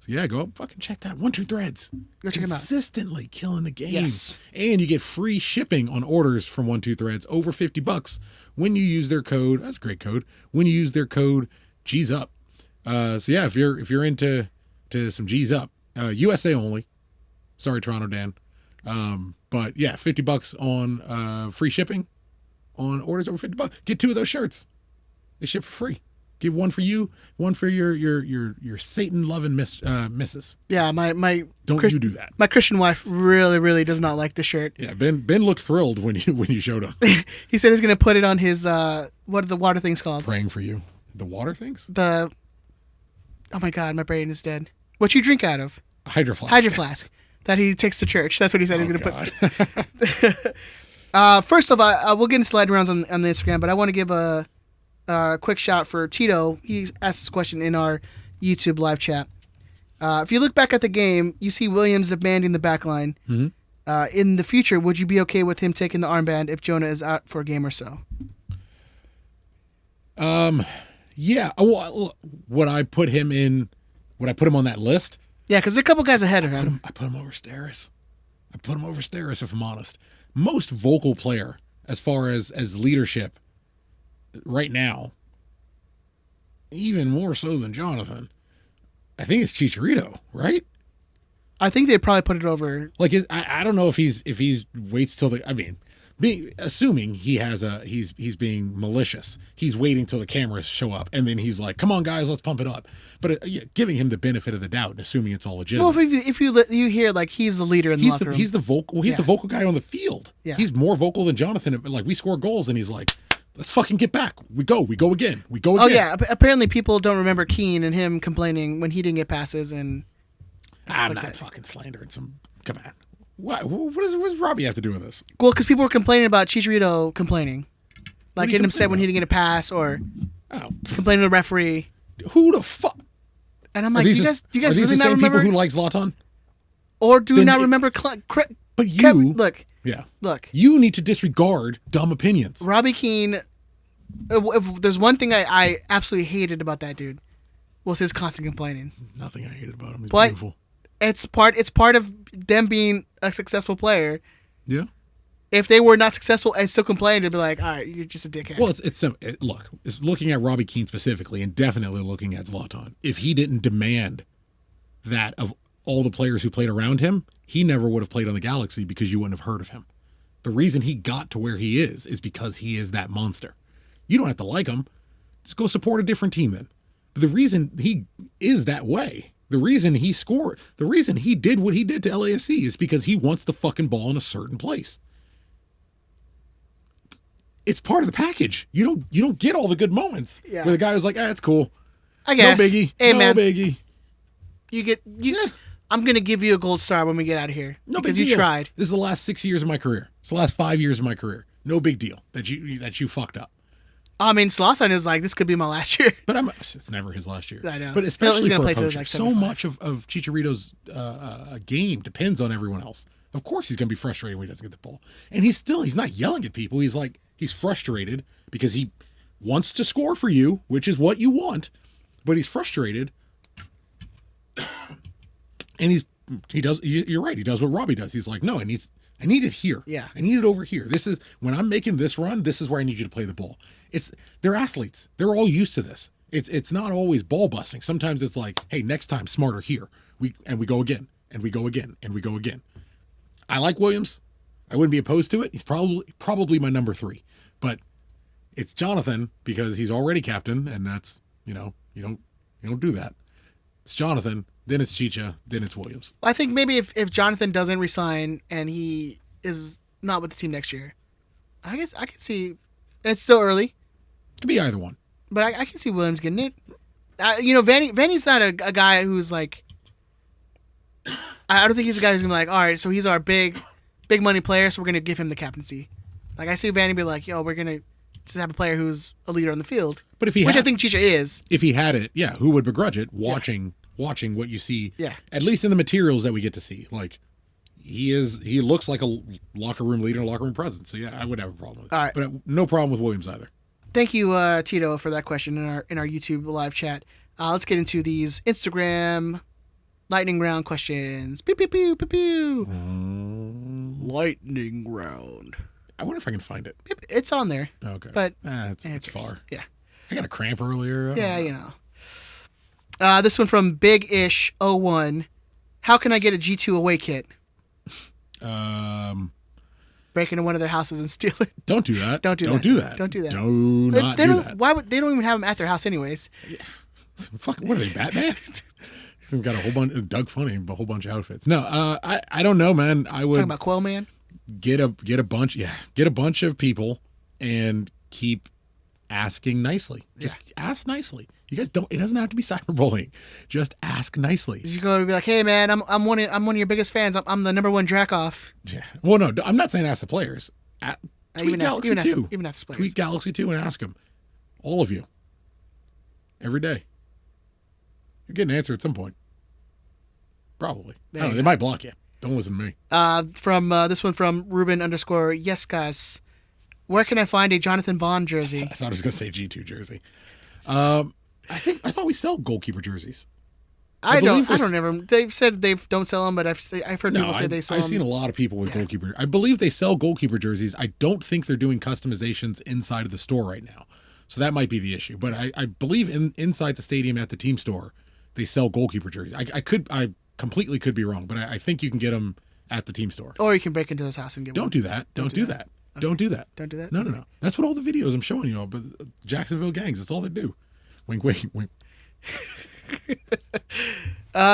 So yeah, go up, fucking check that 1-2 Threads. Go check 'em out. Consistently killing the game. Yes. And you get free shipping on orders from 1-2 Threads over $50 when you use their code. That's a great code. When you use their code G's Up. So yeah, if you're into some G's Up, USA only. Sorry, Toronto Dan. But yeah, $50 on free shipping on orders over $50. Get 2 of those shirts. They ship for free. Get one for you, one for your Satan loving missus. Yeah, my Don't you do that. My Christian wife really, really does not like the shirt. Yeah, Ben looked thrilled when you showed him. He said he's gonna put it on his what are the water things called? Praying for you. The water things? Oh my God, my brain is dead. What you drink out of? Hydro flask. Hydro flask that he takes to church. That's what he said he's gonna put. First of all, we'll get into slide rounds on the Instagram, but I want to give a quick shout for Tito. He asked this question in our YouTube live chat. If you look back at the game, you see Williams demanding the back line. Mm-hmm. In the future, would you be okay with him taking the armband if Jonah is out for a game or so? Yeah. Would I put him on that list? Yeah, because there are a couple guys ahead of him. I put him over Steris. If I'm honest. Most vocal player as far as leadership right now, even more so than Jonathan, I think it's Chicharito, right? I think they'd probably put it over. Like, I don't know if he's waits till assuming he's being malicious. He's waiting till the cameras show up, and then he's like, "Come on, guys, let's pump it up." But giving him the benefit of the doubt and assuming it's all legitimate. Well, if you hear like he's the leader in the locker room. He's the vocal. He's the vocal guy on the field. Yeah. He's more vocal than Jonathan. Like, we score goals, and he's like, "Let's fucking get back. We go again. Oh yeah. Apparently, people don't remember Keane and him complaining when he didn't get passes and. I'm not fucking slandering some. Come on. What does Robbie have to do with this? Well, because people were complaining about Chicharito complaining, like getting upset when he about? didn't get a pass or Oh, complaining to the referee. who the fuck? And I'm like, do you guys are really these the not same remember? people who like Zlatan? Or do Then not it- remember? But you, Look, yeah, look. you need to disregard dumb opinions. Robbie Keane. If there's one thing I absolutely hated about that dude, was his constant complaining. Nothing I hated about him. He's But- beautiful. It's part of them being a successful player. Yeah. If they were not successful and still complained, they'd be like, all right, you're just a dickhead. Well, it's looking at Robbie Keane specifically, and definitely looking at Zlatan. If he didn't demand that of all the players who played around him, he never would have played on the Galaxy because you wouldn't have heard of him. The reason he got to where he is because he is that monster. You don't have to like him. Just go support a different team then. But the reason he is that way, the reason he scored, the reason he did what he did to LAFC is because he wants the fucking ball in a certain place. It's part of the package. You don't get all the good moments where the guy was like, it's cool. I guess. No biggie. Hey, no man, biggie. I'm gonna give you a gold star when we get out of here. No because big deal. you tried. This is the last 6 years of my career. It's the last 5 years of my career. No big deal that you fucked up. I mean, Zlatan is like, this could be my last year. But it's never his last year. I know. But especially He's gonna for a play till poacher, like so 75. much of Chicharito's game depends on everyone else. Of course he's going to be frustrated when he doesn't get the ball. And he's not yelling at people. He's frustrated because he wants to score for you, which is what you want, but he's frustrated. And you're right. He does what Robbie does. He's like, no, I need it here. Yeah. I need it over here. This is when I'm making this run, this is where I need you to play the ball. They're athletes. They're all used to this. It's not always ball busting. Sometimes it's like, hey, next time smarter here. We go again, and we go again, and we go again. I like Williams. I wouldn't be opposed to it. He's probably my number 3. But it's Jonathan because he's already captain, and that's, you don't do that. It's Jonathan, then it's Chicha, then it's Williams. I think maybe if Jonathan doesn't resign and he is not with the team next year, I guess I could see. It's still early, Could be either one. but I can see Williams getting it. Vanny's not a guy who's like. I don't think he's a guy who's gonna be like, all right, so he's our big money player, so we're gonna give him the captaincy. Like I see Vanny be like, yo, we're gonna just have a player who's a leader on the field. But I think Chicha is. if he had it, yeah, who would begrudge it? Watching what you see, Yeah. at least in the materials that we get to see, like he looks like a locker room leader, and a locker room presence. So yeah, I would have a problem with it. All right. But no problem with Williams either. Thank you, Tito, for that question in our YouTube live chat. Let's get into these Instagram Lightning round questions. Pew pew pew pew pew. Lightning round. I wonder if I can find it. It's on there. Okay. But it's far. Yeah. I got a cramp earlier. I don't Yeah, know. you know. This one from Big Ish 01. How can I get a G2 away kit? Break into one of their houses and steal it. Don't do that. Don't do Don't that. do that. Don't do that. Do not They do don't. that. Why would they don't even have them at their house anyways? Fuck, what are they, Batman? He's got a whole bunch of Doug Funny, a whole bunch of outfits. No, I don't know, man. I would Talking about Quell Man. get a bunch of people and keep asking nicely. Just ask nicely. You guys don't. It doesn't have to be cyberbullying. Just ask nicely. You go to be like, hey man, I'm one of your biggest fans. I'm the number one Dracoff. Yeah. Well, no, I'm not saying ask the players. Tweet Galaxy 2. Even ask the players. Tweet Galaxy 2 and ask them. All of you. Every day. You'll get an answer at some point. Probably. I don't know. They might block you. Don't listen to me. From this one from Ruben _ yes guys. Where can I find a Jonathan Bond jersey? I thought I was going to say G2 jersey. I thought we sell goalkeeper jerseys. I don't ever. They've said they don't sell them, but I've heard people say they sell them. I've seen a lot of people with goalkeeper. I believe they sell goalkeeper jerseys. I don't think they're doing customizations inside of the store right now. So that might be the issue. But I believe inside the stadium at the team store, they sell goalkeeper jerseys. I completely could be wrong, but I think you can get them at the team store. Or you can break into his house and get one. Don't do that. Don't do that. Okay. Don't do that. Don't do that? No. That's what all the videos I'm showing you all. But Jacksonville gangs, that's all they do. Wink, wink, wink.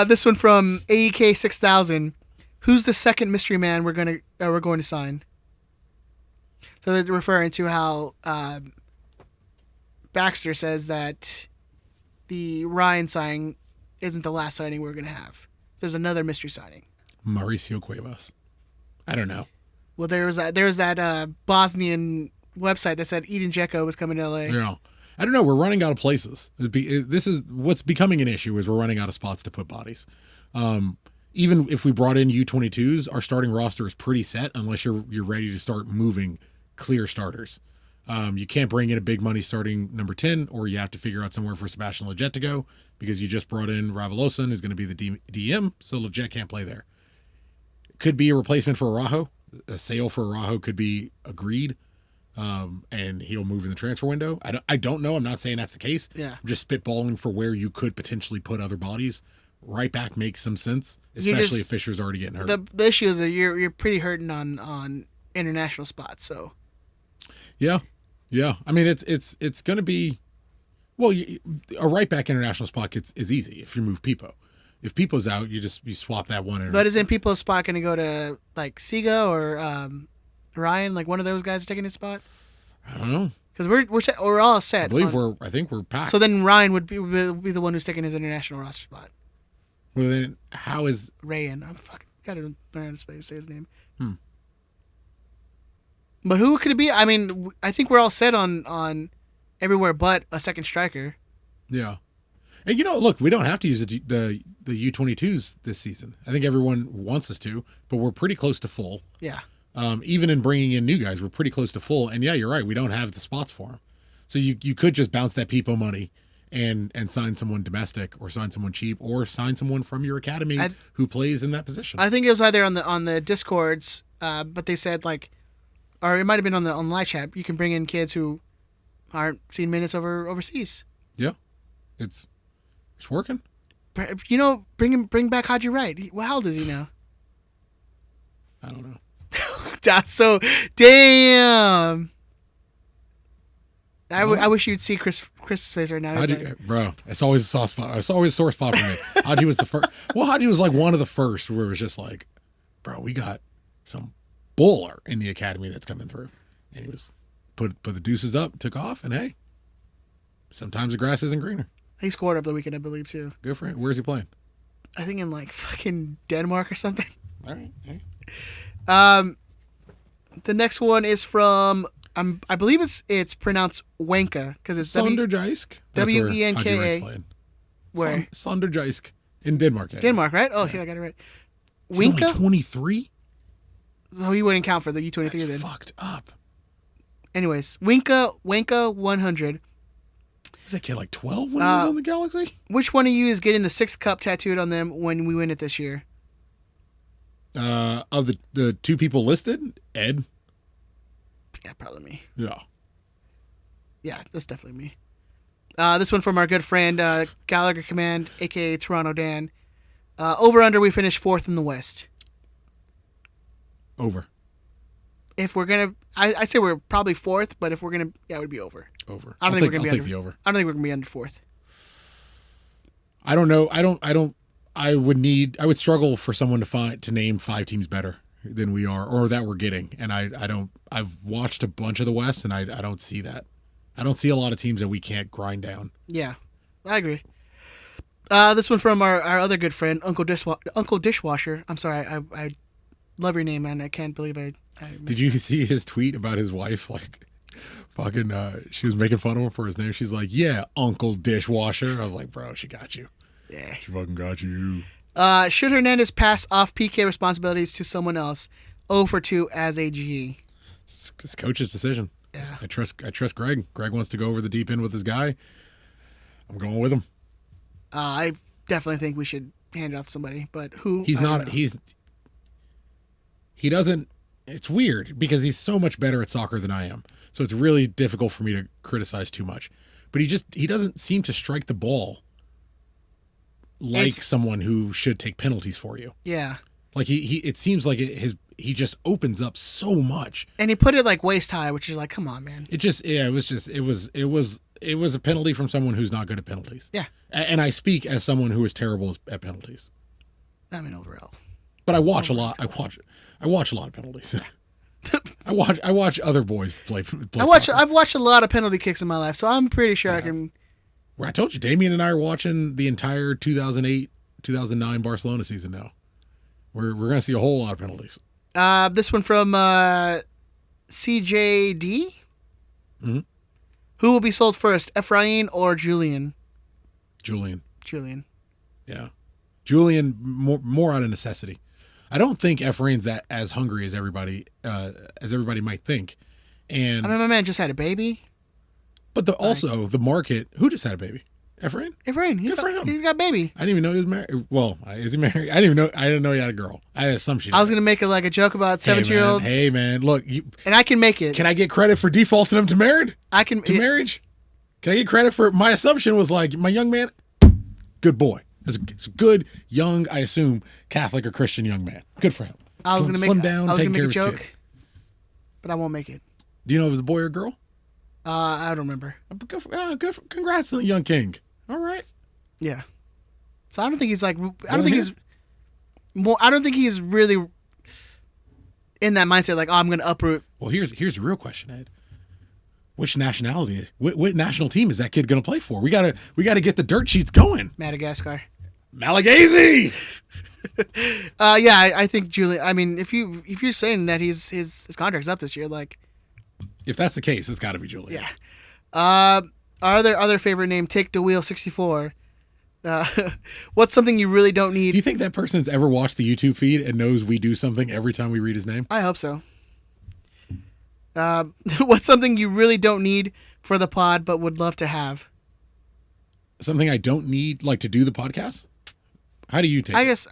This one from AEK 6000. Who's the second mystery man we're going to sign? So they're referring to how Baxter says that the Ryan signing isn't the last signing we're going to have. There's another mystery signing. Mauricio Cuevas. I don't know. Well, there was that Bosnian website that said Eden Dzeko was coming to LA. Yeah. I don't know. We're running out of places. This is what's becoming an issue is we're running out of spots to put bodies. Even if we brought in U22s, our starting roster is pretty set unless you're ready to start moving clear starters. You can't bring in a big money starting number 10, or you have to figure out somewhere for Sebastian Lletget to go because you just brought in Ravalosan, who's going to be the DM, so Lletget can't play there. Could be a replacement for Araujo. A sale for Araujo could be agreed. And he'll move in the transfer window. I don't know. I'm not saying that's the case. Yeah. I'm just spitballing for where you could potentially put other bodies. Right back makes some sense, especially if Fisher's already getting hurt. The issue is that you're pretty hurting on international spots. So. Yeah. I mean, it's going to be, well, a right back international spot is easy if you move Pipo. If Pipo's out, you swap that one in. But isn't Pipo's spot going to go to like Siga or Ryan? Like one of those guys taking his spot? I don't know. Because we're all set. I believe I think we're packed. So then Ryan would be the one who's taking his international roster spot. Well, then how is Rayan? I'm fucking gotta learn how to say his name. But who could it be? I mean, I think we're all set on everywhere but a second striker. Yeah. And look, we don't have to use the U22s this season. I think everyone wants us to, but we're pretty close to full. Yeah. Even in bringing in new guys, we're pretty close to full. And yeah, you're right. We don't have the spots for them. So you could just bounce that Pipo money and sign someone domestic or sign someone cheap or sign someone from your academy who plays in that position. I think it was either on the Discords, but they said or it might have been on the live chat. You can bring in kids who aren't seeing minutes overseas. Yeah, it's working. Bring back Haji Wright. How old is he now? I don't know. So damn. I wish you'd see Chris's face right now. Haji, bro, it's always a soft spot. It's always a sore spot for me. Haji was the first. Well, Haji was like one of the first where it was just like, bro, we got some bowler in the academy that's coming through, and he was put the deuces up, took off, and hey, sometimes the grass isn't greener. He scored over the weekend, I believe, too. Good for him. Where's he playing? I think in fucking Denmark or something. All right. The next one is from I believe it's pronounced Wenka because it's Sonderjysk. Wenka. Where? Sonderjysk in Denmark. Denmark, right? Oh, yeah, I got it right. He's only 23? Oh, he wouldn't count for the U23 That's then. fucked up. Anyways, Wenka 100. Was that kid like 12 when he was on the Galaxy? Which one of you is getting the 6th cup tattooed on them when we win it this year? Of the 2 people listed, Ed. Yeah, probably me. Yeah. Yeah, that's definitely me. This one from our good friend Gallagher Command, aka Toronto Dan. Over under, we finished 4th in the West. Over. If we're gonna, I'd say we're probably 4th, but if we're gonna, yeah, it would be over. Over. I don't think we're gonna be take under, the over. I don't think we're gonna be under 4th. I don't know. I would struggle for someone to name 5 teams better than we are, or that we're getting. And I've watched a bunch of the West, and I don't see that. I don't see a lot of teams that we can't grind down. Yeah, I agree. This one from our other good friend, Uncle Dishwasher. I'm sorry, I love your name, and I can't believe I Did you see his tweet about his wife? Like, fucking, she was making fun of him for his name. She's like, yeah, Uncle Dishwasher. I was like, bro, she got you. Yeah. She fucking got you. Should Hernandez pass off PK responsibilities to someone else? 0 for 2 as a G. It's coach's decision. Yeah. I trust Greg. Greg wants to go over the deep end with this guy. I'm going with him. I definitely think we should hand it off to somebody, but who? He doesn't. It's weird because he's so much better at soccer than I am. So it's really difficult for me to criticize too much. But he doesn't seem to strike the ball like someone who should take penalties for you. Yeah. Like it seems like he just opens up so much. And he put it like waist high, which is like, come on, man. It was a penalty from someone who's not good at penalties. Yeah. And I speak as someone who is terrible at penalties. I mean, overall. But I watch a lot. I watch a lot of penalties. I watch other boys play soccer. I've watched a lot of penalty kicks in my life, so I'm pretty sure I can. Well, I told you, Damien and I are watching the entire 2008-2009 Barcelona season now. We're gonna see a whole lot of penalties. This one from CJD. Mm-hmm. Who will be sold first, Efrain or Julian? Julian. Yeah, Julian more out of necessity. I don't think Efrain's that as hungry as everybody might think. And I mean, my man just had a baby. But also the market. Who just had a baby? Efrain? Efrain. Good for him. He's got a baby. I didn't even know he was married. Well, is he married? I didn't know he had a girl. I had an assumption. I was gonna make a joke about 17-year-olds. Hey man, look. And I can make it. Can I get credit for defaulting him to marriage? Marriage? Can I get credit for my assumption was like my young man? Good boy. It's a good young, I assume, Catholic or Christian young man. Good for him. I was slim down, taking care of his joke, kid. but I won't make it. Do you know if it's a boy or a girl? I don't remember. Congrats to the young king. All right. Yeah. So I don't think he's like. I don't think he's really in that mindset. Like, oh, I'm going to uproot. Well, here's the real question, Ed. Which nationality? What national team is that kid going to play for? We gotta get the dirt sheets going. Madagascar. Malagasy. Yeah, I think Julian. I mean, if you're saying that his contract's up this year, like. If that's the case, it's got to be Julian. Yeah. Our other favorite name, Take the Wheel 64. What's something you really don't need? Do you think that person's ever watched the YouTube feed and knows we do something every time we read his name? I hope so. What's something you really don't need for the pod but would love to have? Something I don't need, like to do the podcast? How do you take it? I guess,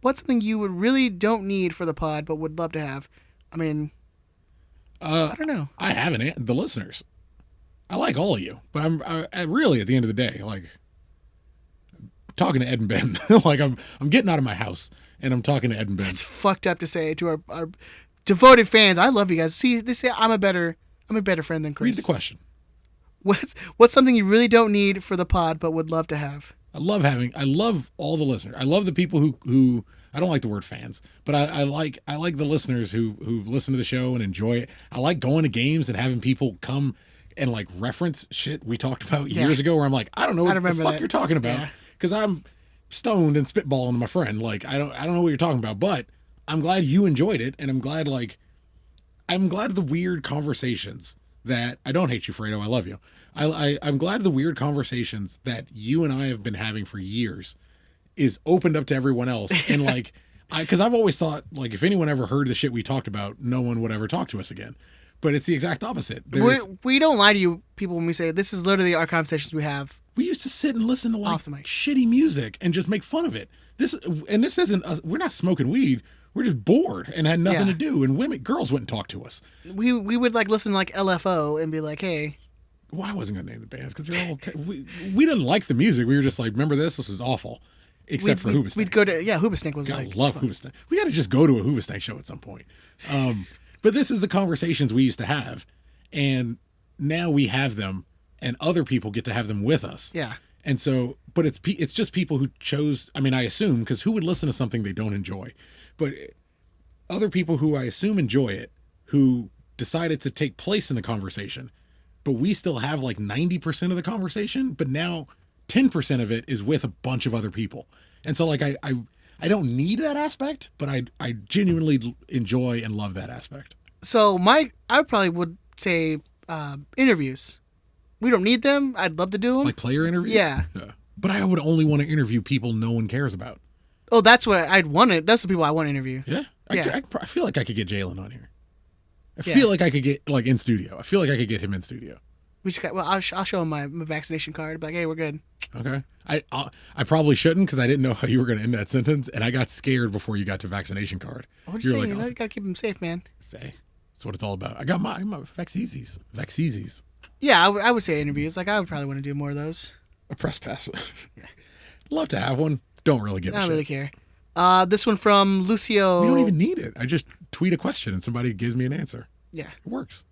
what's something you would really don't need for the pod but would love to have? I mean, I don't know. I haven't. The listeners. I like all of you, but I really, at the end of the day, like talking to Ed and Ben, like I'm getting out of my house and I'm talking to Ed and Ben. It's fucked up to say to our devoted fans. I love you guys. See, they say I'm a better friend than Chris. Read the question. What's something you really don't need for the pod but would love to have? I love all the listeners. I love the people who I don't like the word fans, but I like the listeners who listen to the show and enjoy it. I like going to games and having people come and like reference shit we talked about years ago where I'm like, I don't know what the fuck you're talking about because I'm stoned and spitballing to my friend. Like I don't know what you're talking about, but I'm glad you enjoyed it, and I'm glad of the weird conversations that I don't hate you, Fredo. I love you. I'm glad of the weird conversations that you and I have been having for years is opened up to everyone else. And like, because I've always thought like if anyone ever heard the shit we talked about, no one would ever talk to us again. But it's the exact opposite. We don't lie to you people when we say this is literally our conversations we have. We used to sit and listen to like Off the mic. shitty music and just make fun of it. This isn't us. We're not smoking weed. We're just bored and had nothing to do. And girls wouldn't talk to us. We would like listen to like LFO and be like, hey. Well, I wasn't gonna name the bands because they're all. We didn't like the music. We were just like, remember this? This is awful. Except for Hoobastank. We'd go to Hoobastank was I like. love Hoobastank. We got to just go to a Hoobastank show at some point. But this is the conversations we used to have, and now we have them, and other people get to have them with us. Yeah. And so, but it's just people who chose. I mean, I assume because who would listen to something they don't enjoy? But other people who I assume enjoy it, who decided to take place in the conversation, but we still have like 90% of the conversation, but now 10% of it is with a bunch of other people. And so like I don't need that aspect, but I genuinely enjoy and love that aspect. So I probably would say interviews. We don't need them. I'd love to do them. Like player interviews? Yeah. But I would only want to interview people no one cares about. Oh, that's what I'd want to. That's the people I want to interview. Yeah. Yeah. I feel like I could get Jalen on here. I feel like I could get like in studio. I feel like I could get him in studio. We just got. Well, I'll show him my vaccination card. Be like, hey, we're good. Okay. I probably shouldn't because I didn't know how you were going to end that sentence, and I got scared before you got to vaccination card. What you saying? You gotta keep him safe, man. Say, that's what it's all about. I got my Vaxeasies. Yeah, I would say interviews. Like I would probably want to do more of those. A press pass. Yeah. Love to have one. Don't really give a I shit. don't really care. This one from Lucio. We don't even need it. I just tweet a question and somebody gives me an answer. Yeah. It works.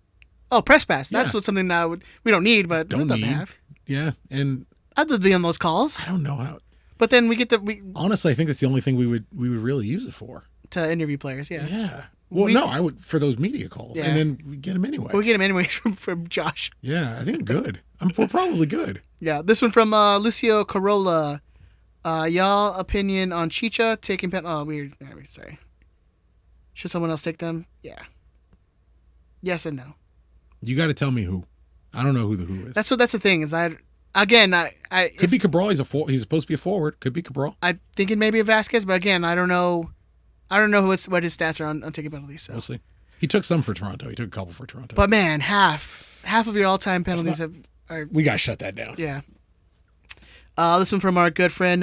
Oh, press pass. Yeah. That's what something that we don't need, but Don't we'd love need. to have. Yeah, and I'd love to be on those calls. I don't know how. But then we get Honestly, I think that's the only thing we would really use it for. to interview players. Yeah. Yeah. Well, no, I would for those media calls, Yeah. and then we get them anyway. But we get them anyways from Josh. Yeah, I think I'm good. We're probably good. Yeah. This one from Lucio Corolla. Y'all opinion on Chicha taking pen? Oh, weird. Sorry. Should someone else take them? Yeah. Yes and no. You got to tell me who. I don't know who the who is. That's the thing is I could be Cabral. He's supposed to be a forward. Could be Cabral. I'm thinking maybe a Vasquez, but again, I don't know. I don't know what his stats are on taking penalties. So We'll see. He took some for Toronto. He took a couple for Toronto. But man, half of your all-time penalties are. We got to shut that down. Yeah. This one from our good friend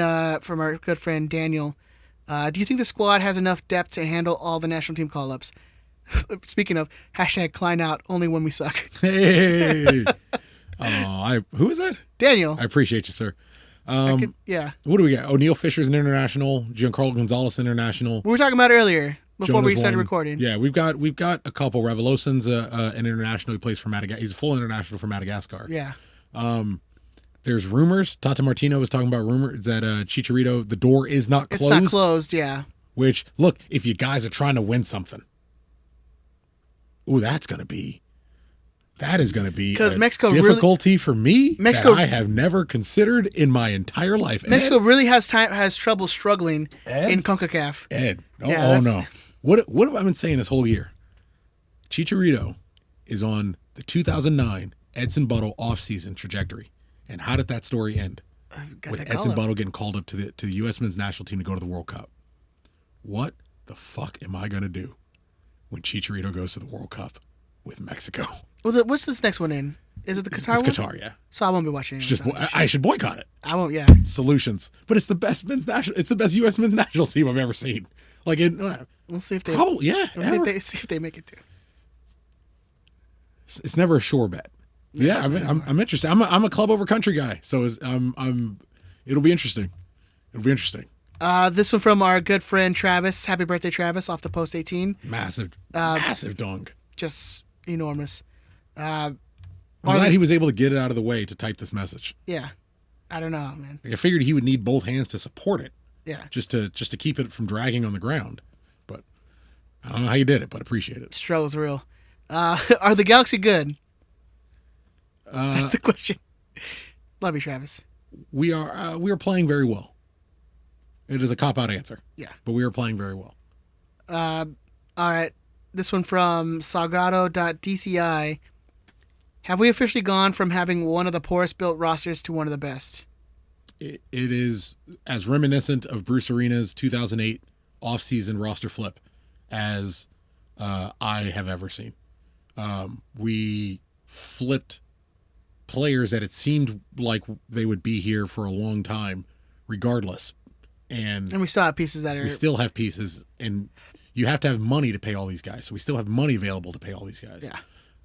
Daniel. Do you think the squad has enough depth to handle all the national team call-ups? Speaking of #Klein out, only when we suck. Hey. Who is that? Daniel. I appreciate you, sir. Yeah. What do we got? O'Neal Fisher's an international. Giancarlo Gonzalez international. We were talking about earlier before Jonah's we started one. recording. Yeah, we've got a couple. Revoloson's an international. He plays for Madagascar. He's a full international for Madagascar. Yeah. There's rumors. Tata Martino was talking about rumors that Chicharito, the door is not closed. It's not closed, yeah. Which, look, if you guys are trying to win something, ooh, that is going to be Mexico difficulty for me Mexico, that I have never considered in my entire life. Mexico really has trouble struggling in CONCACAF. Ed, Yeah, no. What have I been saying this whole year? Chicharito is on the 2009 Edson Buttle offseason trajectory. And how did that story end? With Edson Buttle getting called up to the U.S. men's national team to go to the World Cup. What the fuck am I going to do when Chicharito goes to the World Cup with Mexico? Well, what's this next one in? Is it the Qatar one? It's Qatar, yeah. So I won't be watching it. I should boycott it. I won't, yeah. Solutions. But it's the best it's the best U.S. men's national team I've ever seen. Like, We'll see if they... Probably, yeah. We'll see if they make it to. It's never a sure bet. Yeah, I'm interested. I'm a club over country guy, so it'll be interesting. It'll be interesting. This one from our good friend Travis. Happy birthday, Travis! Off the Post 18. Massive dunk. Just enormous. I'm glad he was able to get it out of the way to type this message. Yeah, I don't know, man. Like, I figured he would need both hands to support it. Yeah. Just to keep it from dragging on the ground, but I don't know how you did it, but appreciate it. Struggle's real. Are the Galaxy good? That's the question. Love you, Travis. We are playing very well. It is a cop-out answer. Yeah. But we are playing very well. All right. This one from Salgado.dci. Have we officially gone from having one of the poorest built rosters to one of the best? It is as reminiscent of Bruce Arena's 2008 offseason roster flip as I have ever seen. We flipped players that it seemed like they would be here for a long time, regardless. And we still have pieces that are. we still have pieces, and you have to have money to pay all these guys. So we still have money available to pay all these guys.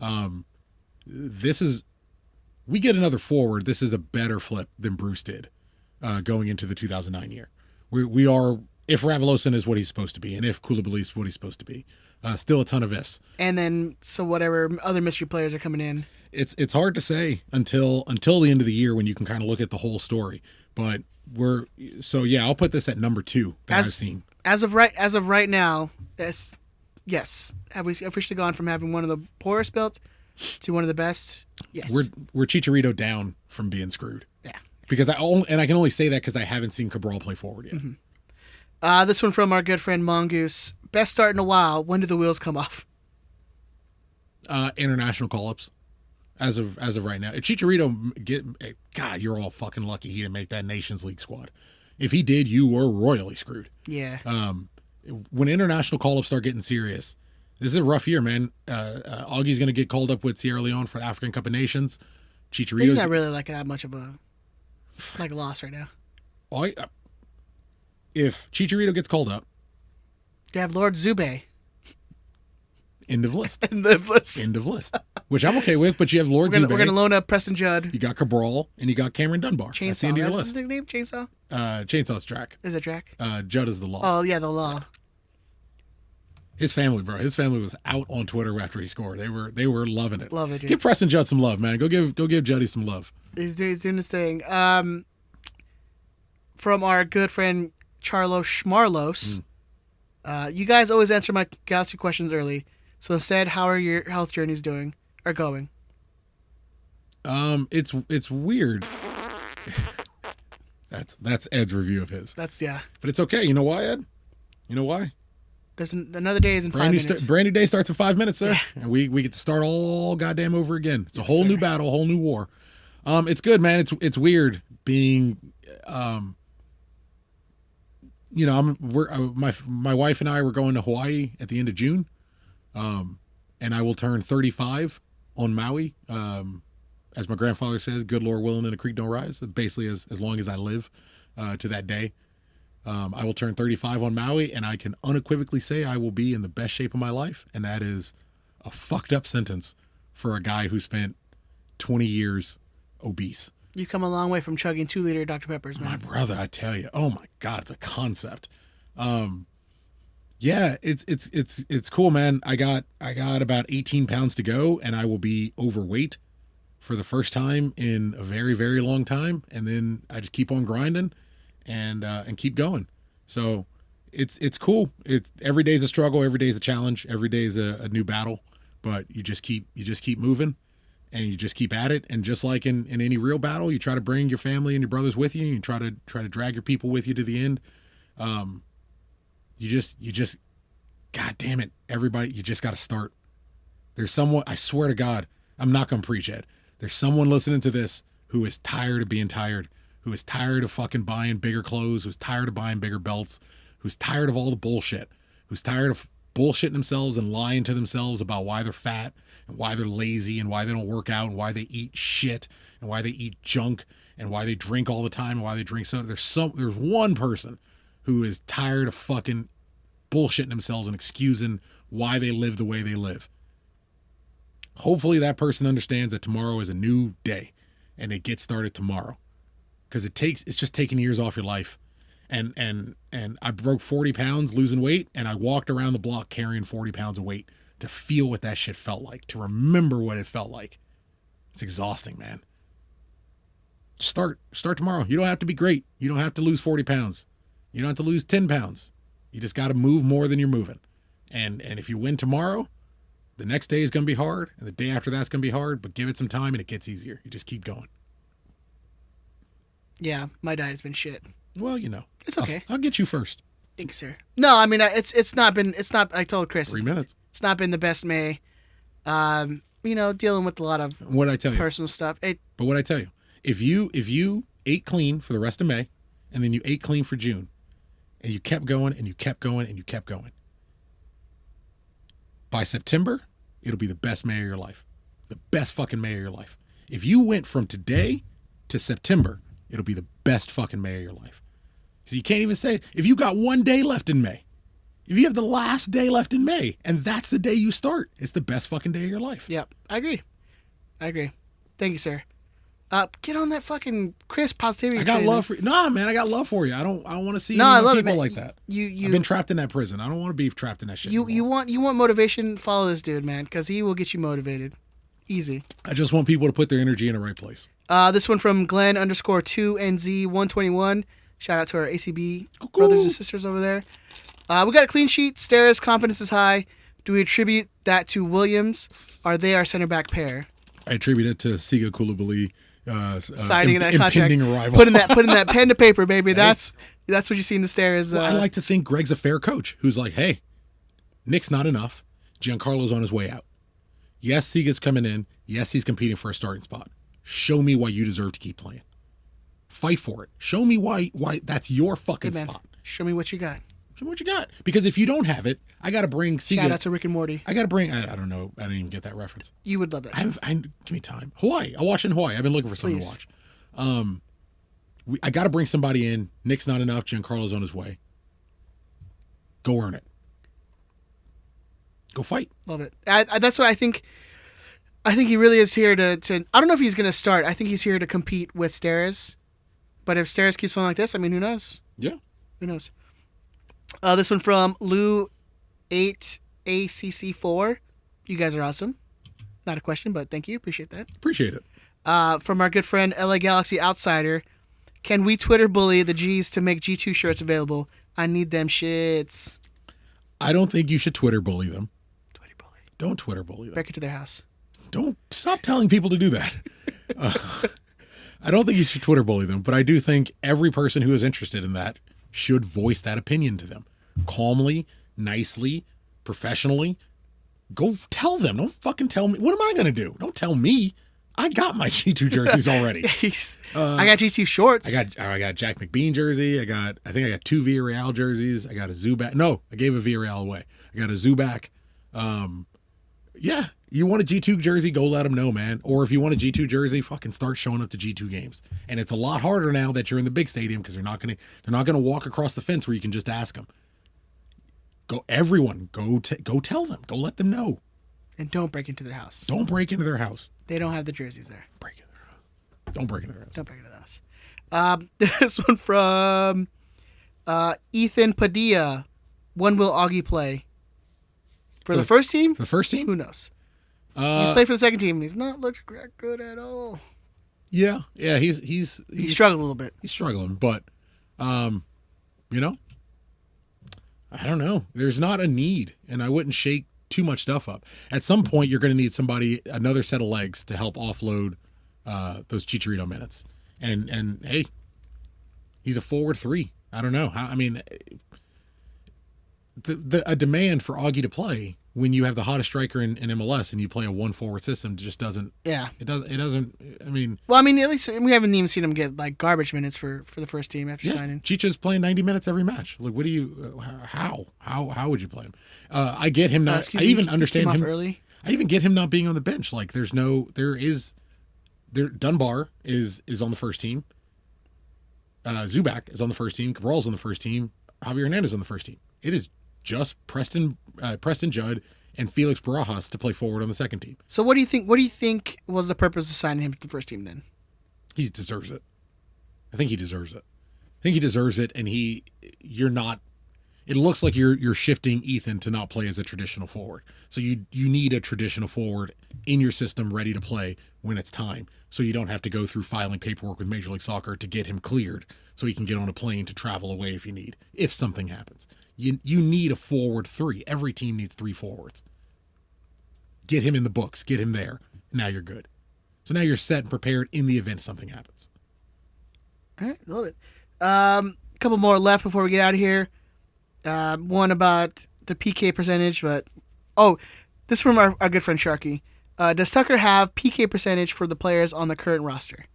Yeah. We get another forward. This is a better flip than Bruce did going into the 2009 year. We are, if Ravalosan is what he's supposed to be, and if Koulibaly is what he's supposed to be, still a ton of ifs. And then, so whatever other mystery players are coming in. It's hard to say until the end of the year when you can kind of look at the whole story. But I'll put this at number 2 that I've seen. As of right now, yes. Have we officially gone from having one of the poorest built to one of the best? Yes. We're Chicharito down from being screwed. Yeah. Because I can only say that because I haven't seen Cabral play forward yet. Mm-hmm. This one from our good friend Mongoose. Best start in a while. When do the wheels come off? International call-ups. As of right now, if Chicharito God, you're all fucking lucky he didn't make that Nations League squad. If he did, you were royally screwed. Yeah. When international call-ups start getting serious, this is a rough year, man. Augie's going to get called up with Sierra Leone for the African Cup of Nations. Chicharito's He's not really like that much of a loss right now. If Chicharito gets called up, You have Lord Zube. end of list. End of list. End of list. Which I'm okay with, but you have Lord Zube. We're going to loan up Preston Judd. You got Cabral, and you got Cameron Dunbar. Chainsaw. That's the end of your That's list. his name? Chainsaw? Chainsaw's Drac. Is it Drac? Judd is the law. Oh, yeah, the law. His family, bro. His family was out on Twitter after he scored. They were loving it. Love it, dude. Give Preston Judd some love, man. Go give Juddy some love. He's doing his thing. From our good friend Charlo Schmarlos. You guys always answer my Galaxy questions early. So instead, how are your health journeys going? It's weird. That's Ed's review of his. But it's okay. You know why, Ed? You know why? There's another day is in 5 minutes. Brand new day starts in 5 minutes, sir. Yeah. And we get to start all goddamn over again. It's a whole new battle, a whole new war. It's good, man. It's weird being, my wife and I were going to Hawaii at the end of June, and I will turn 35 on Maui. As my grandfather says, good Lord willing and a creek don't rise. Basically, as long as I live to that day. I will turn 35 on Maui, and I can unequivocally say I will be in the best shape of my life, and that is a fucked up sentence for a guy who spent 20 years obese. You've come a long way from chugging 2-liter Dr. Peppers, man. My brother, I tell you, oh my God, the concept. Yeah, it's cool, man. I got about 18 pounds to go, and I will be overweight for the first time in a very, very long time, and then I just keep on grinding. And keep going. So it's cool. Every day's a struggle. Every day's a challenge. Every day's a new battle. But you just keep moving, and you just keep at it. And just like in any real battle, you try to bring your family and your brothers with you. And you try to drag your people with you to the end. You just, God damn it, everybody, you just got to start. There's someone, I swear to God, I'm not gonna preach, Ed. There's someone listening to this who is tired of being tired. Who is tired of fucking buying bigger clothes, who's tired of buying bigger belts, who's tired of all the bullshit, who's tired of bullshitting themselves and lying to themselves about why they're fat and why they're lazy and why they don't work out and why they eat shit and why they eat junk and why they drink all the time and why they drink soda. There's one person who is tired of fucking bullshitting themselves and excusing why they live the way they live. Hopefully that person understands that tomorrow is a new day and it gets started tomorrow. Because it's just taking years off your life. And I broke 40 pounds losing weight, and I walked around the block carrying 40 pounds of weight to feel what that shit felt like, to remember what it felt like. It's exhausting, man. Start tomorrow. You don't have to be great. You don't have to lose 40 pounds. You don't have to lose 10 pounds. You just got to move more than you're moving. And if you win tomorrow, the next day is going to be hard, and the day after that's going to be hard, but give it some time and it gets easier. You just keep going. Yeah, my diet's been shit. Well, It's okay. I'll get you first. Thanks, sir. No, I mean it's not. I told Chris 3 minutes. It's not been the best May. Dealing with a lot of what I tell you personal stuff. But what I tell you, if you ate clean for the rest of May, and then you ate clean for June, and you kept going and you kept going and you kept going, by September it'll be the best May of your life. The best fucking May of your life. If you went from today to September, it'll be the best fucking May of your life. So you can't even say, if you got one day left in May, if you have the last day left in May, and that's the day you start, it's the best fucking day of your life. Yep, I agree. Thank you, sir. Get on that fucking Chris positivity. I got love for you. Nah, man, I got love for you. I don't want to see I love people it, man. like that. You I've been trapped in that prison. I don't want to be trapped in that shit. you want motivation? Follow this dude, man, because he will get you motivated. Easy. I just want people to put their energy in the right place. This one from Glenn _2NZ121. Shout out to our ACB brothers and sisters over there. We got a clean sheet. Stairs, confidence is high. Do we attribute that to Williams? Are they our center back pair? I attribute it to Siga Koulibaly Signing that contract, impending arrival. putting that pen to paper, baby. That's what you see in the Stairs. Well, I like to think Greg's a fair coach who's like, hey, Nick's not enough. Giancarlo's on his way out. Yes, Siga's coming in. Yes, he's competing for a starting spot. Show me why you deserve to keep playing. Fight for it. Show me why that's your fucking spot. Show me what you got. Show me what you got. Because if you don't have it, I got to bring Siga. Shout out to Rick and Morty. I got to bring, I don't know. I didn't even get that reference. You would love it. Give me time. Hawaii. I'll watch in Hawaii. I've been looking for something to watch. I got to bring somebody in. Nick's not enough. Giancarlo's on his way. Go earn it. Go fight. Love it. That's what I think. I think he really is here to. I don't know if he's going to start. I think he's here to compete with Stairs. But if Stairs keeps playing like this, I mean, who knows? Yeah. Who knows? This one from Lou8ACC4. You guys are awesome. Not a question, but thank you. Appreciate that. Appreciate it. From our good friend LA Galaxy Outsider. Can we Twitter bully the G's to make G2 shirts available? I need them shits. I don't think you should Twitter bully them. Twitter bully. Don't Twitter bully them. Break it to their house. Don't stop telling people to do that. I don't think you should Twitter bully them, but I do think every person who is interested in that should voice that opinion to them. Calmly, nicely, professionally. Go tell them. Don't fucking tell me. What am I going to do? Don't tell me. I got my G2 jerseys already. I got G2 shorts. I got Jack McBean jersey. I think I got 2 Villarreal jerseys. I got a Zubac. No, I gave a Villarreal away. I got a Zubac. Yeah, you want a G2 jersey, go let them know, man. Or if you want a G2 jersey, fucking start showing up to G2 games. And it's a lot harder now that you're in the big stadium because they're not gonna walk across the fence where you can just ask them. Go tell them. Go let them know. And don't break into their house. Don't break into their house. They don't have the jerseys there. Break into their house. Don't break into their house. Don't break into their house. This one from Ethan Padilla. When will Augie play? For the first team? For the first team? Who knows? He's played for the second team, and he's not looked good at all. Yeah, he's struggling a little bit. He's struggling, but I don't know. There's not a need, and I wouldn't shake too much stuff up. At some point, you're going to need another set of legs to help offload those Chicharito minutes. And hey, he's a forward 3. I don't know. A demand for Augie to play when you have the hottest striker in MLS and you play a 1 forward system just doesn't. Yeah. It doesn't. Well, at least we haven't even seen him get like garbage minutes for the first team after signing. Chicha's playing 90 minthere every match. Like, what do you? How would you play him? I get him not. I even understand him early. I even get him not being on the bench. Like, Dunbar is on the first team. Zubac is on the first team. Cabral's on the first team. Javier Hernandez on the first team. It is just Preston Judd and Felix Barajas to play forward on the second team. So what do you think? What do you think was the purpose of signing him to the first team then? He deserves it. I think he deserves it. And you're not. It looks like you're shifting Ethan to not play as a traditional forward. So you need a traditional forward in your system ready to play when it's time. So you don't have to go through filing paperwork with Major League Soccer to get him cleared so he can get on a plane to travel away if something happens. You need a forward 3. Every team needs 3 forwards. Get him in the books. Get him there. Now you're good. So now you're set and prepared in the event something happens. All right, love it. A couple more left before we get out of here. One about the PK percentage, but this is from our good friend Sharky. Does Tucker have PK percentage for the players on the current roster?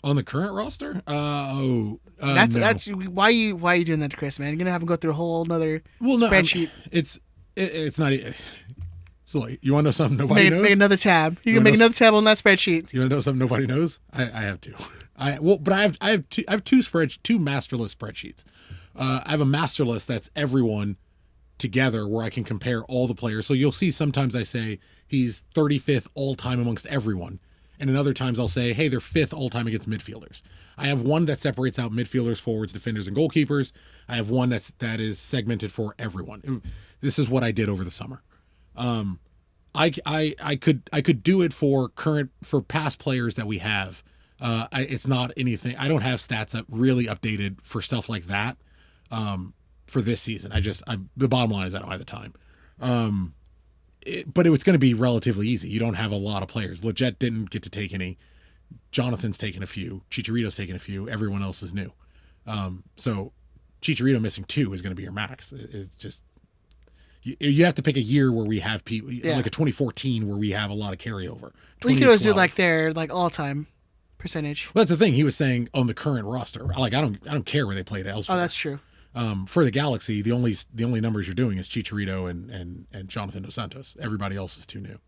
On the current roster? No. That's why you doing that to Chris, man? You're gonna have him go through a whole another spreadsheet. It's not. So like, you want to know something nobody knows? Make another tab. You can make another tab on that spreadsheet. You want to know something nobody knows? I have two. I have two masterless spreadsheets. I have a master list that's everyone together where I can compare all the players. So you'll see sometimes I say he's 35th all time amongst everyone. And in other times I'll say, hey, they're 5th all time against midfielders. I have one that separates out midfielders, forwards, defenders, and goalkeepers. I have one that is segmented for everyone. This is what I did over the summer. I could do it for past players that we have. It's not anything. I don't have stats really updated for stuff like that. For this season, the bottom line is I don't have the time. But it was going to be relatively easy. You don't have a lot of players. Leggett didn't get to take any. Jonathan's taken a few. Chicharito's taken a few. Everyone else is new. So Chicharito missing 2 is going to be your max. It's just you have to pick a year where we have people like a 2014 where we have a lot of carryover. We could always do like their all time percentage. Well, that's the thing he was saying on the current roster. Like I don't care where they played elsewhere. Oh, that's true. For the Galaxy, the only numbers you're doing is Chicharito and Jonathan Dos Santos. Everybody else is too new.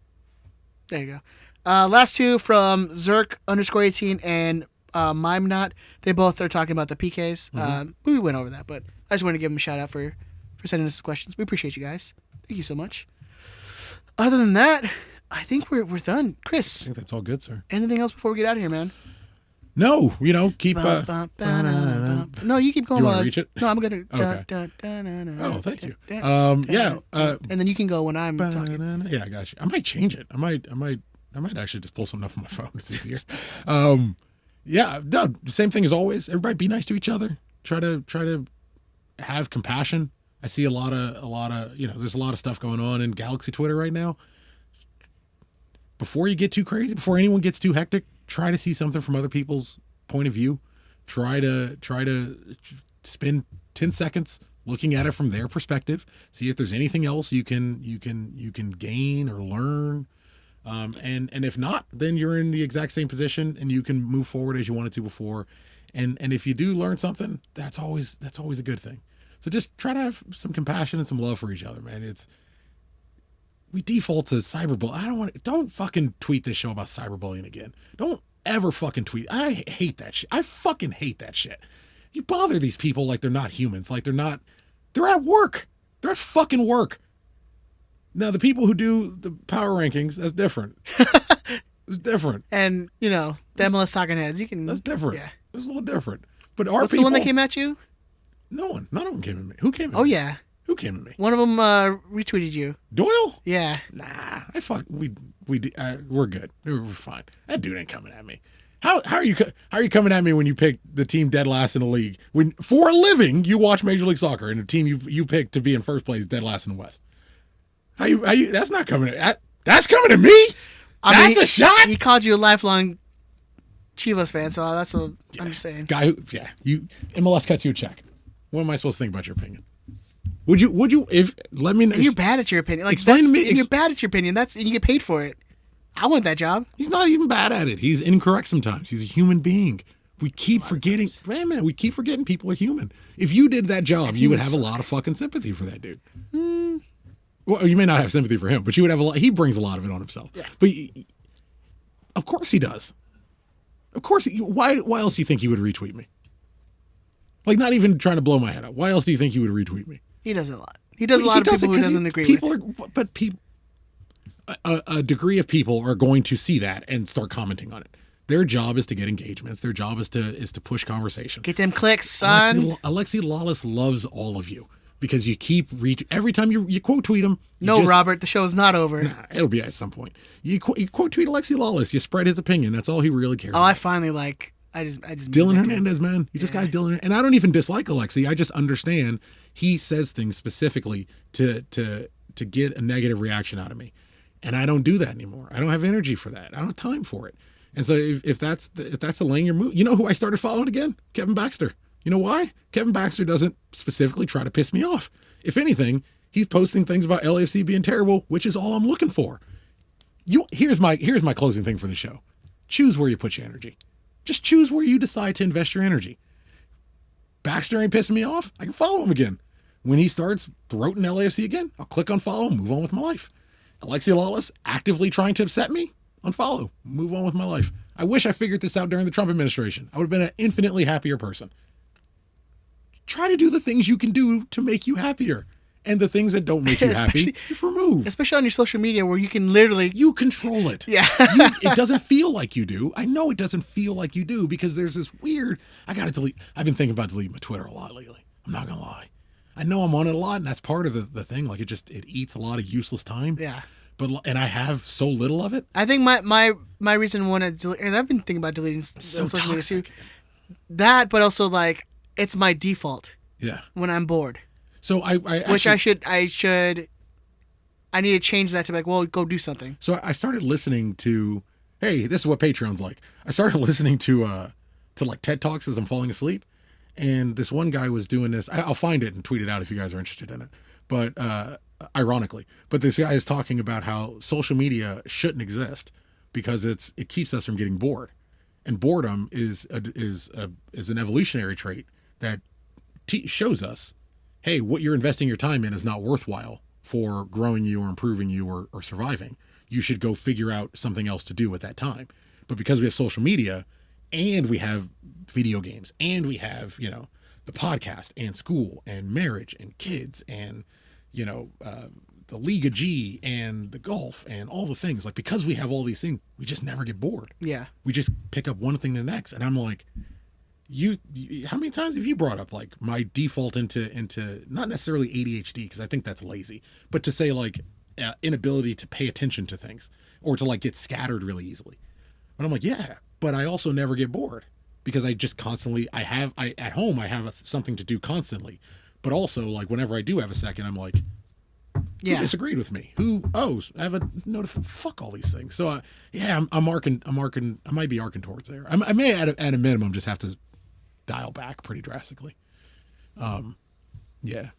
There you go. Last two from Zerk_18 and Mime Not. They both are talking about the PKs. We went over that, but I just wanted to give them a shout out for sending us questions. We appreciate you guys. Thank you so much. Other than that, I think we're done. Chris, I think that's all good, sir. anything else before we get out of here, man? No, keep. No, you keep going. You want to reach it? No, I'm gonna. Okay. Oh, thank you. Yeah. And then you can go when I'm talking. Yeah, I got you. I might change it. I might actually just pull something up on my phone. It's easier. Yeah, no, same thing as always. Everybody be nice to each other. Try to have compassion. I see a lot of there's a lot of stuff going on in Galaxy Twitter right now. Before you get too crazy, before anyone gets too hectic, try to see something from other people's point of view. Try to spend 10 seconds looking at it from their perspective. See if there's anything else you can gain or learn. And if not, then you're in the exact same position and you can move forward as you wanted to before. And if you do learn something, that's always a good thing. So just try to have some compassion and some love for each other, man. We default to cyberbullying. Don't fucking tweet this show about cyberbullying again. Don't ever fucking tweet. I hate that shit. I fucking hate that shit. You bother these people like they're not humans. Like they're at work. They're at fucking work. Now the people who do the power rankings, that's different. It's different. And the MLS talking heads, you can. That's different. Yeah. It's a little different. But What's the one that came at you? No one. None of them came at me. Who came at me? Oh yeah. Who came at me? One of them retweeted you. Doyle? Yeah. Nah, we're good. We're fine. That dude ain't coming at me. How are you coming at me when you pick the team dead last in the league? When for a living you watch Major League Soccer and the team you pick to be in first place dead last in the West. How you that's not coming at that's coming at me? That's a shot? He called you a lifelong Chivas fan, so that's what I'm just saying. Guy MLS cuts you a check. What am I supposed to think about your opinion? Would you let me know? You're bad at your opinion. Like, explain to me. You're bad at your opinion. And you get paid for it. I want that job. He's not even bad at it. He's incorrect sometimes. He's a human being. We keep forgetting. Man, we keep forgetting people are human. If you did that job, you would have a lot of fucking sympathy for that dude. Well, you may not have sympathy for him, but you would have a lot. He brings a lot of it on himself. Yeah. But of course he does. Of course. Why else do you think he would retweet me? Like, not even trying to blow my head up. Why else do you think he would retweet me? He does it a lot. He does a lot of people who doesn't agree with. But people, a degree of people are going to see that and start commenting on it. Their job is to get engagements. Their job is to push conversation. Get them clicks, son. Alexi Lawless loves all of you because you keep every time you quote tweet him. Robert, the show is not over. Nah, it'll be at some point. You quote tweet Alexi Lawless. You spread his opinion. That's all he really cares about. I finally I just Dylan Hernandez, man. You just got Dylan. And I don't even dislike Alexi. I just understand he says things specifically to get a negative reaction out of me. And I don't do that anymore. I don't have energy for that. I don't have time for it. And so if that's the lane you're moving, you know who I started following again? Kevin Baxter. You know why? Kevin Baxter doesn't specifically try to piss me off. If anything, he's posting things about LAFC being terrible, which is all I'm looking for. Here's my closing thing for the show. Choose where you put your energy. Just choose where you decide to invest your energy. Baxter ain't pissing me off. I can follow him again. When he starts throating LAFC again, I'll click on follow and move on with my life. Alexia Lawless actively trying to upset me? Unfollow. Move on with my life. I wish I figured this out during the Trump administration. I would have been an infinitely happier person. Try to do the things you can do to make you happier. And the things that don't make you happy, just remove. Especially on your social media where you can literally... You control it. Yeah. It doesn't feel like you do. I know it doesn't feel like you do because there's this weird... I got to delete... I've been thinking about deleting my Twitter a lot lately. I'm not going to lie. I know I'm on it a lot, and that's part of the thing. Like, it eats a lot of useless time. Yeah. And I have so little of it. I think my reason want to delete... And I've been thinking about deleting So social media too. toxic. That, but also, like, it's my default Yeah. when I'm bored. So I Which actually, I need to change that to be like, well, go do something. So I started listening to, hey, this is what Patreon's like. I started listening to like TED Talks as I'm falling asleep. And this one guy was doing this. I'll find it and tweet it out if you guys are interested in it. But ironically, this guy is talking about how social media shouldn't exist because it keeps us from getting bored. And boredom is an evolutionary trait that shows us, hey, what you're investing your time in is not worthwhile for growing you or improving you or surviving. You should go figure out something else to do with that time. But because we have social media and we have video games and we have, the podcast and school and marriage and kids and, the League of G and the golf and all the things, like, because we have all these things, we just never get bored. Yeah. We just pick up one thing to the next. And I'm like, you how many times have you brought up like my default into not necessarily ADHD, because I think that's lazy, but to say like inability to pay attention to things or to like get scattered really easily. But I'm like, yeah, but I also never get bored because I just constantly at home I have something to do constantly. But also, like, whenever I do have a second, I'm like, who disagreed with me? I have a fuck all these things. So yeah, I might be arcing towards there. I may at a minimum just have to dial back pretty drastically. Yeah.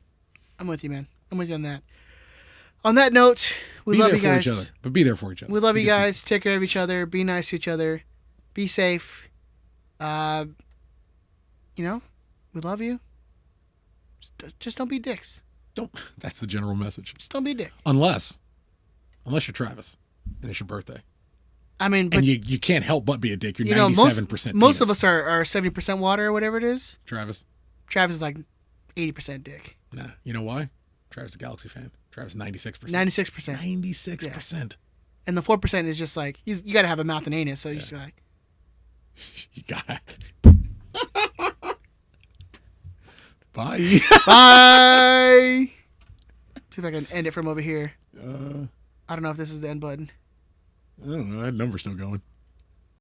I'm with you, man. I'm with you on that. On that note, we love you guys. Be there for each other, but be there for each other. We love you guys. Take care of each other. Be nice to each other. Be safe. We love you. Just don't be dicks. That's the general message. Just don't be a dick. Unless you're Travis and it's your birthday. I mean, but and you can't help but be a dick. You're 97% most of us are 70% water or whatever it is. Travis is like 80% dick. Nah. You know why? Travis is a Galaxy fan. Travis 96%. 96%. 96%. Yeah. And the 4% is just like, you got to have a mouth and anus. So you just like. You got Bye. Bye. See if I can end it from over here. I don't know if this is the end button. I don't know. That number's still going.